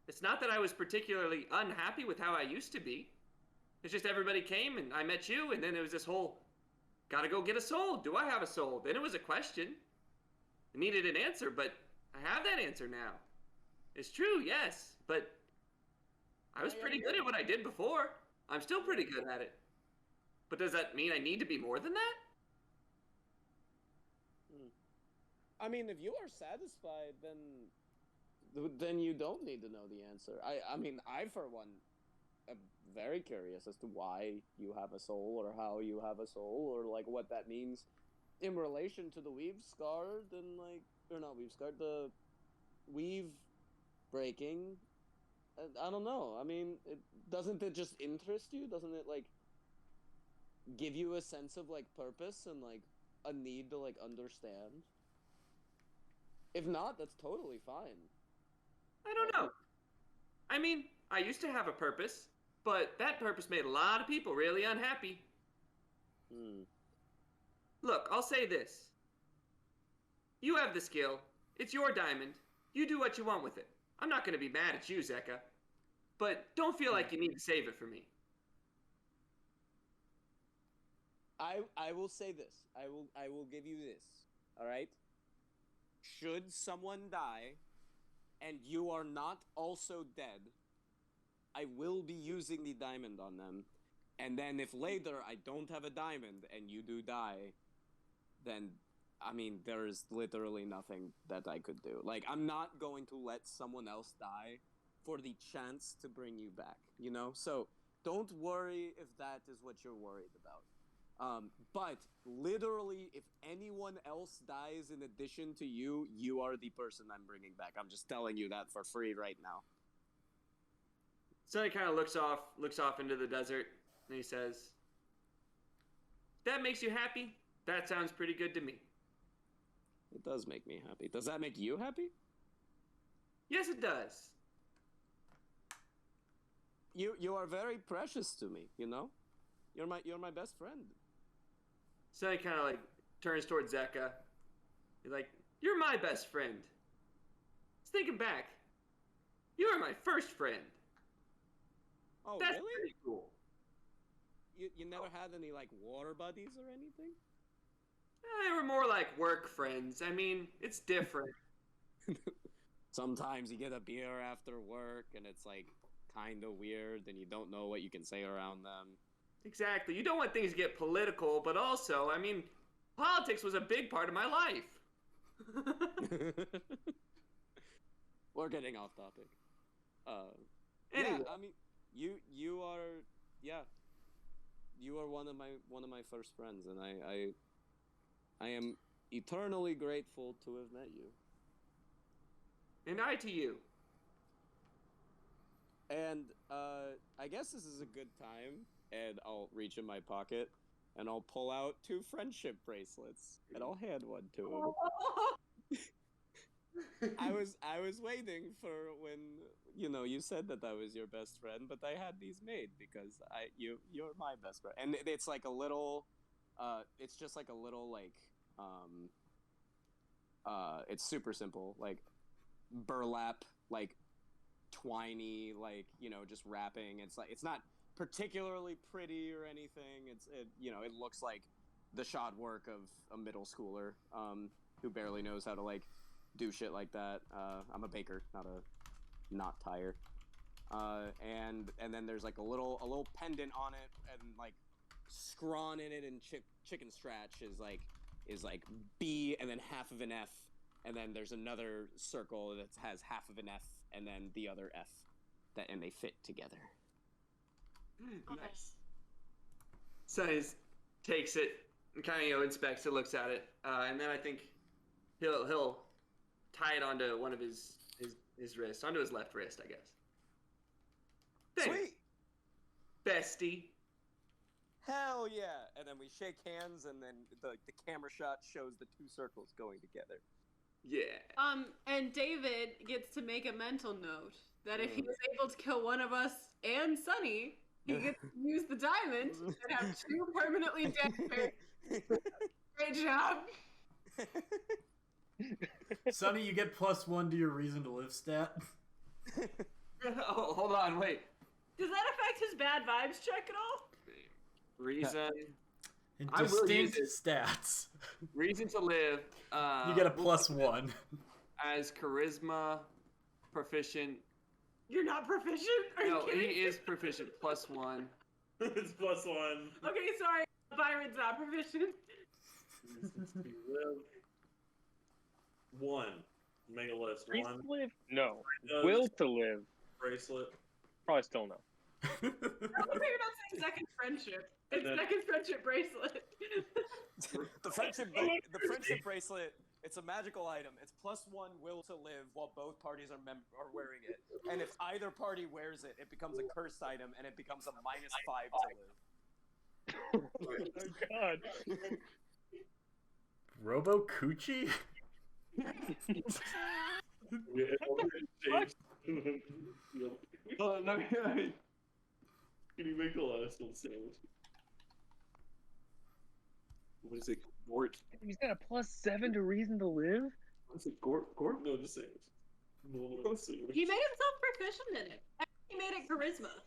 It's not that I was particularly unhappy with how I used to be. It's just everybody came and I met you, and then it was this whole, gotta go get a soul. Do I have a soul? Then it was a question. I needed an answer, but I have that answer now. It's true, yes, but I was pretty good at what I did before. I'm still pretty good at it. But does that mean I need to be more than that? I mean, if you are satisfied, then Then you don't need to know the answer. I mean, I for one am very curious as to why you have a soul, or how you have a soul, or like what that means in relation to the weave scar. Then or not weave scar, the weave breaking. I don't know. I mean, doesn't it just interest you? Doesn't it like give you a sense of like purpose and like a need to like understand? If not, that's totally fine. I don't know. I mean, I used to have a purpose, but that purpose made a lot of people really unhappy. Look, I'll say this. You have the skill. It's your diamond. You do what you want with it. I'm not going to be mad at you, Zeka. But don't feel like you need to save it for me. I will say this. I will give you this. All right? Should someone die and you are not also dead, I will be using the diamond on them. And then if later I don't have a diamond and you do die, then, I mean, there's literally nothing that I could do. Like, I'm not going to let someone else die for the chance to bring you back, you know? So don't worry if that is what you're worried about. But literally, if anyone else dies in addition to you, you are the person I'm bringing back. I'm just telling you that for free right now. So he kind of looks off into the desert, and he says, "That makes you happy? That sounds pretty good to me." It does make me happy. Does that make you happy? Yes, it does. You are very precious to me, you know? You're my best friend. So he kind of like turns towards Zeka. He's like, "You're my best friend." Just thinking back, you were my first friend. Oh, That's really? pretty cool. You never had any like water buddies or anything? They were more like work friends. I mean, it's different. Sometimes you get a beer after work and it's like kind of weird and you don't know what you can say around them. Exactly. You don't want things to get political, but also, I mean, politics was a big part of my life. We're getting off topic. Anyway. Yeah, I mean, you are one of my first friends, and I am eternally grateful to have met you. And I to you. And I guess this is a good time, and I'll reach in my pocket and I'll pull out 2 friendship bracelets and I'll hand one to him. I was waiting for when you said that I was your best friend, but I had these made because you're my best friend, and it's like a little, it's just like a little like it's super simple, like burlap, like twiny, like just wrapping. It's like it's not particularly pretty or anything. It looks like the shod work of a middle schooler who barely knows how to like do shit like that. I'm a baker, not a knot tire. And then there's like a little pendant on it, and like scrawn in it in chicken scratch is like B and then half of an F, and then there's another circle that has half of an F and then the other F, and they fit together. Nice. So he takes it and kind of inspects it, looks at it, and then I think he'll tie it onto one of his wrists, onto his left wrist, I guess. Thanks. Sweet. Bestie. Hell yeah! And then we shake hands, and then the camera shot shows the 2 circles going together. Yeah. And David gets to make a mental note that if he was able to kill one of us and Sunny, he gets to use the diamond and have 2 permanently dead parents. Great job. Sonny, you get +1 to your reason to live stat. Oh, hold on, wait. Does that affect his bad vibes check at all? Reason. And I will use distinct it. stats. Reason to live. You get a +1. As charisma, proficient. You're not proficient? Are you No, kidding? he is proficient. +1. It's +1. Okay, sorry. Byron's not proficient. 1. Megalith's Freeze one. to live? No. Does Will to live? bracelet. Probably still no. I hope you're not saying second friendship. It's then- second friendship bracelet. the friendship bracelet. It's a magical item. It's +1 will to live while both parties are wearing it. And if either party wears it, it becomes a cursed item and it becomes a -5 to live. Oh my god. Robo Coochie? Oh, no, can you make the last one sandwich? What is it? Gort? He's got a +7 to reason to live? What's it? Gort? No, just sandwich. No, sandwich. He made himself proficient in it. I think he made it charisma.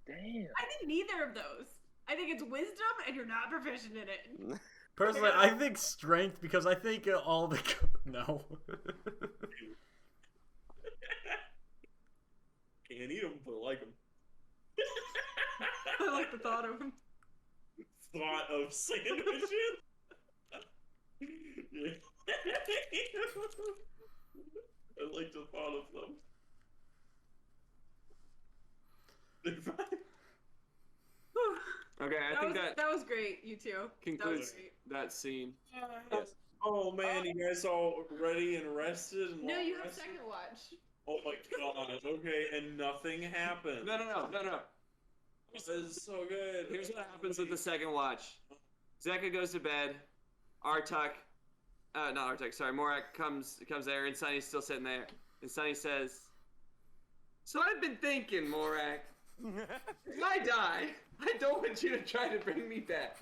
Damn. I think neither of those. I think it's wisdom and you're not proficient in it. Personally, I think strength, because I think all the... No. Can't eat them, but I like them. I like the thought of him. Thought of sandwiches? Yeah. I like the thought of them. Okay, I think that was great, you two. concludes that scene. Yes. Oh man, you guys all ready and rested? And No, long you have rested? second watch. Oh my god, okay, and nothing happened. No. This is so good. Here's what happens with the second watch. Zeka goes to bed. Morak comes there, and Sunny's still sitting there. And Sunny says, "So I've been thinking, Morak, if I die, I don't want you to try to bring me back."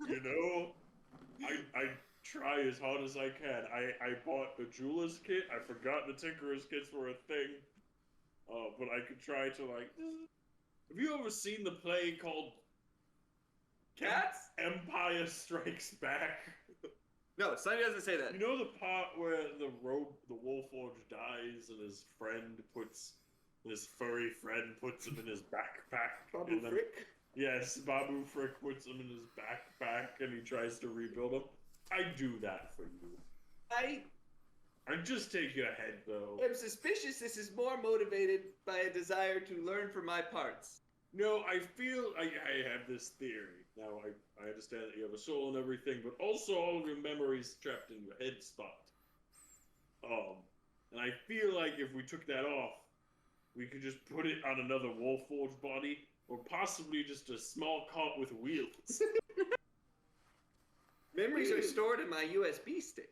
You know, I try as hard as I can. I bought a jeweler's kit. I forgot the tinkerer's kits were a thing. But I could try to, like... Have you ever seen the play called... Cats? Empire Strikes Back? No, Sunny doesn't say that. You know the part where the Warforged dies and his furry friend puts him in his backpack? Babu Frick? Yes, Babu Frick puts him in his backpack and he tries to rebuild him. I do that for you. I just take your head, though. I'm suspicious this is more motivated by a desire to learn from my parts. No, I feel I have this theory. Now, I understand that you have a soul and everything, but also all of your memories trapped in your head spot. And I feel like if we took that off, we could just put it on another Warforged body, or possibly just a small cart with wheels. Memories are stored in my USB stick.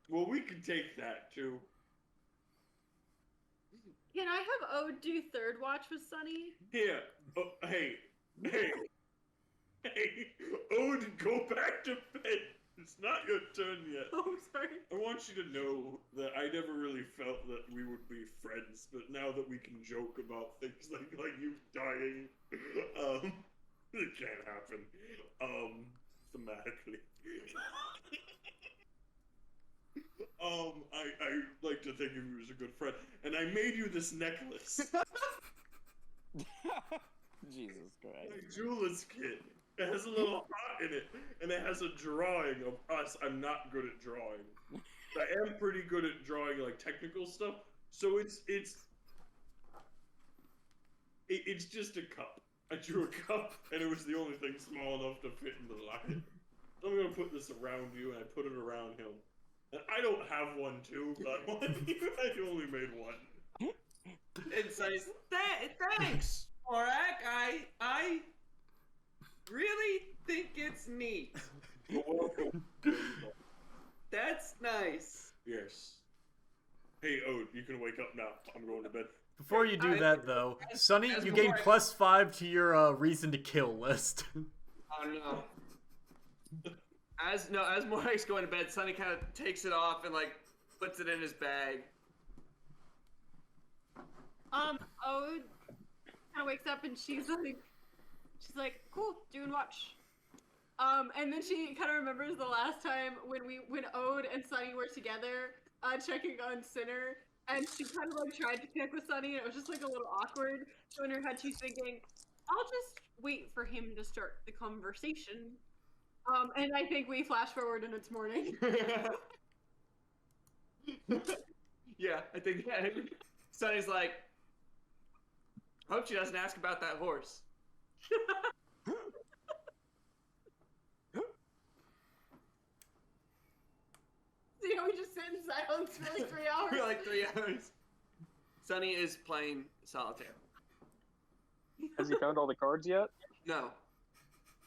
Well, we could take that, too. Can I have Ode do third watch with Sunny? Here. Oh, hey. Ode, go back to bed. It's not your turn yet. Oh, sorry. I want you to know that I never really felt that we would be friends, but now that we can joke about things like you dying, it can't happen. Thematically. I like to think of you as a good friend, and I made you this necklace. Jesus Christ. My jeweler's kit. It has a little heart in it, and it has a drawing of us. I'm not good at drawing. I am pretty good at drawing, like, technical stuff. So it's just a cup. I drew a cup, and it was the only thing small enough to fit in the locket. I'm gonna put this around you, and I put it around him. And I don't have one too, but I only made one. And says, "Thanks, Morak. I really think it's neat. You're welcome. That's nice." Yes. Hey, Ode, you can wake up now. I'm going to bed. Before you do that, though, Sunny, you gain +5 to your reason to kill list. Oh no. As Morak's going to bed, Sunny kind of takes it off and like puts it in his bag. Ode kind of wakes up and she's like, cool, doing watch. And then she kind of remembers the last time when Ode and Sunny were together, checking on Sinner, and she kind of like tried to connect with Sunny, and it was just like a little awkward. So in her head, she's thinking, I'll just wait for him to start the conversation. And I think we flash forward and it's morning. Yeah, I think that. Sonny's like, hope she doesn't ask about that horse. You know, we just sit in silence for like 3 hours. For like 3 hours. Sonny is playing solitaire. Has he found all the cards yet? No.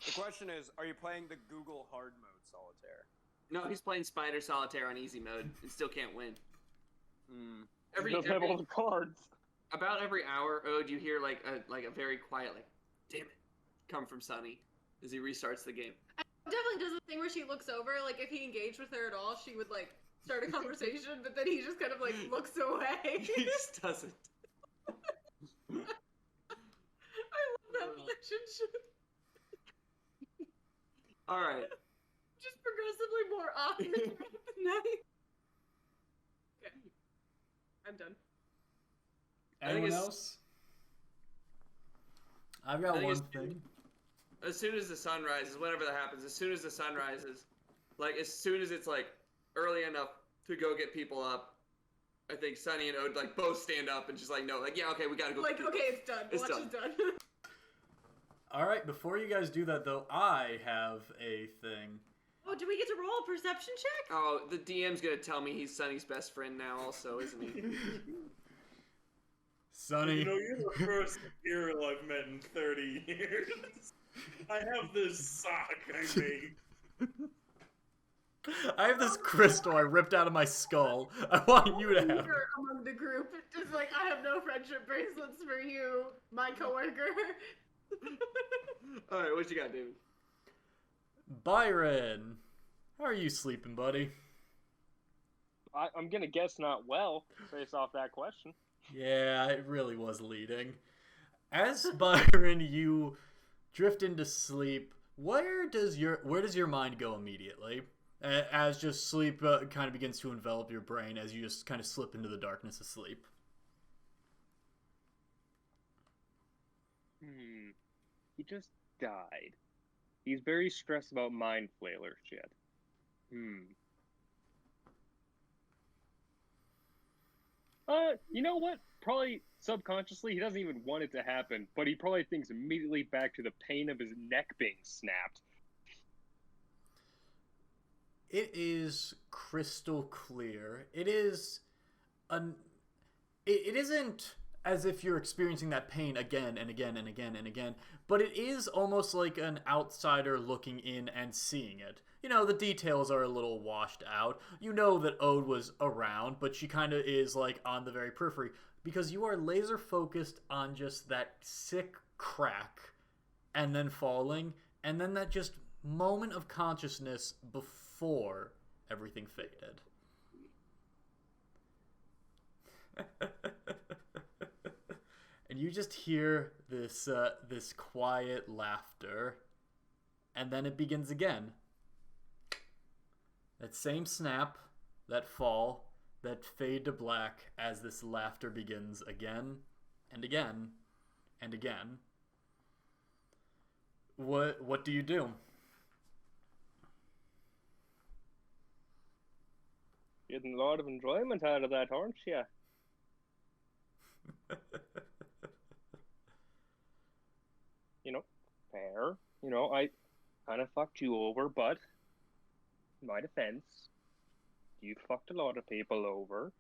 The question is, are you playing the Google hard mode solitaire? No, he's playing Spider Solitaire on easy mode and still can't win. He doesn't have all the cards. About every hour, you hear like a very quiet like, damn it, come from Sonny as he restarts the game. Definitely does the thing where she looks over, like if he engaged with her at all, she would like start a conversation, but then he just kind of like looks away. He just doesn't. I love that relationship. All right. Just progressively more awkward throughout the night. Okay. I'm done. Anyone else? I've got one thing. As soon as the sun rises, whenever that happens, as soon as the sun rises, like as soon as it's like early enough to go get people up, I think Sunny and Ode like both stand up and just like no, like yeah, okay, we gotta go. Like okay, it's done. It's Watch done. is done. All right, before you guys do that though, I have a thing. Oh, do we get to roll a perception check? Oh, the DM's gonna tell me he's Sunny's best friend now, also, isn't he? Sonny. You know, you're the first girl I've met in 30 years. I have this sock I made. I have this crystal I ripped out of my skull. I want you to have it. You're among the group. Just like, I have no friendship bracelets for you, my coworker. Alright, what you got, David? Byron, how are you sleeping, buddy? I'm gonna guess not well, based off that question. Yeah, it really was leading. As Byron, you drift into sleep. Where does your mind go immediately? As just sleep kind of begins to envelop your brain as you just kind of slip into the darkness of sleep. He just died. He's very stressed about Mind Flailer shit. You know what? Probably subconsciously, he doesn't even want it to happen, but he probably thinks immediately back to the pain of his neck being snapped. It is crystal clear. It isn't as if you're experiencing that pain again and again and again and again, but it is almost like an outsider looking in and seeing it. You know, the details are a little washed out. You know that Ode was around, but she kind of is like on the very periphery because you are laser focused on just that sick crack and then falling and then that just moment of consciousness before everything faded. And you just hear this quiet laughter, and then it begins again. That same snap, that fall, that fade to black as this laughter begins again and again and again. What do you do? Getting a lot of enjoyment out of that, aren't you? You know, fair. You know, I kind of fucked you over, but in my defense, you fucked a lot of people over.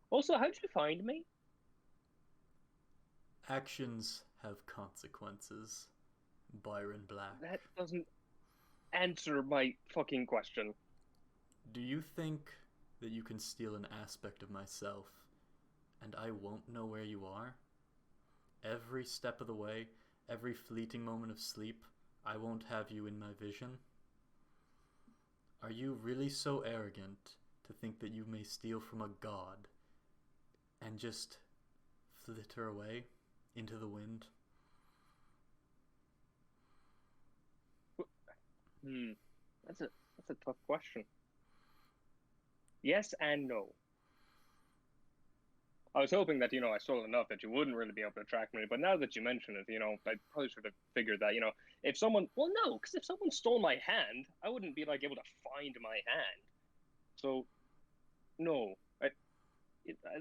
Also, how'd you find me? Actions have consequences, Byron Black. That doesn't answer my fucking question. Do you think that you can steal an aspect of myself, and I won't know where you are? Every step of the way, every fleeting moment of sleep, I won't have you in my vision? Are you really so arrogant to think that you may steal from a god and just flitter away into the wind? That's a tough question. Yes and no. I was hoping that, I stole enough that you wouldn't really be able to track me, but now that you mention it, I probably should have figured that, if someone, because if someone stole my hand, I wouldn't be, able to find my hand. So, no.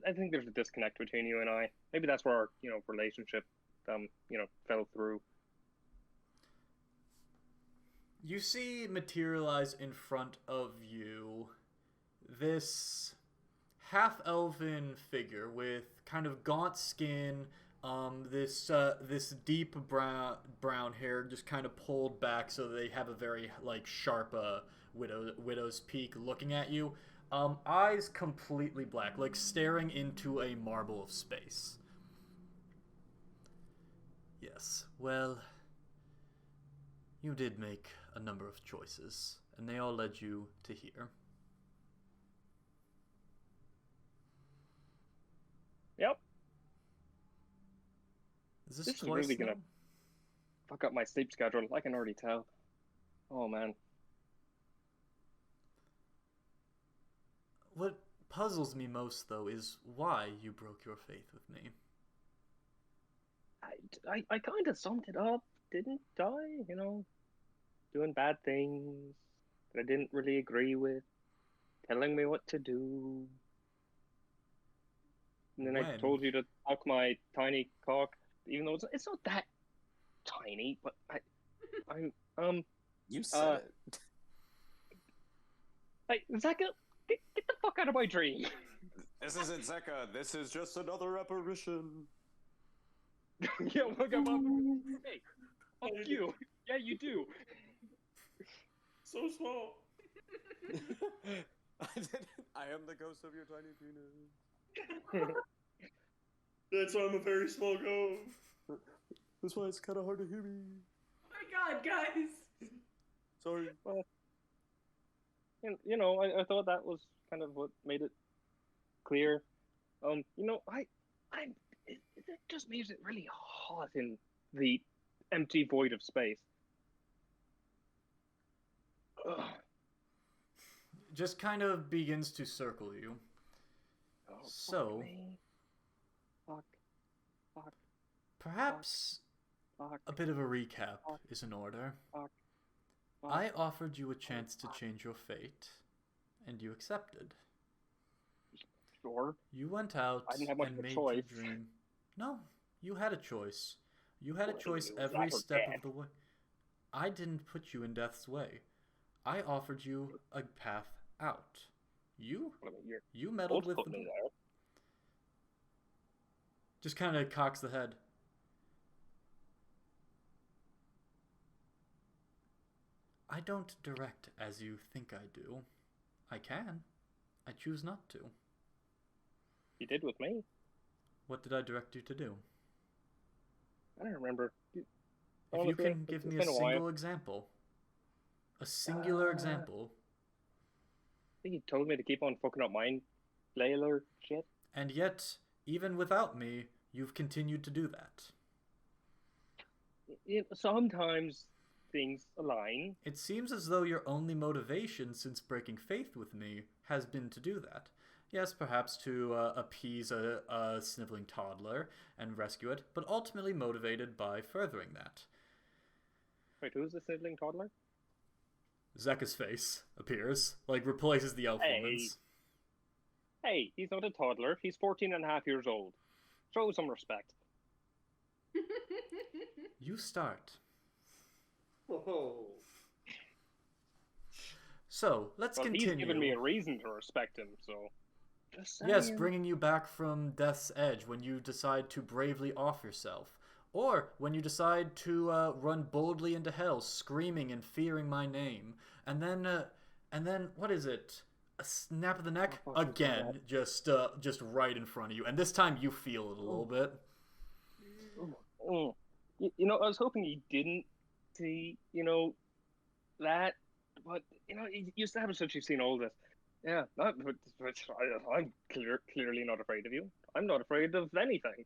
I think there's a disconnect between you and I. Maybe that's where our, relationship, fell through. You see materialize in front of you this half-elven figure with kind of gaunt skin, this deep brown hair just kind of pulled back so they have a very like sharp widow's peak looking at you. Eyes completely black, like staring into a marble of space. Yes, well, you did make a number of choices, and they all led you to here. Yep. Is this is twice really now? gonna fuck up my sleep schedule. I can already tell. Oh man. What puzzles me most, though, is why you broke your faith with me. I kind of summed it up, didn't I? Doing bad things that I didn't really agree with, telling me what to do. And then I told you to suck my tiny cock, even though it's not that tiny, but I'm You said it. Hey, Zeka, get the fuck out of my dream. This isn't Zeka. This is just another apparition. Yeah, look at Hey, fuck you. Yeah, you do. So small. I am the ghost of your tiny penis. That's why I'm a very small ghost. That's why it's kind of hard to hear me. Oh my god, guys! Sorry. Well, I thought that was kind of what made it clear. It just makes it really hot in the empty void of space. Ugh. Just kind of begins to circle you. Oh, So, fuck. perhaps a bit of a recap is in order. I offered you a chance to change your fate, and you accepted. Sure. You went out I didn't have much and of a made choice. your dream. No, you had a choice. You had a choice It was every life or step death. of the way. I didn't put you in death's way. I offered you a path out. You meddled with the... Just kind of cocks the head. I don't direct as you think I do. I can. I choose not to. You did with me. What did I direct you to do? I don't remember. If you can give me a single example. A singular example. I think you told me to keep on fucking up Mind Flailer shit. And yet, even without me, you've continued to do that. Sometimes things align. It seems as though your only motivation since breaking faith with me has been to do that. Yes, perhaps to appease a sniveling toddler and rescue it, but ultimately motivated by furthering that. Wait, who's the sniveling toddler? Zeka's face appears, replaces the elf woman's. Hey, he's not a toddler. He's 14 and a half years old. Show some respect. You start. Oh. So, let's continue. He's given me a reason to respect him, so... Yes, bringing you back from death's edge when you decide to bravely off yourself. Or when you decide to run boldly into hell, screaming and fearing my name. And then, what is it? A snap of the neck? Again, just right in front of you. And this time you feel it a little bit. I was hoping you didn't see, that. But, you established that you've seen all this. Yeah, I'm clearly not afraid of you. I'm not afraid of anything.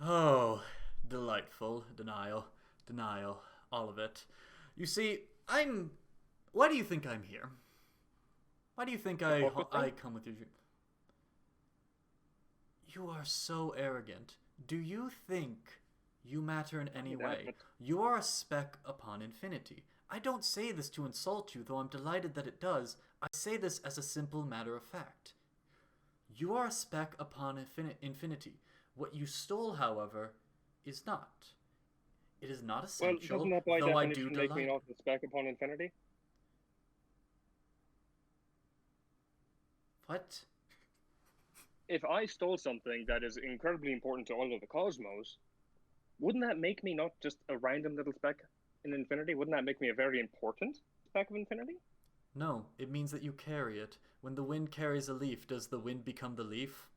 Oh, delightful. Denial, all of it. You see, why do you think I'm here? Why do you think I come with you? You are so arrogant. Do you think you matter in any way? You are a speck upon infinity. I don't say this to insult you, though I'm delighted that it does. I say this as a simple matter of fact. You are a speck upon infinity. What you stole, however, is not. It is not essential, doesn't that by though I definition do make me delight. not a speck upon infinity? What? If I stole something that is incredibly important to all of the cosmos, wouldn't that make me not just a random little speck in infinity? Wouldn't that make me a very important speck of infinity? No, it means that you carry it. When the wind carries a leaf, does the wind become the leaf?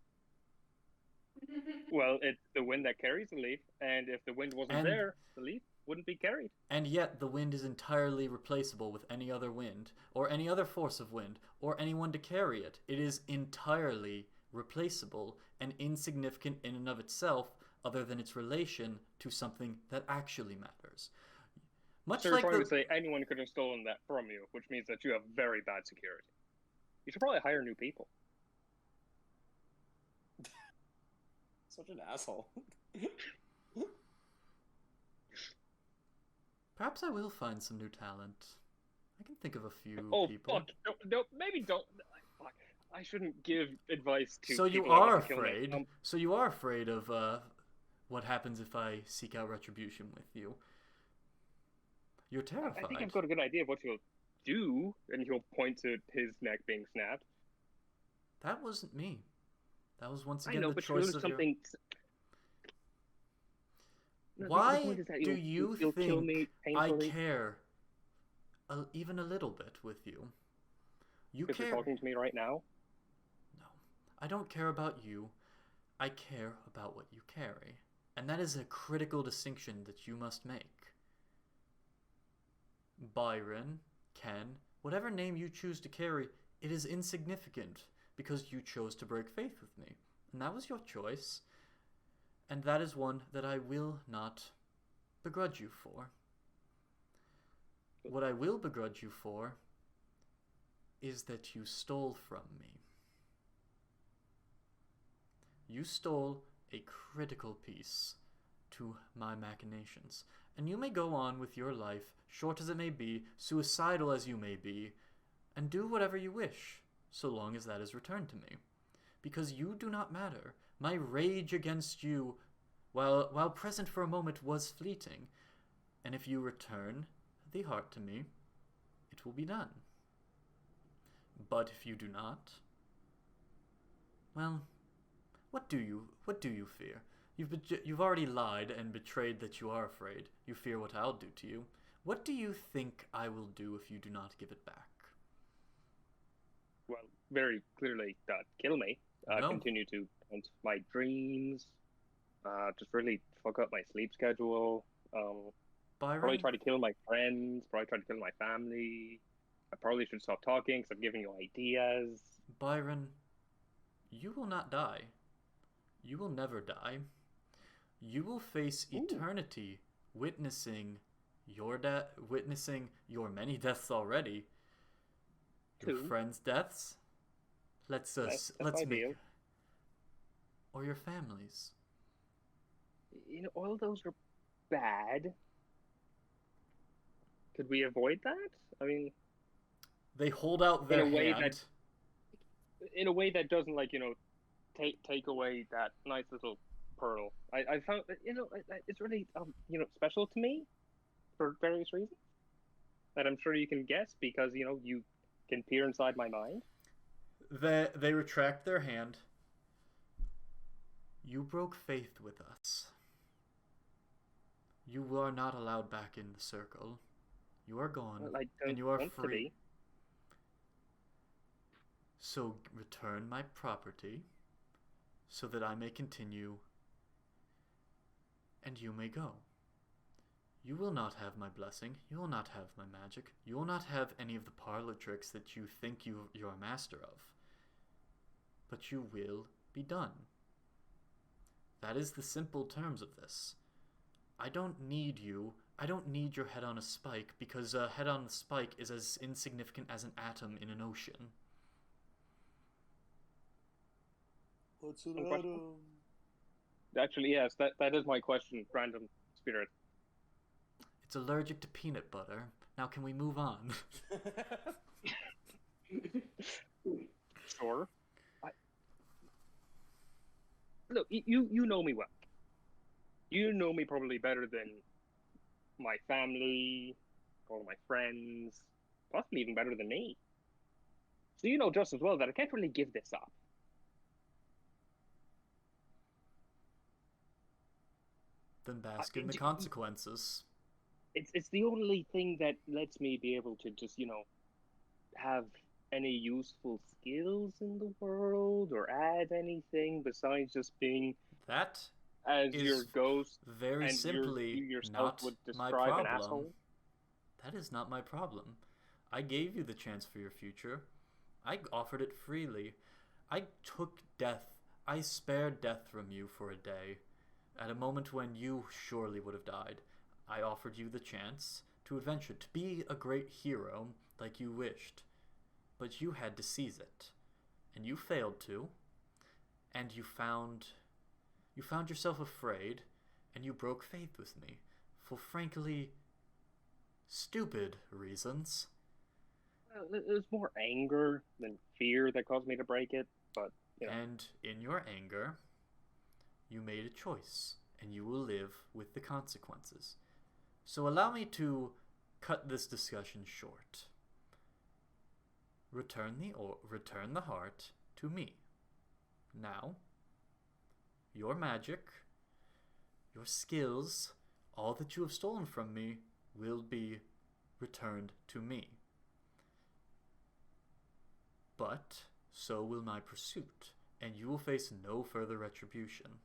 Well, it's the wind that carries the leaf, and if the wind wasn't there, the leaf wouldn't be carried. And yet the wind is entirely replaceable with any other wind, or any other force of wind, or anyone to carry it. It is entirely replaceable and insignificant in and of itself, other than its relation to something that actually matters. Much so you're like trying to say anyone could have stolen that from you, which means that you have very bad security. You should probably hire new people. Such an asshole. Perhaps I will find some new talent. I can think of a few people. Oh, fuck. No, maybe don't. Fuck. I shouldn't give advice to So you people who are want to kill me. afraid. So you are afraid of what happens if I seek out retribution with you. You're terrified. I think I've got a good idea of what he'll do, and he'll point to his neck being snapped. That wasn't me. That was once again I know, the but choice of something. your... No, Why the point is that do you'll you kill me think I painfully? care even a little bit with you? You Because care... you're talking to me right now? No. I don't care about you. I care about what you carry. And that is a critical distinction that you must make. Byron, Ken, whatever name you choose to carry, it is insignificant because you chose to break faith with me. And that was your choice. And that is one that I will not begrudge you for. What I will begrudge you for is that you stole from me. You stole a critical piece to my machinations. And you may go on with your life, short as it may be, suicidal as you may be, and do whatever you wish, so long as that is returned to me. Because you do not matter. My rage against you, while present for a moment, was fleeting. And if you return the heart to me, it will be done. But if you do not, well, what do you fear? You've already lied and betrayed that you are afraid. You fear what I'll do to you. What do you think I will do if you do not give it back? Well, very clearly, kill me. No. Continue to haunt my dreams. Just really fuck up my sleep schedule. Byron? Probably try to kill my friends. Probably try to kill my family. I probably should stop talking because I'm giving you ideas. Byron, you will not die. You will never die. You will face eternity witnessing your many deaths already. Your friends' deaths. Let's make, or your families. You know, all those are bad. Could we avoid that? I mean, they hold out their hand in a way that doesn't, like, you know, take away that nice little pearl. I found that, you know, it's really you know, special to me for various reasons that I'm sure you can guess because, you know, you can peer inside my mind. They retract their hand. You broke faith with us. You are not allowed back in the circle. You are gone, and you are free. So return my property, so that I may continue, and you may go. You will not have my blessing. You will not have my magic. You will not have any of the parlor tricks that you think you're a master of. But you will be done. That is the simple terms of this. I don't need you. I don't need your head on a spike, because a head on a spike is as insignificant as an atom in an ocean. What's an atom? Actually, yes, that is my question, random spirit. It's allergic to peanut butter. Now can we move on? Sure. Look, you know me well. You know me probably better than my family, all of my friends, possibly even better than me. So you know just as well that I can't really give this up. Then bask in the consequences. It's the only thing that lets me be able to just, have any useful skills in the world or add anything besides just being that as is your ghost very and simply you yourself not would my describe an problem. asshole. That is not my problem. I gave you the chance for your future. I offered it freely. I took death. I spared death from you for a day. At a moment when you surely would have died, I offered you the chance to adventure, to be a great hero like you wished. But you had to seize it. And you failed to. And you found yourself afraid, and you broke faith with me for frankly stupid reasons. Well, it was more anger than fear that caused me to break it, but And in your anger, you made a choice, and you will live with the consequences. So allow me to cut this discussion short. Return the heart to me. Now, your magic, your skills, all that you have stolen from me will be returned to me. But so will my pursuit, and you will face no further retribution.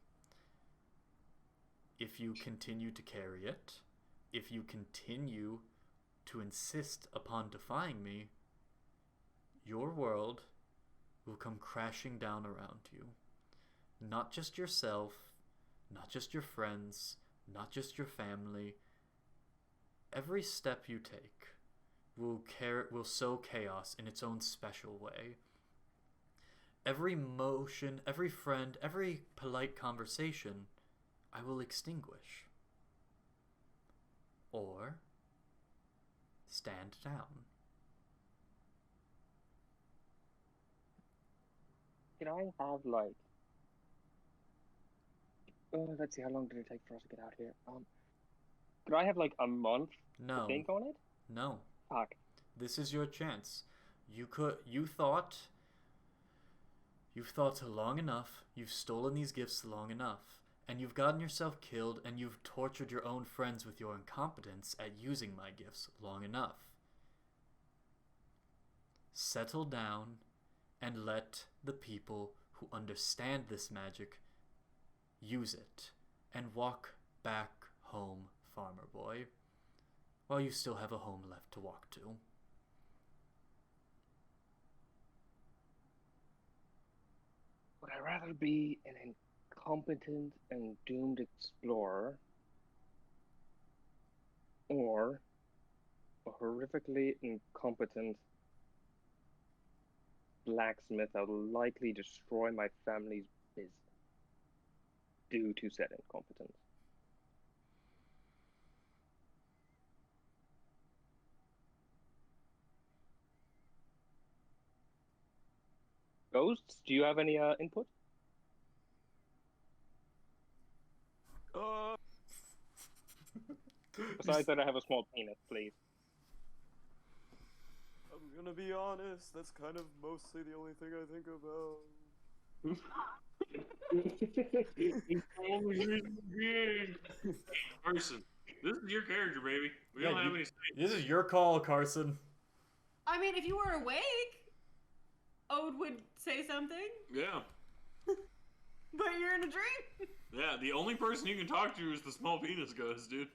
If you continue to carry it, if you continue to insist upon defying me, your world will come crashing down around you. Not just yourself, not just your friends, not just your family. Every step you take will sow chaos in its own special way. Every motion, every friend, every polite conversation, I will extinguish. Or stand down. can I have let's see, how long did it take for us to get out here? Could I have a month to think on it? No. Fuck. This is your chance. You've thought long enough, you've stolen these gifts long enough, and you've gotten yourself killed, and you've tortured your own friends with your incompetence at using my gifts long enough. Settle down and let the people who understand this magic use it, and walk back home, farmer boy, while you still have a home left to walk to. Would I rather be an incompetent and doomed explorer, or a horrifically incompetent blacksmith that will likely destroy my family's business due to said incompetence? Ghosts, do you have any input? Besides that, I have a small penis, please. I'm gonna be honest, that's kind of mostly the only thing I think about. Carson, this is your character, baby. We don't have any say. This is your call, Carson. I mean, if you were awake, Ode would say something. Yeah. But you're in a dream. Yeah, the only person you can talk to is the small penis ghost, dude.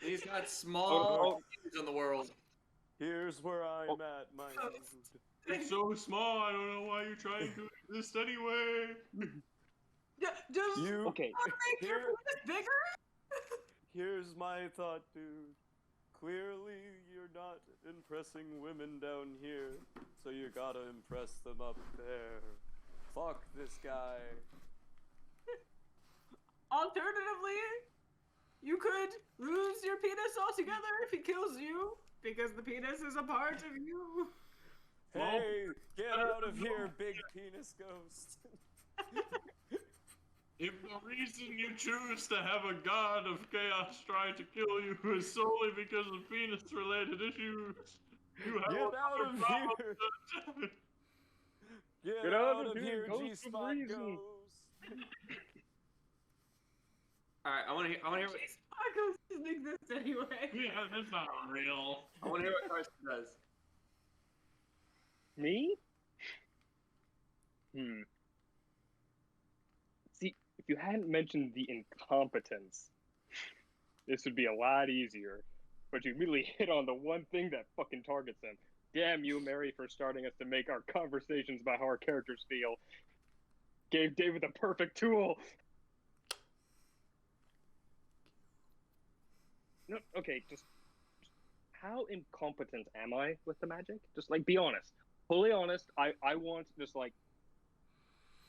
He's got small penis on the world. Here's where I'm at, my... It's so small, I don't know why you're trying to do this anyway. Does You... Okay. make your penis bigger? Here's my thought, dude. Clearly, you're not impressing women down here, so you gotta impress them up there. Fuck this guy. Alternatively, You could lose your penis altogether if he kills you, because the penis is a part of you. Hey, get out of here, big penis ghost. If the reason you choose to have a god of chaos try to kill you is solely because of penis-related issues, you have Get out of here! Get out of here, G-Spot Ghost! Alright, I wanna hear what... G-Spot Ghost doesn't exist anyway. Yeah, that's not real. I wanna hear what Carson does. Me? See, if you hadn't mentioned the incompetence, this would be a lot easier. But you immediately hit on the one thing that fucking targets them. Damn you, Mary, for starting us to make our conversations about how our characters feel. Gave David the perfect tool. No, okay, just how incompetent am I with the magic? Just, like, be honest. Fully honest, I want just, like,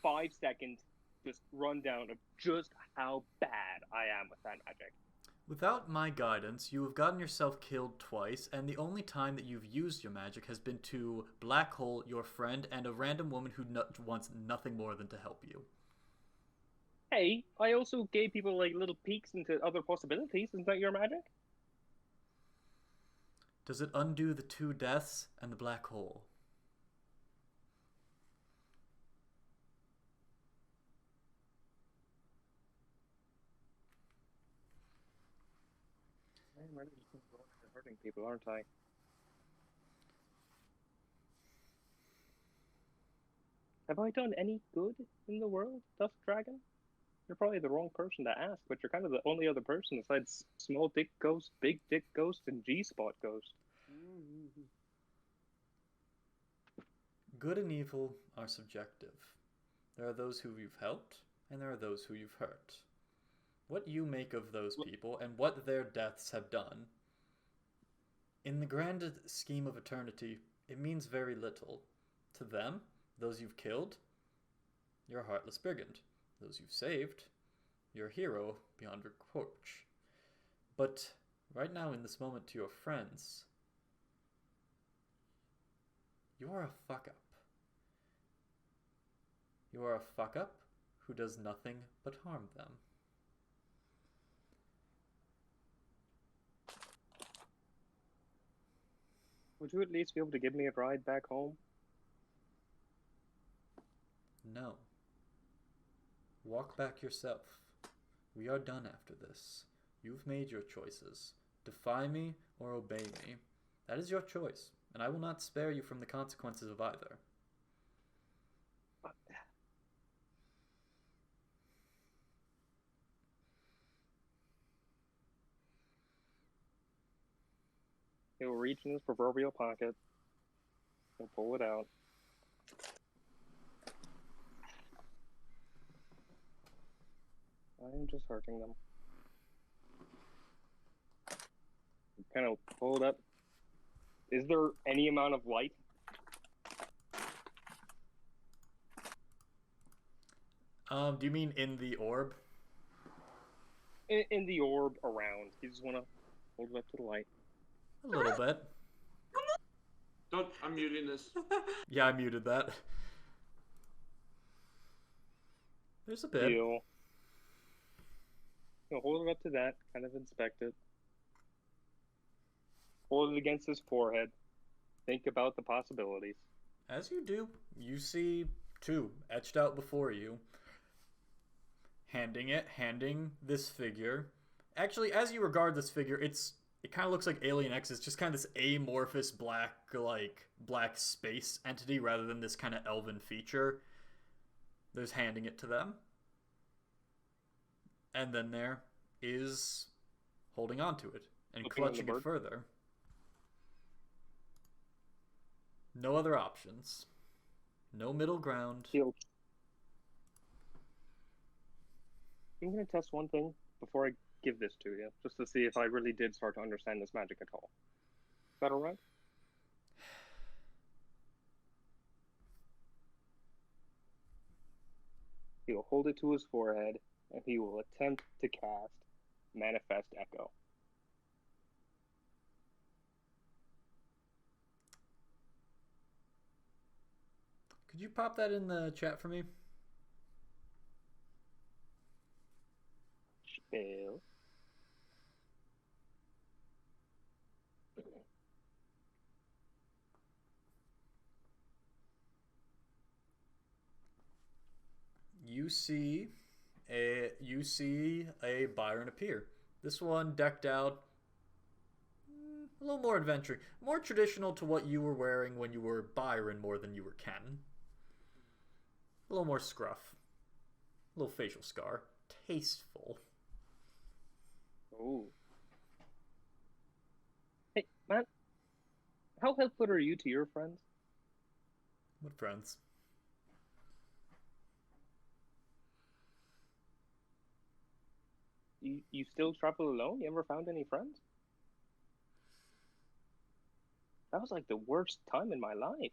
5 seconds, just rundown of just how bad I am with that magic. Without my guidance, you have gotten yourself killed twice, and the only time that you've used your magic has been to black hole your friend and a random woman who wants nothing more than to help you. Hey, I also gave people, like, little peeks into other possibilities. Isn't that your magic? Does it undo the 2 deaths and the black hole? I'm really just hurting people, aren't I? Have I done any good in the world, Dusk Dragon? You're probably the wrong person to ask, but you're kind of the only other person besides Small Dick Ghost, Big Dick Ghost, and G-Spot Ghost. Good and evil are subjective. There are those who you've helped, and there are those who you've hurt. What you make of those people, and what their deaths have done, in the grand scheme of eternity, it means very little. To them, those you've killed, you're a heartless brigand. Those you've saved, you're a hero beyond reproach. But right now, in this moment, to your friends, you are a fuck-up. You are a fuck-up who does nothing but harm them. Would you at least be able to give me a ride back home? No. Walk back yourself. We are done after this. You've made your choices. Defy me or obey me. That is your choice, and I will not spare you from the consequences of either. He'll reach in his proverbial pocket. He'll pull it out. I am just hurting them. Kind of pull it up. Is there any amount of light? Do you mean in the orb? In the orb around. You just want to hold it up to the light. A little bit. Don't. I'm muting this. Yeah, I muted that. There's a bit. You'll hold it up to that, kind of inspect it. Hold it against his forehead. Think about the possibilities. As you do, you see 2 etched out before you. Handing this figure. Actually, as you regard this figure, it kind of looks like Alien X. It's just kind of this amorphous black space entity rather than this kind of elven feature. There's handing it to them. And then there is holding on to it and clutching it further. No other options. No middle ground. I'm going to test one thing before I give this to you, just to see if I really did start to understand this magic at all. Is that alright? He'll hold it to his forehead, and he will attempt to cast Manifest Echo. Could you pop that in the chat for me? Spell. You see a Byron appear. This one decked out a little more adventure, more traditional to what you were wearing when you were Byron more than you were Ken. A little more scruff, a little facial scar, tasteful. Oh. Hey, man, how helpful are you to your friends? What friends? You still travel alone? You ever found any friends? That was like the worst time in my life.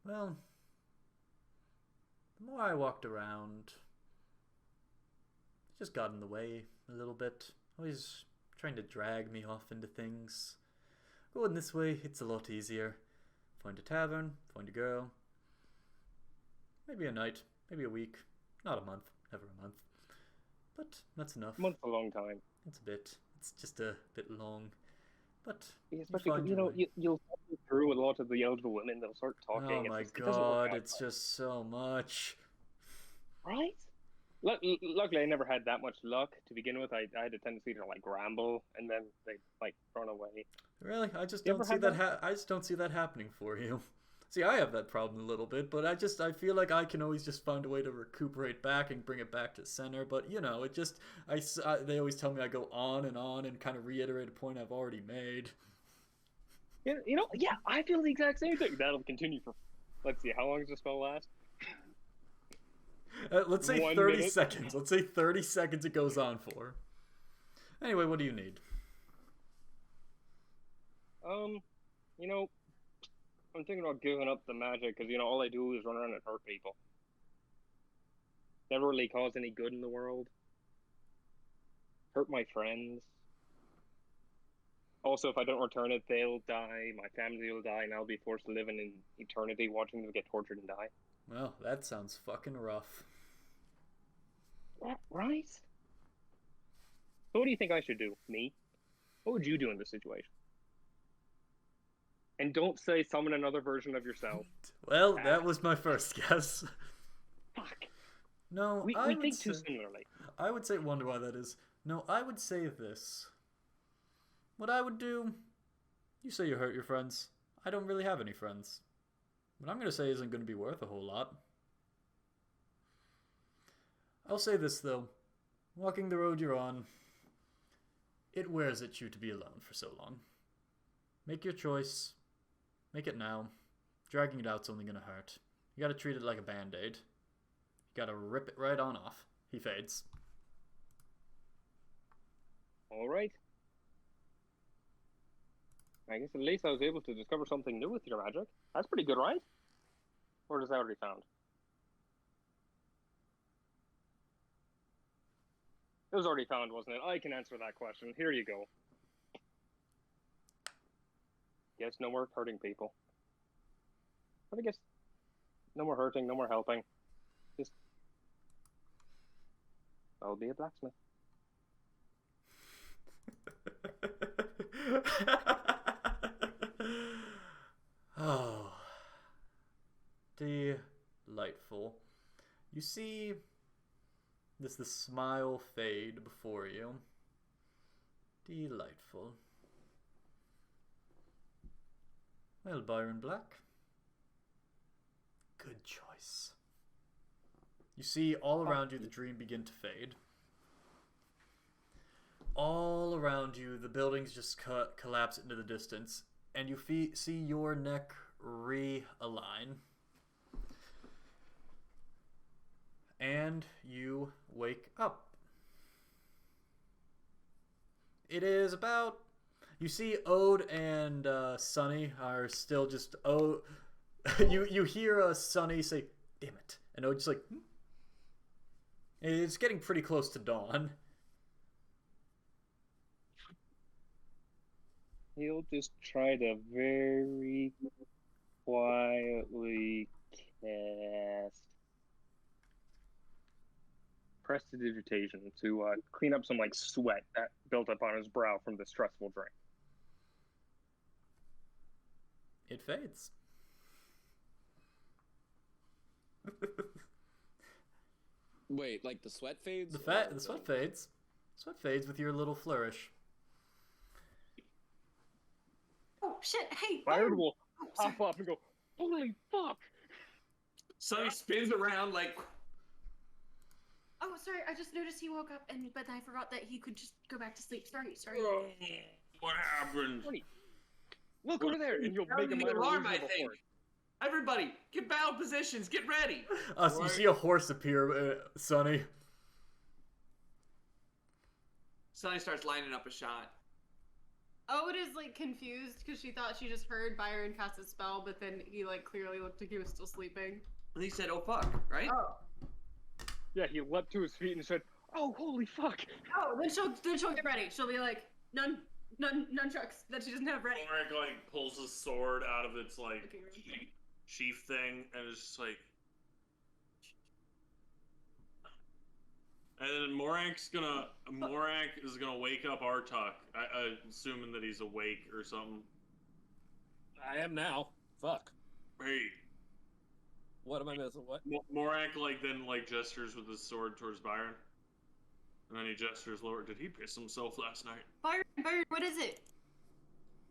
Well, the more I walked around, it just got in the way a little bit. Always trying to drag me off into things. Going this way, it's a lot easier. Find a tavern, find a girl. Maybe a night, maybe a week. Not a month, never a month. But that's enough. A month's a long time. It's a bit. It's just a bit long. But yeah, especially you'll go through with a lot of the elder women. They'll start talking. Oh my god, it's just so much. Right? Luckily, I never had that much luck to begin with. I had a tendency to like ramble, and then they like run away. Really, I just don't see that. I just don't see that happening for you. See, I have that problem a little bit, but I feel like I can always just find a way to recuperate back and bring it back to center. But you know, it just they always tell me I go on and kind of reiterate a point I've already made. Yeah, I feel the exact same thing. That'll continue for, let's see, how long does the spell last? Let's say 30 seconds. Let's say 30 seconds it goes on for. Anyway, what do you need? I'm thinking about giving up the magic because, all I do is run around and hurt people. Never really cause any good in the world. Hurt my friends. Also, if I don't return it, they'll die, my family will die, and I'll be forced to live in eternity watching them get tortured and die. Well, that sounds fucking rough. Right? So what do you think I should do? Me? What would you do in this situation? And don't say summon another version of yourself. Well, that was my first guess. Fuck. No, we think too similarly. I would say, wonder why that is. No, I would say this. What I would do, you say you hurt your friends. I don't really have any friends. What I'm going to say isn't going to be worth a whole lot. I'll say this, though. Walking the road you're on, it wears at you to be alone for so long. Make your choice. Make it now. Dragging it out's only going to hurt. You got to treat it like a band-aid. You got to rip it right on off. He fades. All right. I guess at least I was able to discover something new with your magic. That's pretty good, right? Or is that already found? It was already found, wasn't it? I can answer that question. Here you go. Yes, no more hurting people. But I guess no more hurting, no more helping. Just I'll be a blacksmith. Oh, delightful. You see the smile fade before you. Delightful. Well, Byron Black. Good choice. You see all around you the dream begin to fade. All around you, the buildings just collapse into the distance, and you see your neck realign. And you wake up. It is about... You see Ode and Sunny are still just... You hear Sunny say, "Damn it." And Ode's like, It's getting pretty close to dawn. He'll just try to very quietly cast prestidigitation to clean up some like sweat that built up on his brow from the stressful drink. It fades. Wait, like the sweat fades? The sweat fades. Sweat fades with your little flourish. Oh shit! Hey, Byron will pop up and go, "Holy fuck!" Sonny spins around like. Oh, sorry. I just noticed he woke up, but I forgot that he could just go back to sleep. Sorry. Oh, what happened? Look over there, and you'll make a minor alarm, I illusion of a think. horse. Everybody, get battle positions. Get ready. You see a horse appear, Sonny. Sonny starts lining up a shot. Ode is like confused because she thought she just heard Byron cast a spell, but then he like clearly looked like he was still sleeping. And he said, "Oh fuck!" Right? Oh. Yeah, he leapt to his feet and said, "Oh, holy fuck!" Oh, then she'll get ready. She'll be like, nunchucks that she doesn't have ready. Morak like pulls his sword out of its like sheath thing and is just like. And then Morak is gonna wake up Artuk, assuming that he's awake or something. I am now. Fuck. Hey. What am I missing? What? Morak then gestures with his sword towards Byron. And then he gestures lower. Did he piss himself last night? Byron, what is it?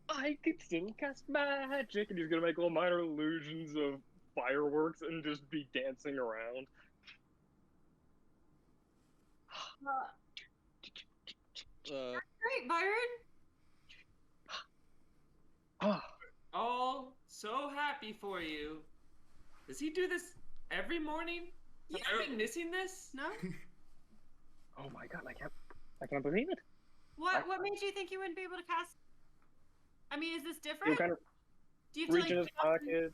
I can still cast magic, and he's gonna make little minor illusions of fireworks and just be dancing around. Great, Byron. Oh, so happy for you. Does he do this every morning? Have I been missing this? No. Oh my god, I can't believe it. What made you think you wouldn't be able to cast? I mean, is this different? He'll kind of Do you have reach to, in his pocket,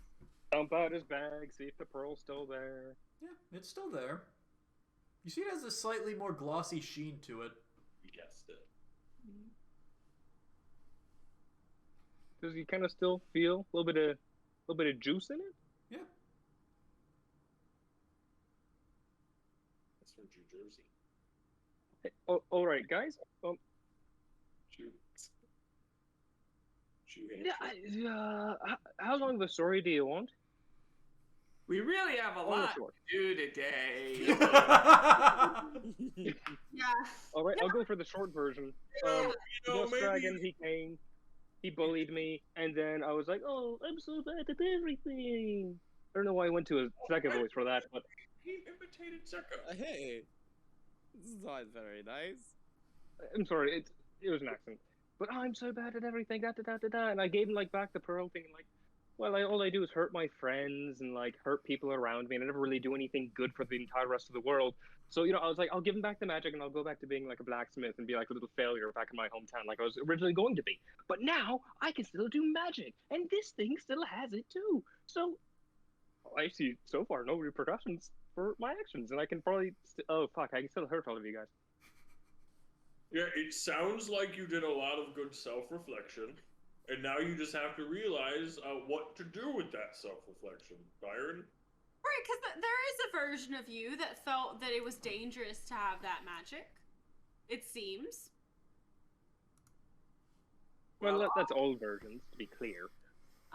dump out his bag, see if the pearl's still there. Yeah, it's still there. You see it has a slightly more glossy sheen to it. You guessed it. Does he kind of still feel a little bit of juice in it? Yeah. That's from New Jersey. Hey, all right, guys. How long of a story do you want? We really have a lot to do today. Yeah. All right, I'll go for the short version. Dragon, he came, he bullied me, and then I was like, "Oh, I'm so bad at everything." I don't know why I went to a second voice for that, but he imitated Zeka. Hey, this is not very nice. I'm sorry, it was an accent. But I'm so bad at everything, and I gave him back the pearl thing, and well, all I do is hurt my friends and hurt people around me, and I never really do anything good for the entire rest of the world. So I was like, I'll give him back the magic, and I'll go back to being a blacksmith and be a little failure back in my hometown, like I was originally going to be. But now I can still do magic, and this thing still has it too. So I see so far no repercussions for my actions, and I can probably oh fuck, I can still hurt all of you guys. Yeah, it sounds like you did a lot of good self-reflection, and now you just have to realize what to do with that self-reflection, Byron. Right, because there is a version of you that felt that it was dangerous to have that magic. It seems. Well, that's old versions, to be clear.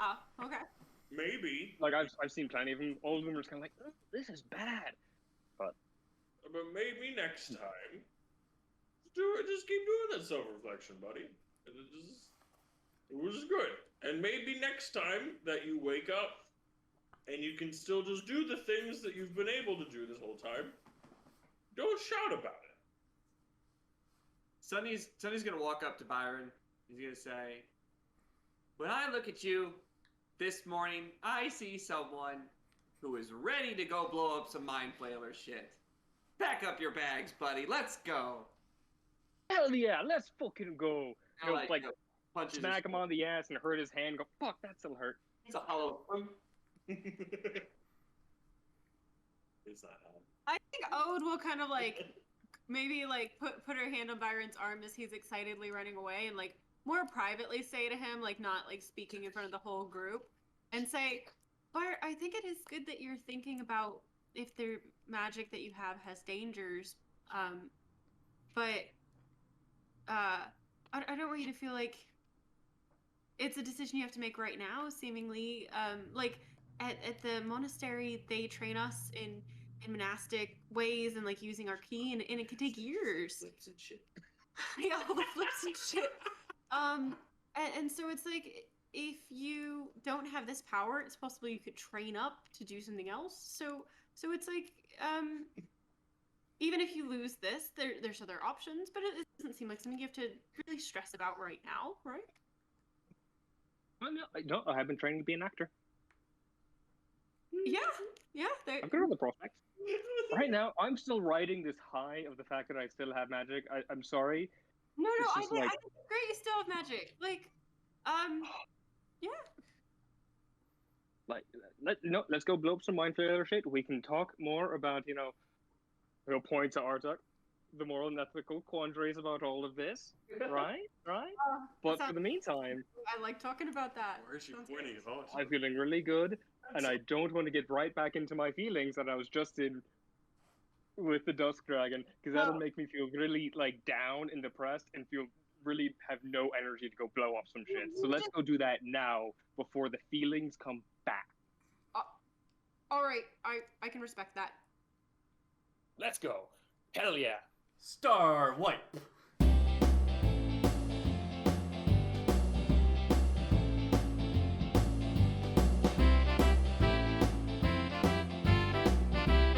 Oh, okay. Maybe. I've seen plenty of them. All of them are just kind of oh, this is bad. But maybe next time, just keep doing that self-reflection, buddy. It was good. And maybe next time that you wake up and you can still just do the things that you've been able to do this whole time, don't shout about it. Sonny's gonna walk up to Byron. He's gonna say, "When I look at you this morning, I see someone who is ready to go blow up some Mind Flailer shit. Pack up your bags, buddy. Let's go." Hell yeah, let's fucking go. Punches smack him on the ass and hurt his hand. Go, fuck, that still hurt. It's a hollow. It's not how. I think Ode will kind of maybe put her hand on Byron's arm as he's excitedly running away and more privately say to him, like not like speaking in front of the whole group, and say, Bart, I think it is good that you're thinking about if the magic that you have has dangers, but I don't want you to feel like it's a decision you have to make right now, seemingly. Like at the monastery, they train us in monastic ways and like using our ki, and it can take years. Flips and shit. Yeah, all the flips and shit. And so it's like, if you don't have this power, it's possible you could train up to do something else. So it's like, even if you lose this, there's other options, but it doesn't seem like something you have to really stress about right now, right? Well, no, I have been training to be an actor. Yeah. I'm good on the prospects. Right now, I'm still riding this high of the fact that I still have magic. I'm sorry. No, I It's think just it's great you still have magic. Like, yeah. Like, let's go blow up some Mind Flailer shit. We can talk more about, point to Artak, the moral and ethical quandaries about all of this, right? But for the meantime, I like talking about that. Where is she pointing it out? I'm feeling really good, and I don't want to get right back into my feelings that I was just in with the Dusk Dragon, because that'll make me feel really, down and depressed and really have no energy to go blow up some shit. So let's go do that now, before the feelings come back. All right, I can respect that. Let's go. Hell yeah. Star wipe.